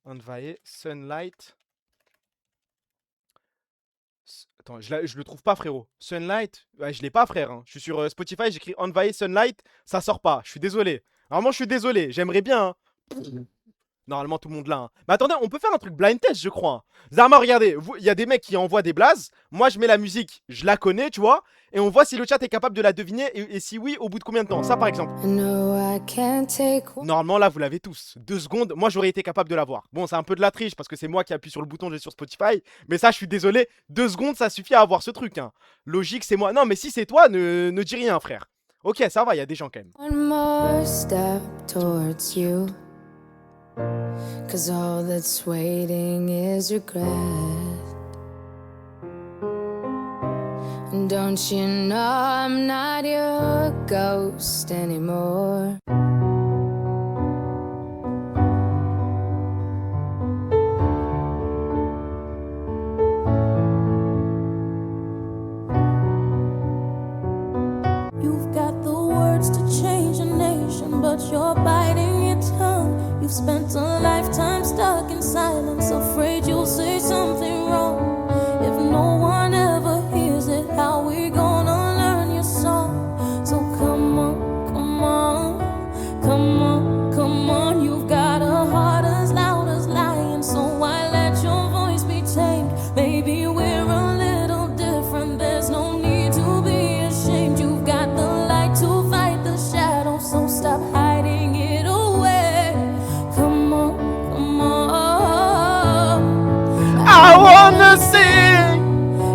Unvaillé, Sunlight. Attends, je le trouve pas, frérot. Sunlight. Ouais, je l'ai pas, frère. Hein. Je suis sur Spotify, j'écris Unvaillé Sunlight. Ça sort pas. Je suis désolé. Vraiment, je suis désolé. J'aimerais bien. Hein. Normalement, tout le monde l'a. Hein. Mais attendez, on peut faire un truc blind test, je crois. Hein. Zarma, regardez. Il y a des mecs qui envoient des blazes. Moi, je mets la musique. Je la connais, tu vois. Et on voit si le chat est capable de la deviner. Et si oui, au bout de combien de temps? Ça, par exemple. Normalement, là, vous l'avez tous. 2 secondes. Moi, j'aurais été capable de l'avoir. Bon, c'est un peu de la triche parce que c'est moi qui appuie sur le bouton, j'ai sur Spotify. Mais ça, je suis désolé. 2 secondes, ça suffit à avoir ce truc. Hein. Logique, c'est moi. Non, mais si c'est toi, ne dis rien, frère. Ok, ça va, il y a des gens quand même. One more step towards you, 'cause all that's waiting is regret. And don't you know I'm not your ghost anymore? You've got the words to change a nation, but you're biting your tongue. You've spent a lifetime stuck in silence, afraid you'll say something wrong. If no one ever hears it, how we gonna learn your song? So come on, come on, come on, come on. You've got a heart as loud as lion, so why let your voice be tamed? Maybe we're a little different, there's no need to be ashamed. You've got the light to fight the shadow, so stop hiding it away. Come on, come on. I wanna sing,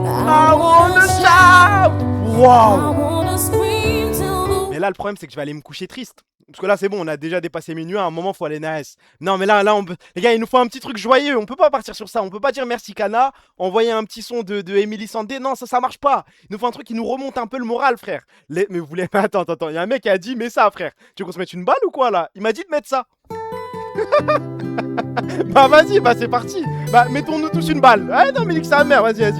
I wanna shout. Wow. I wanna scream till the Mais là, le problème, c'est que je vais aller me coucher triste. Parce que là, c'est bon, on a déjà dépassé minuit. À un moment, faut aller nice. Non, mais là, les gars, il nous faut un petit truc joyeux. On peut pas partir sur ça. On peut pas dire merci Kana, envoyer un petit son de Emily Sandé. Non, ça marche pas. Il nous faut un truc qui nous remonte un peu le moral, frère. Mais vous voulez. Attends. Il y a un mec qui a dit, mets ça, frère. Tu veux qu'on se mette une balle ou quoi, là? Il m'a dit de mettre ça. Bah, vas-y, bah, c'est parti. Bah, mettons-nous tous une balle. Ah, non, mais nique sa mère, vas-y.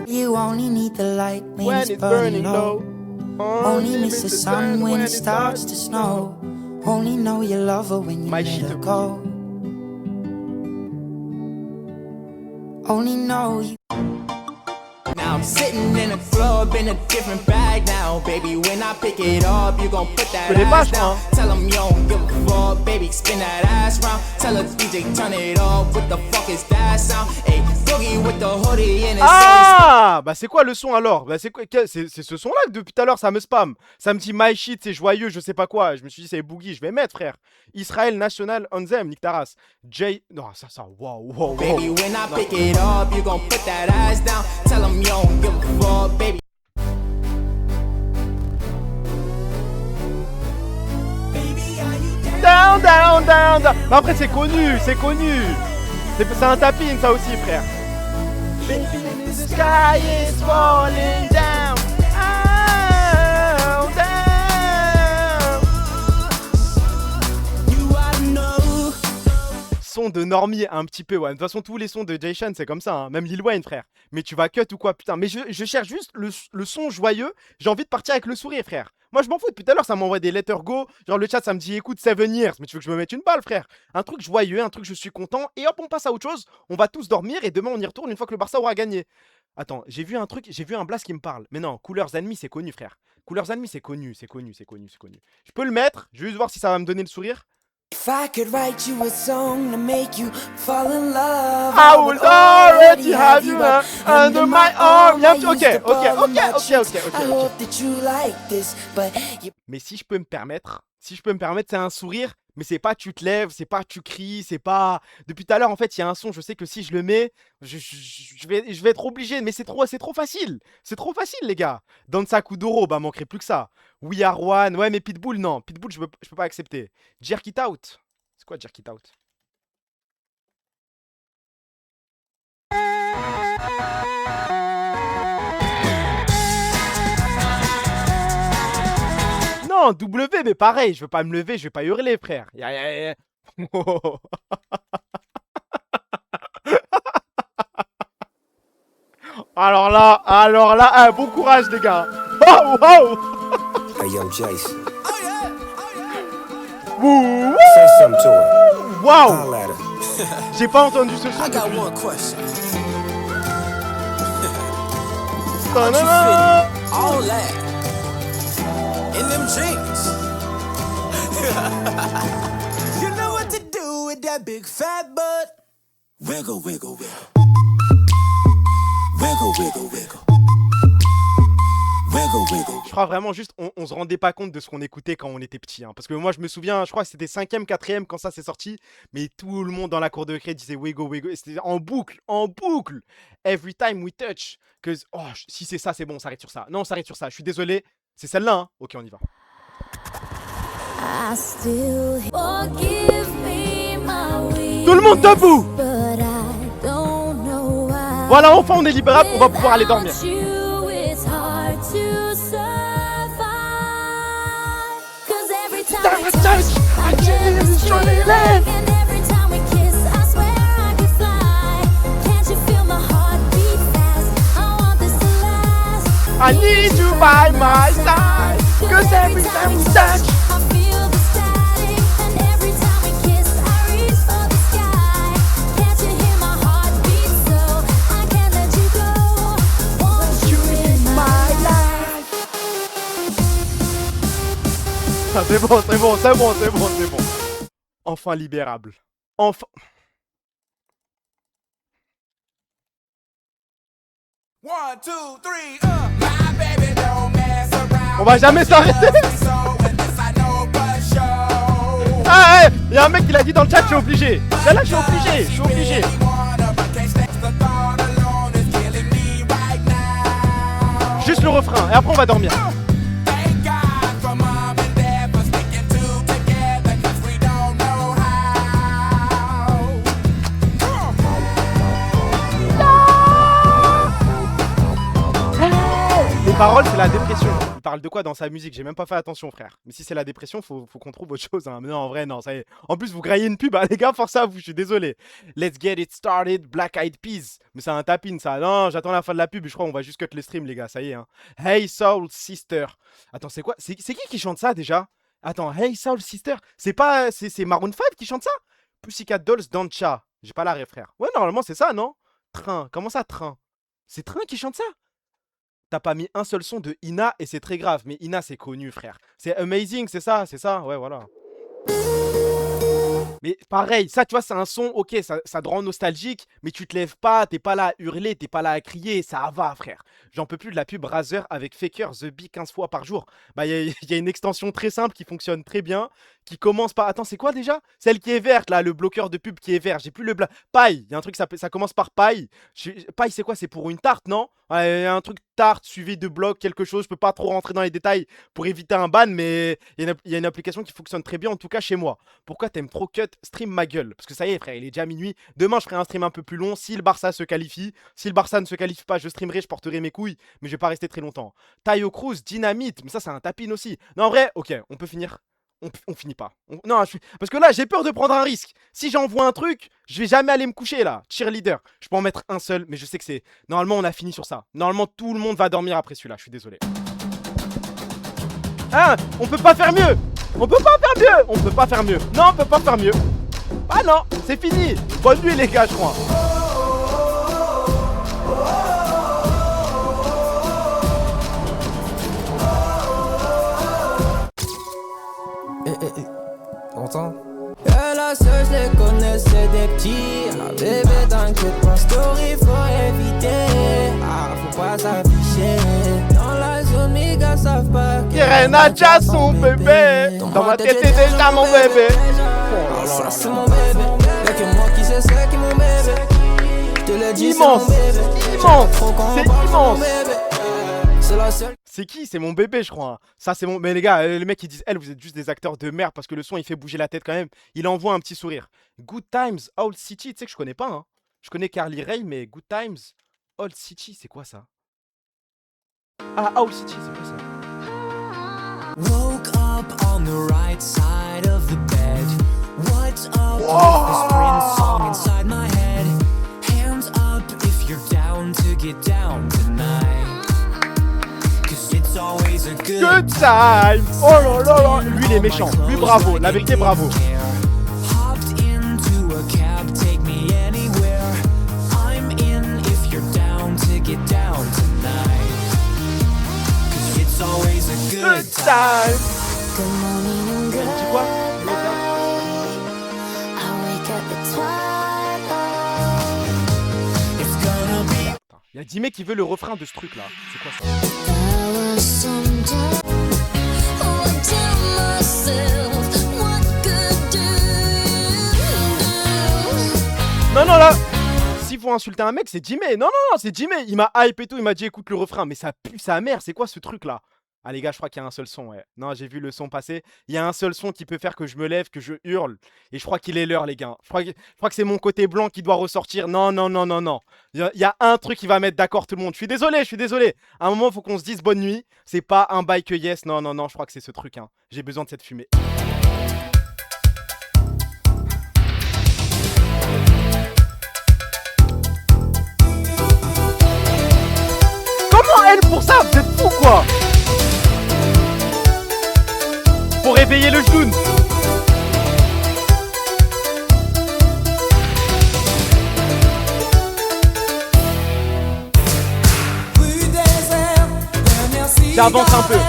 You only need the light when it's burning low. Only miss the sun when it starts to snow. Only know you love her when you My let shit. her go. Only know you. Now I'm sitting in a club in a different bag now, baby. When I pick it up, you gon' put that connais pas, ass je crois, down. Tell 'em you don't give a fuck, baby. Spin that ass round. Tell a DJ turn it up. What the fuck is that sound? Hey, boogie with the hoodie and it's Ah, bah c'est quoi le son alors? Bah c'est quoi? C'est ce son là que depuis tout à l'heure ça me spam. Ça me dit my shit, c'est joyeux, je sais pas quoi. Je me suis dit c'est Boogie, je vais mettre frère. Israël National Anthem, nique ta race. Jay, non ça, wow. baby, when I pick it up, you gon' put that ass down. Tell 'em you don't give a fuck, baby. Down. Bah après c'est connu. C'est un tapin ça aussi frère. Baby, the sky is falling down. You oughta know. Son de Normie un petit peu, ouais. De toute façon, tous les sons de Jay Sean, c'est comme ça, hein. Même Lil Wayne, frère. Mais tu vas cut ou quoi, putain. Mais je cherche juste le son joyeux. J'ai envie de partir avec le sourire, frère. Moi, je m'en fous. Depuis tout à l'heure, ça m'envoie des letter go. Genre, le chat, ça me dit écoute, 7 years. Mais tu veux que je me mette une balle, frère? Un truc joyeux, un truc je suis content. Et hop, on passe à autre chose. On va tous dormir et demain, on y retourne une fois que le Barça aura gagné. Attends, j'ai vu un blast qui me parle. Mais non, Couleurs Ennemies, c'est connu, frère. Couleurs Ennemies, c'est connu. Je peux le mettre. Je vais juste voir si ça va me donner le sourire. If I could write you a song to make you fall in love, I would already have you under my arm. I Ok. hope that you like this, but you Mais si je peux me permettre, c'est un sourire, mais c'est pas tu te lèves, c'est pas tu cries, c'est pas. Depuis tout à l'heure, en fait, il y a un son, je sais que si je le mets, je vais être obligé, mais c'est trop facile. C'est trop facile, les gars. Danza Kuduro, bah, manquerait plus que ça. We Are One, ouais, mais Pitbull, non. Pitbull, je peux pas accepter. Jerk It Out. C'est quoi Jerk It Out? Non, W, mais pareil, je veux pas me lever, je vais pas hurler, frère. Alors là, bon courage, les gars. Wow. Hey yo, Jason. Wouh. Say something to her. Wow. Holla at her. J'ai pas entendu ce son. I got depuis. one question. Ta-da-da. All that in them jeans. You know what to do with that big fat butt. Wiggle, wiggle, wiggle. Wiggle, wiggle, wiggle. Wiggle, wiggle. Je crois vraiment juste, on se rendait pas compte de ce qu'on écoutait quand on était petit. Hein. Parce que moi, je me souviens, je crois que c'était 5e, 4e quand ça s'est sorti. Mais tout le monde dans la cour de récré disait wiggle. Et c'était en boucle. Every time we touch. Que, oh, si c'est ça, c'est bon, on s'arrête sur ça. Non, on s'arrête sur ça. Je suis désolé. C'est celle-là, hein. Ok, on y va. I still forgive me my way, Tout le monde debout. but I don't know why. Voilà, enfin, on est libérable. On va pouvoir aller dormir. Without you, it's hard to survive. 'Cause every time we touch, I get this feeling. And every time we kiss, I swear I could fly. Can't you feel my heart beat fast? I want this to last. I need you by my side. 'Cause every time we touch. I feel the static, and every time we kiss, I reach for the sky. Can't you hear my heart beat? So I can't let you go. Want you in my life. Ah, c'est bon. Enfin libérable. Enfin. One, two, three, my baby don't mess around. On va jamais s'arrêter. So and this I know for sure. Ah, il y a un mec qui l'a dit dans le chat, je suis obligé. Là, je suis obligé. Juste le refrain, et après on va dormir. Thank God for mom and dad for sticking paroles, c'est la dépression. Il parle de quoi dans sa musique? J'ai même pas fait attention, frère. Mais si c'est la dépression, faut qu'on trouve autre chose. Hein. Mais non, en vrai, non, ça y est. En plus, vous graillez une pub, hein, les gars, force à vous, je suis désolé. Let's get it started, Black Eyed Peas. Mais c'est un tapin, ça. Non, j'attends la fin de la pub, je crois, on va juste cut le stream, les gars, ça y est. Hein. Hey Soul Sister. Attends, c'est quoi? C'est qui chante ça déjà? Attends, Hey Soul Sister. C'est pas. C'est Maroon 5 qui chante ça? Pussycat Dolls, Dancha. J'ai pas la ref, frère. Ouais, normalement, c'est ça, non? Train. Comment ça, train? C'est Train qui chante ça? T'as pas mis un seul son de Ina et c'est très grave. Mais Ina, c'est connu, frère. C'est Amazing, c'est ça? Ouais, voilà. Mais pareil, ça, tu vois, c'est un son, ok, ça te rend nostalgique, mais tu te lèves pas, t'es pas là à hurler, t'es pas là à crier, ça va, frère. J'en peux plus de la pub Razer avec Faker The Bee 15 fois par jour. Bah, il y a une extension très simple qui fonctionne très bien, qui commence par... Attends, c'est quoi déjà? Celle qui est verte, là, le bloqueur de pub qui est vert. J'ai plus le blanc. Paille, il y a un truc, ça commence par paille. Paille, c'est quoi? C'est pour une tarte, non? Ouais, y a un truc tarte suivi de bloc, quelque chose. Je peux pas trop rentrer dans les détails pour éviter un ban, mais il y a une application qui fonctionne très bien, en tout cas chez moi. Pourquoi t'aimes trop cut? Stream ma gueule. Parce que ça y est, frère, il est déjà minuit. Demain, je ferai un stream un peu plus long. Si le Barça se qualifie, si le Barça ne se qualifie pas, je streamerai, je porterai mes couilles, mais je vais pas rester très longtemps. Tayo Cruz, Dynamite, mais ça, c'est un tapin aussi. Non, en vrai, ok, on peut finir. On finit pas. Non, parce que là, j'ai peur de prendre un risque. Si j'envoie un truc, je vais jamais aller me coucher là. Cheerleader. Je peux en mettre un seul, mais je sais que c'est... Normalement, on a fini sur ça. Normalement, tout le monde va dormir après celui-là. Je suis désolé. Hein? On peut pas faire mieux. On peut pas faire mieux. On peut pas faire mieux. Non, on peut pas faire mieux. Ah non, c'est fini. Bonne nuit, les gars, je crois. T'entends? La seule, je les connaissais des petits. Ah, bébé, t'inquiète pas, story, faut éviter. Ah, faut pas s'afficher. Dans la zone, mes gars savent pas. Irène a déjà son bébé. Dans ma tête, c'est déjà mon bébé. Oh, ça, c'est mon bébé. Y'a que moi qui sais c'est qui mon bébé. Je te l'ai dit, immense. C'est immense. C'est la seule. C'est qui? C'est mon bébé, je crois. Ça, c'est mon... Mais les gars, les mecs, ils disent, vous êtes juste des acteurs de merde parce que le son, il fait bouger la tête quand même. Il envoie un petit sourire. Good Times, Old City. Tu sais que je connais pas, hein. Je connais Carly Rae, mais Good Times, Old City, c'est quoi ça? Ah, Old City, c'est quoi ça? Woke up on the right side of the bed. What's up with this Prince song inside my head? Hands up if you're down to get down tonight. Always a good time. Oh là là là. Lui il est méchant. Lui bravo. La vérité bravo. Hopped into a cab, take me anywhere. I'm in if you're down to get down tonight. 'Cause it's always a good time. Good morning and good Tu quoi? night. I wake up at twilight. It's gonna be. Il y a Dimé qui veut le refrain de ce truc là. C'est quoi ça? There was some time. Oh, I tell myself, what good do you do? Non, non, là. S'il faut insulter un mec, c'est Dimé. Non, non, non, c'est Dimé. Il m'a hype et tout. Il m'a dit écoute le refrain. Mais ça pue sa mère. C'est quoi ce truc là? Ah les gars, je crois qu'il y a un seul son, ouais. Non, j'ai vu le son passer. Il y a un seul son qui peut faire que je me lève, que je hurle. Et je crois qu'il est l'heure, les gars. Je crois que c'est mon côté blanc qui doit ressortir. Non, non, non, non, non. Il y a un truc qui va mettre d'accord tout le monde. Je suis désolé, je suis désolé. À un moment, il faut qu'on se dise bonne nuit. C'est pas un bail que yes. Non, non, non, je crois que c'est ce truc, hein. J'ai besoin de cette fumée. Comment elle pour ça? Vous êtes fous quoi? Pour réveiller le genou. J'avance un peu.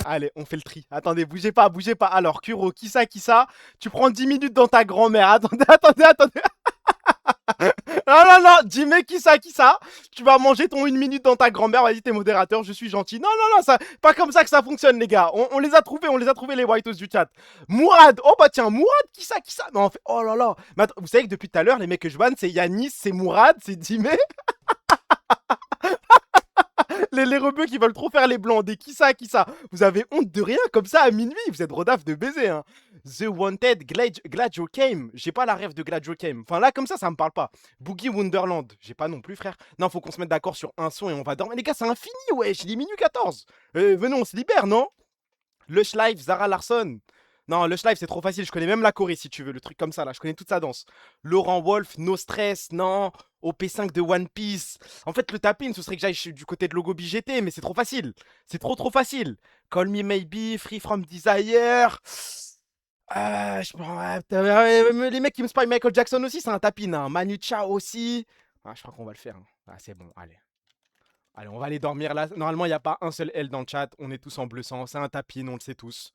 Allez, on fait le tri. Attendez, bougez pas, bougez pas. Alors, Kuro, qui ça? Tu prends 10 minutes dans ta grand-mère. Attendez, attendez, attendez. Non, non, non, dis-moi qui ça? Tu vas manger ton 1 minute dans ta grand-mère. Vas-y, t'es modérateur, je suis gentil. Non, non, non, ça, pas comme ça que ça fonctionne, les gars. On les a trouvés, les whitos du chat. Mourad, oh bah tiens, Mourad, qui ça? Mais en fait, oh là là. Mais attends, vous savez que depuis tout à l'heure, les mecs que je banne, c'est Yanis, c'est Mourad, c'est Dimé. les rebeux qui veulent trop faire les blancs. Des qui ça? Vous avez honte de rien comme ça à minuit? Vous êtes rodaf de baiser, hein. The Wanted, Gladio Came. J'ai pas la rêve de Gladio Came. Enfin là, comme ça me parle pas. Boogie Wonderland. J'ai pas non plus, frère. Non, faut qu'on se mette d'accord sur un son et on va dormir. Les gars, c'est infini, wesh. Il est minuit 14. Venons, on se libère, non? Lush Life, Zara Larson. Non, Lush Life, c'est trop facile. Je connais même la Corée, si tu veux. Le truc comme ça, là. Je connais toute sa danse. Laurent Wolf, No Stress. Non. OP5 de One Piece. En fait, le tapin, ce serait que j'aille du côté de Logo BGT, mais c'est trop facile. C'est trop facile. Call Me Maybe, Free From Desire. Les mecs qui me spy Michael Jackson aussi, c'est un tapin. Hein. Manu Chao aussi. Je crois qu'on va le faire. Hein. C'est bon, allez. Allez, on va aller dormir là. Normalement, il n'y a pas un seul L dans le chat. On est tous en bleu sang. C'est un tapin, on le sait tous.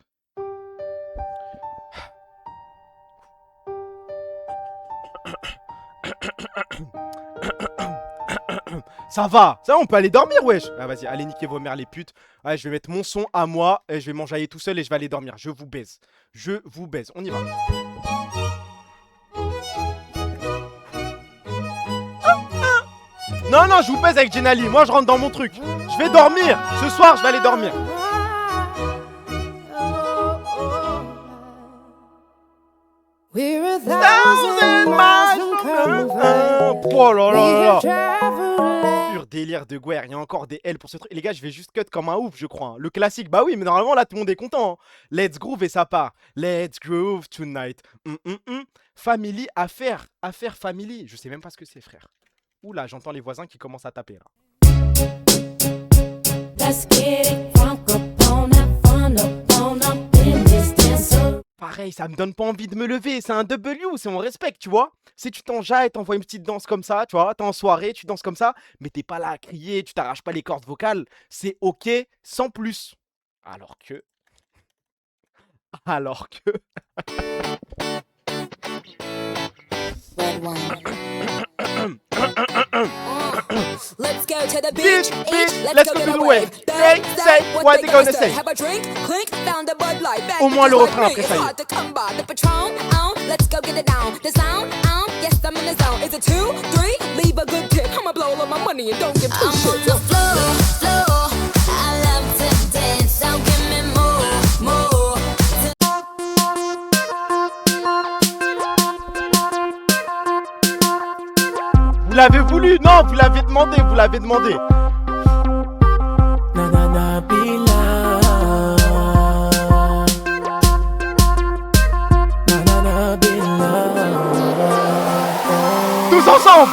Ça va, on peut aller dormir, wesh. Vas-y, allez niquer vos mères les putes. Ouais, je vais mettre mon son à moi et je vais m'enjailler tout seul et je vais aller dormir. Je vous baise. On y va. Non, je vous baise avec Jenali. Moi, je rentre dans mon truc. Je vais dormir. Ce soir, je vais aller dormir. We're a thousand miles from oh là là là. Pur délire de guerre. Il y a encore des L pour ce truc. Les gars, je vais juste cut comme un ouf, je crois. Le classique, bah oui, mais normalement, là, tout le monde est content. Hein. Let's groove et ça part. Let's groove tonight. Family, affaire family. Je sais même pas ce que c'est, frère. Oula, j'entends les voisins qui commencent à taper, là. Let's get it crunk up on up in this dance. Pareil, ça me donne pas envie de me lever. C'est un W, c'est mon respect, tu vois. Si tu t'enjailles, t'envoies une petite danse comme ça, tu vois. T'es en soirée, tu danses comme ça, mais t'es pas là à crier, tu t'arraches pas les cordes vocales. C'est ok, sans plus. Alors que... Let's go to the beach, let's go to the wave. Say what they gonna say. Have a drink, clink, found a Bud Light. Au moins le refrain après ça y est. To come by the Patron, let's go get it down. The sound, yes I'm in the zone. Is it 2, 3? Leave a good tip. I'ma blow all of my money and don't give two shits. I'm on the floor. I love to dance. Don't give me more. Vous l'avez voulu? Non, vous l'avez demandé. Tous ensemble.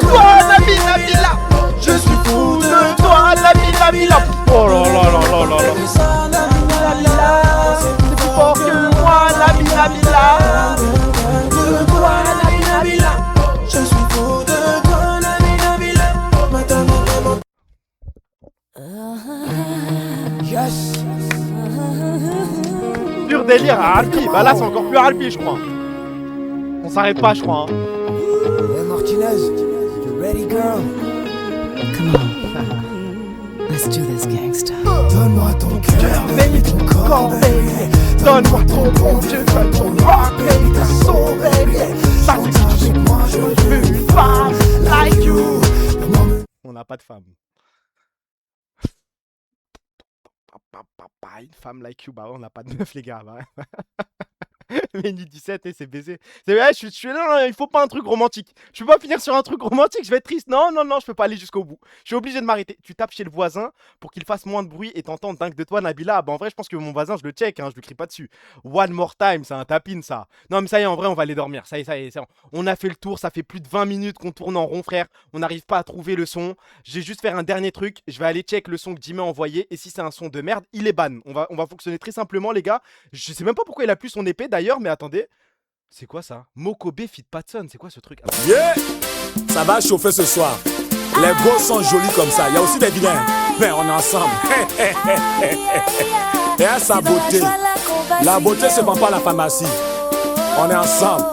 Toi, Nabila, je suis fou de toi, Nabila. Oh là là là là là là. C'est plus fort que moi, Nabila. Je suis fou de toi, Nabila. Yes. Pur délire à Alpi. Bah là, c'est encore plus Alpi, je crois. On s'arrête pas, je crois. Hein. Hey Martinez, you ready, girl? Come on. Let's do this, gangsta. Donne-moi ton cœur, baby, ton corps, baby. Donne-moi ton bon Dieu, ton rock, baby, ta soul, baby. Ça, c'est avec moi, je veux une femme like you. On n'a pas de femme. Une femme like you, bah on n'a pas de meuf, les gars. Bah. Menu 17 et c'est baisé. C'est vrai, je suis là, il faut pas un truc romantique. Je peux pas finir sur un truc romantique, je vais être triste. Non, je peux pas aller jusqu'au bout. Je suis obligé de m'arrêter. Tu tapes chez le voisin pour qu'il fasse moins de bruit et t'entends dingue de toi, Nabila. Bah en vrai, je pense que mon voisin, je le check, hein, je lui crie pas dessus. One more time, c'est un tapin ça. Non mais ça y est, en vrai, on va aller dormir. Ça y est. On a fait le tour, ça fait plus de 20 minutes qu'on tourne en rond, frère. On n'arrive pas à trouver le son. Je vais juste faire un dernier truc. Je vais aller check le son que Jimmy a envoyé. Et si c'est un son de merde, il est ban. On va fonctionner très simplement, les gars. Je sais même pas pourquoi il a plus son épée d'ailleurs, mais attendez. C'est quoi ça? Mokobe fit Patson, c'est quoi ce truc? Yeah! Ça va chauffer ce soir. Les beaux sont jolis comme ça. Il y a aussi des vilains. Mais on est ensemble. Et à sa beauté. La beauté se vend pas à la pharmacie. On est ensemble.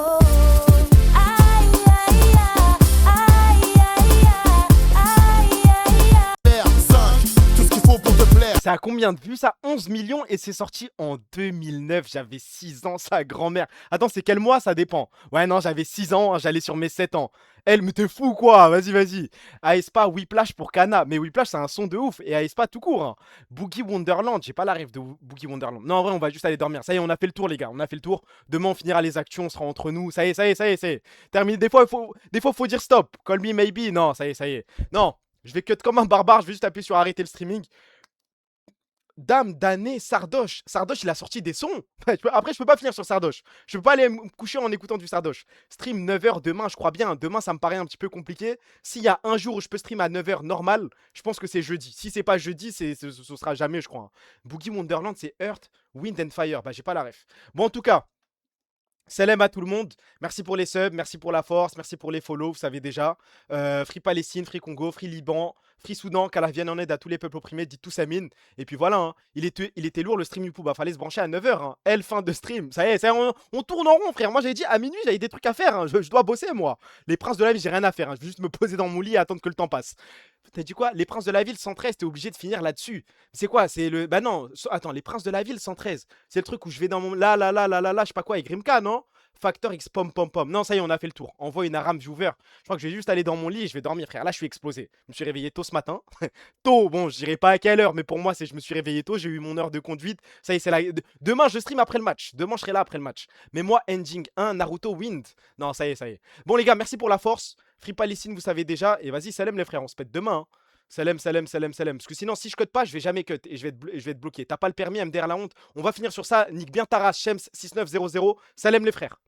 Tout ce qu'il faut pour te plaire. c'est à combien de vues ça? 11 millions et c'est sorti en 2009. J'avais 6 ans, sa grand-mère. Attends, c'est quel mois? Ça dépend. Ouais, non, j'avais 6 ans, hein, j'allais sur mes 7 ans. Elle, mais t'es fou quoi? Vas-y, vas-y. Aespa, Whiplash pour Kana. Mais Whiplash, c'est un son de ouf. Et Aespa, tout court. Hein. Boogie Wonderland, j'ai pas la rêve de Boogie Wonderland. Non, en vrai, on va juste aller dormir. Ça y est, on a fait le tour, les gars. On a fait le tour. Demain, on finira les actions, on sera entre nous. Ça y est, ça y est, ça y est, ça y est. Terminé. Des fois, faut dire stop. Call me maybe. Non, ça y est, ça y est. Non, je vais cut comme un barbare. Je vais juste appuyer sur arrêter le streaming. Dame d'année, Sardoche. Sardoche, il a sorti des sons. Après, je peux pas finir sur Sardoche. Je peux pas aller me coucher en écoutant du Sardoche. Stream 9h demain, je crois bien. Demain, ça me paraît un petit peu compliqué. S'il y a un jour où je peux stream à 9h normal, je pense que c'est jeudi. Si c'est pas jeudi, ce sera jamais, je crois. Hein. Boogie Wonderland, c'est Earth, Wind and Fire. Bah, j'ai pas la ref. Bon, en tout cas. Salam à tout le monde, merci pour les subs, merci pour la force, merci pour les follow, vous savez déjà. Free Palestine, Free Congo, Free Liban, Free Soudan, qu'Allah vienne en aide à tous les peuples opprimés, dites tous Amin. Et puis voilà, hein, il était lourd le stream YouTube, bah fallait se brancher à 9h. Hein. Elle, fin de stream, ça y est, on tourne en rond frère. Moi j'avais dit à minuit, j'avais des trucs à faire, hein. Je dois bosser moi. Les princes de la ville, j'ai rien à faire, hein. Je vais juste me poser dans mon lit et attendre que le temps passe. T'as dit quoi? Les princes de la ville 113, t'es obligé de finir là-dessus. C'est quoi? C'est le... Bah non, attends, les princes de la ville 113. C'est le truc où je vais dans mon... Là, je sais pas quoi, avec Grimka, non? Factor X pom pom pom. Non, ça y est, on a fait le tour. Envoie une aram viewer. Je crois que je vais juste aller dans mon lit et je vais dormir, frère. Là, je suis explosé. Je me suis réveillé tôt ce matin. Tôt, bon, je dirais pas à quelle heure, mais pour moi, c'est je me suis réveillé tôt. J'ai eu mon heure de conduite. Ça y est, c'est là. Demain, je stream après le match. Demain, je serai là après le match. Mais moi, ending 1, Naruto Wind. Non, ça y est, ça y est. Bon, les gars, merci pour la force. Free Palestine, vous savez déjà. Et vas-y, salam les frères, on se pète demain. Hein. Salam. Parce que sinon, si je cut pas, je vais jamais cut et je vais être bloqué. T'as pas le permis, MDR la honte. On va finir sur ça. Nique bien Taras, Shems 6900. Salam les frères.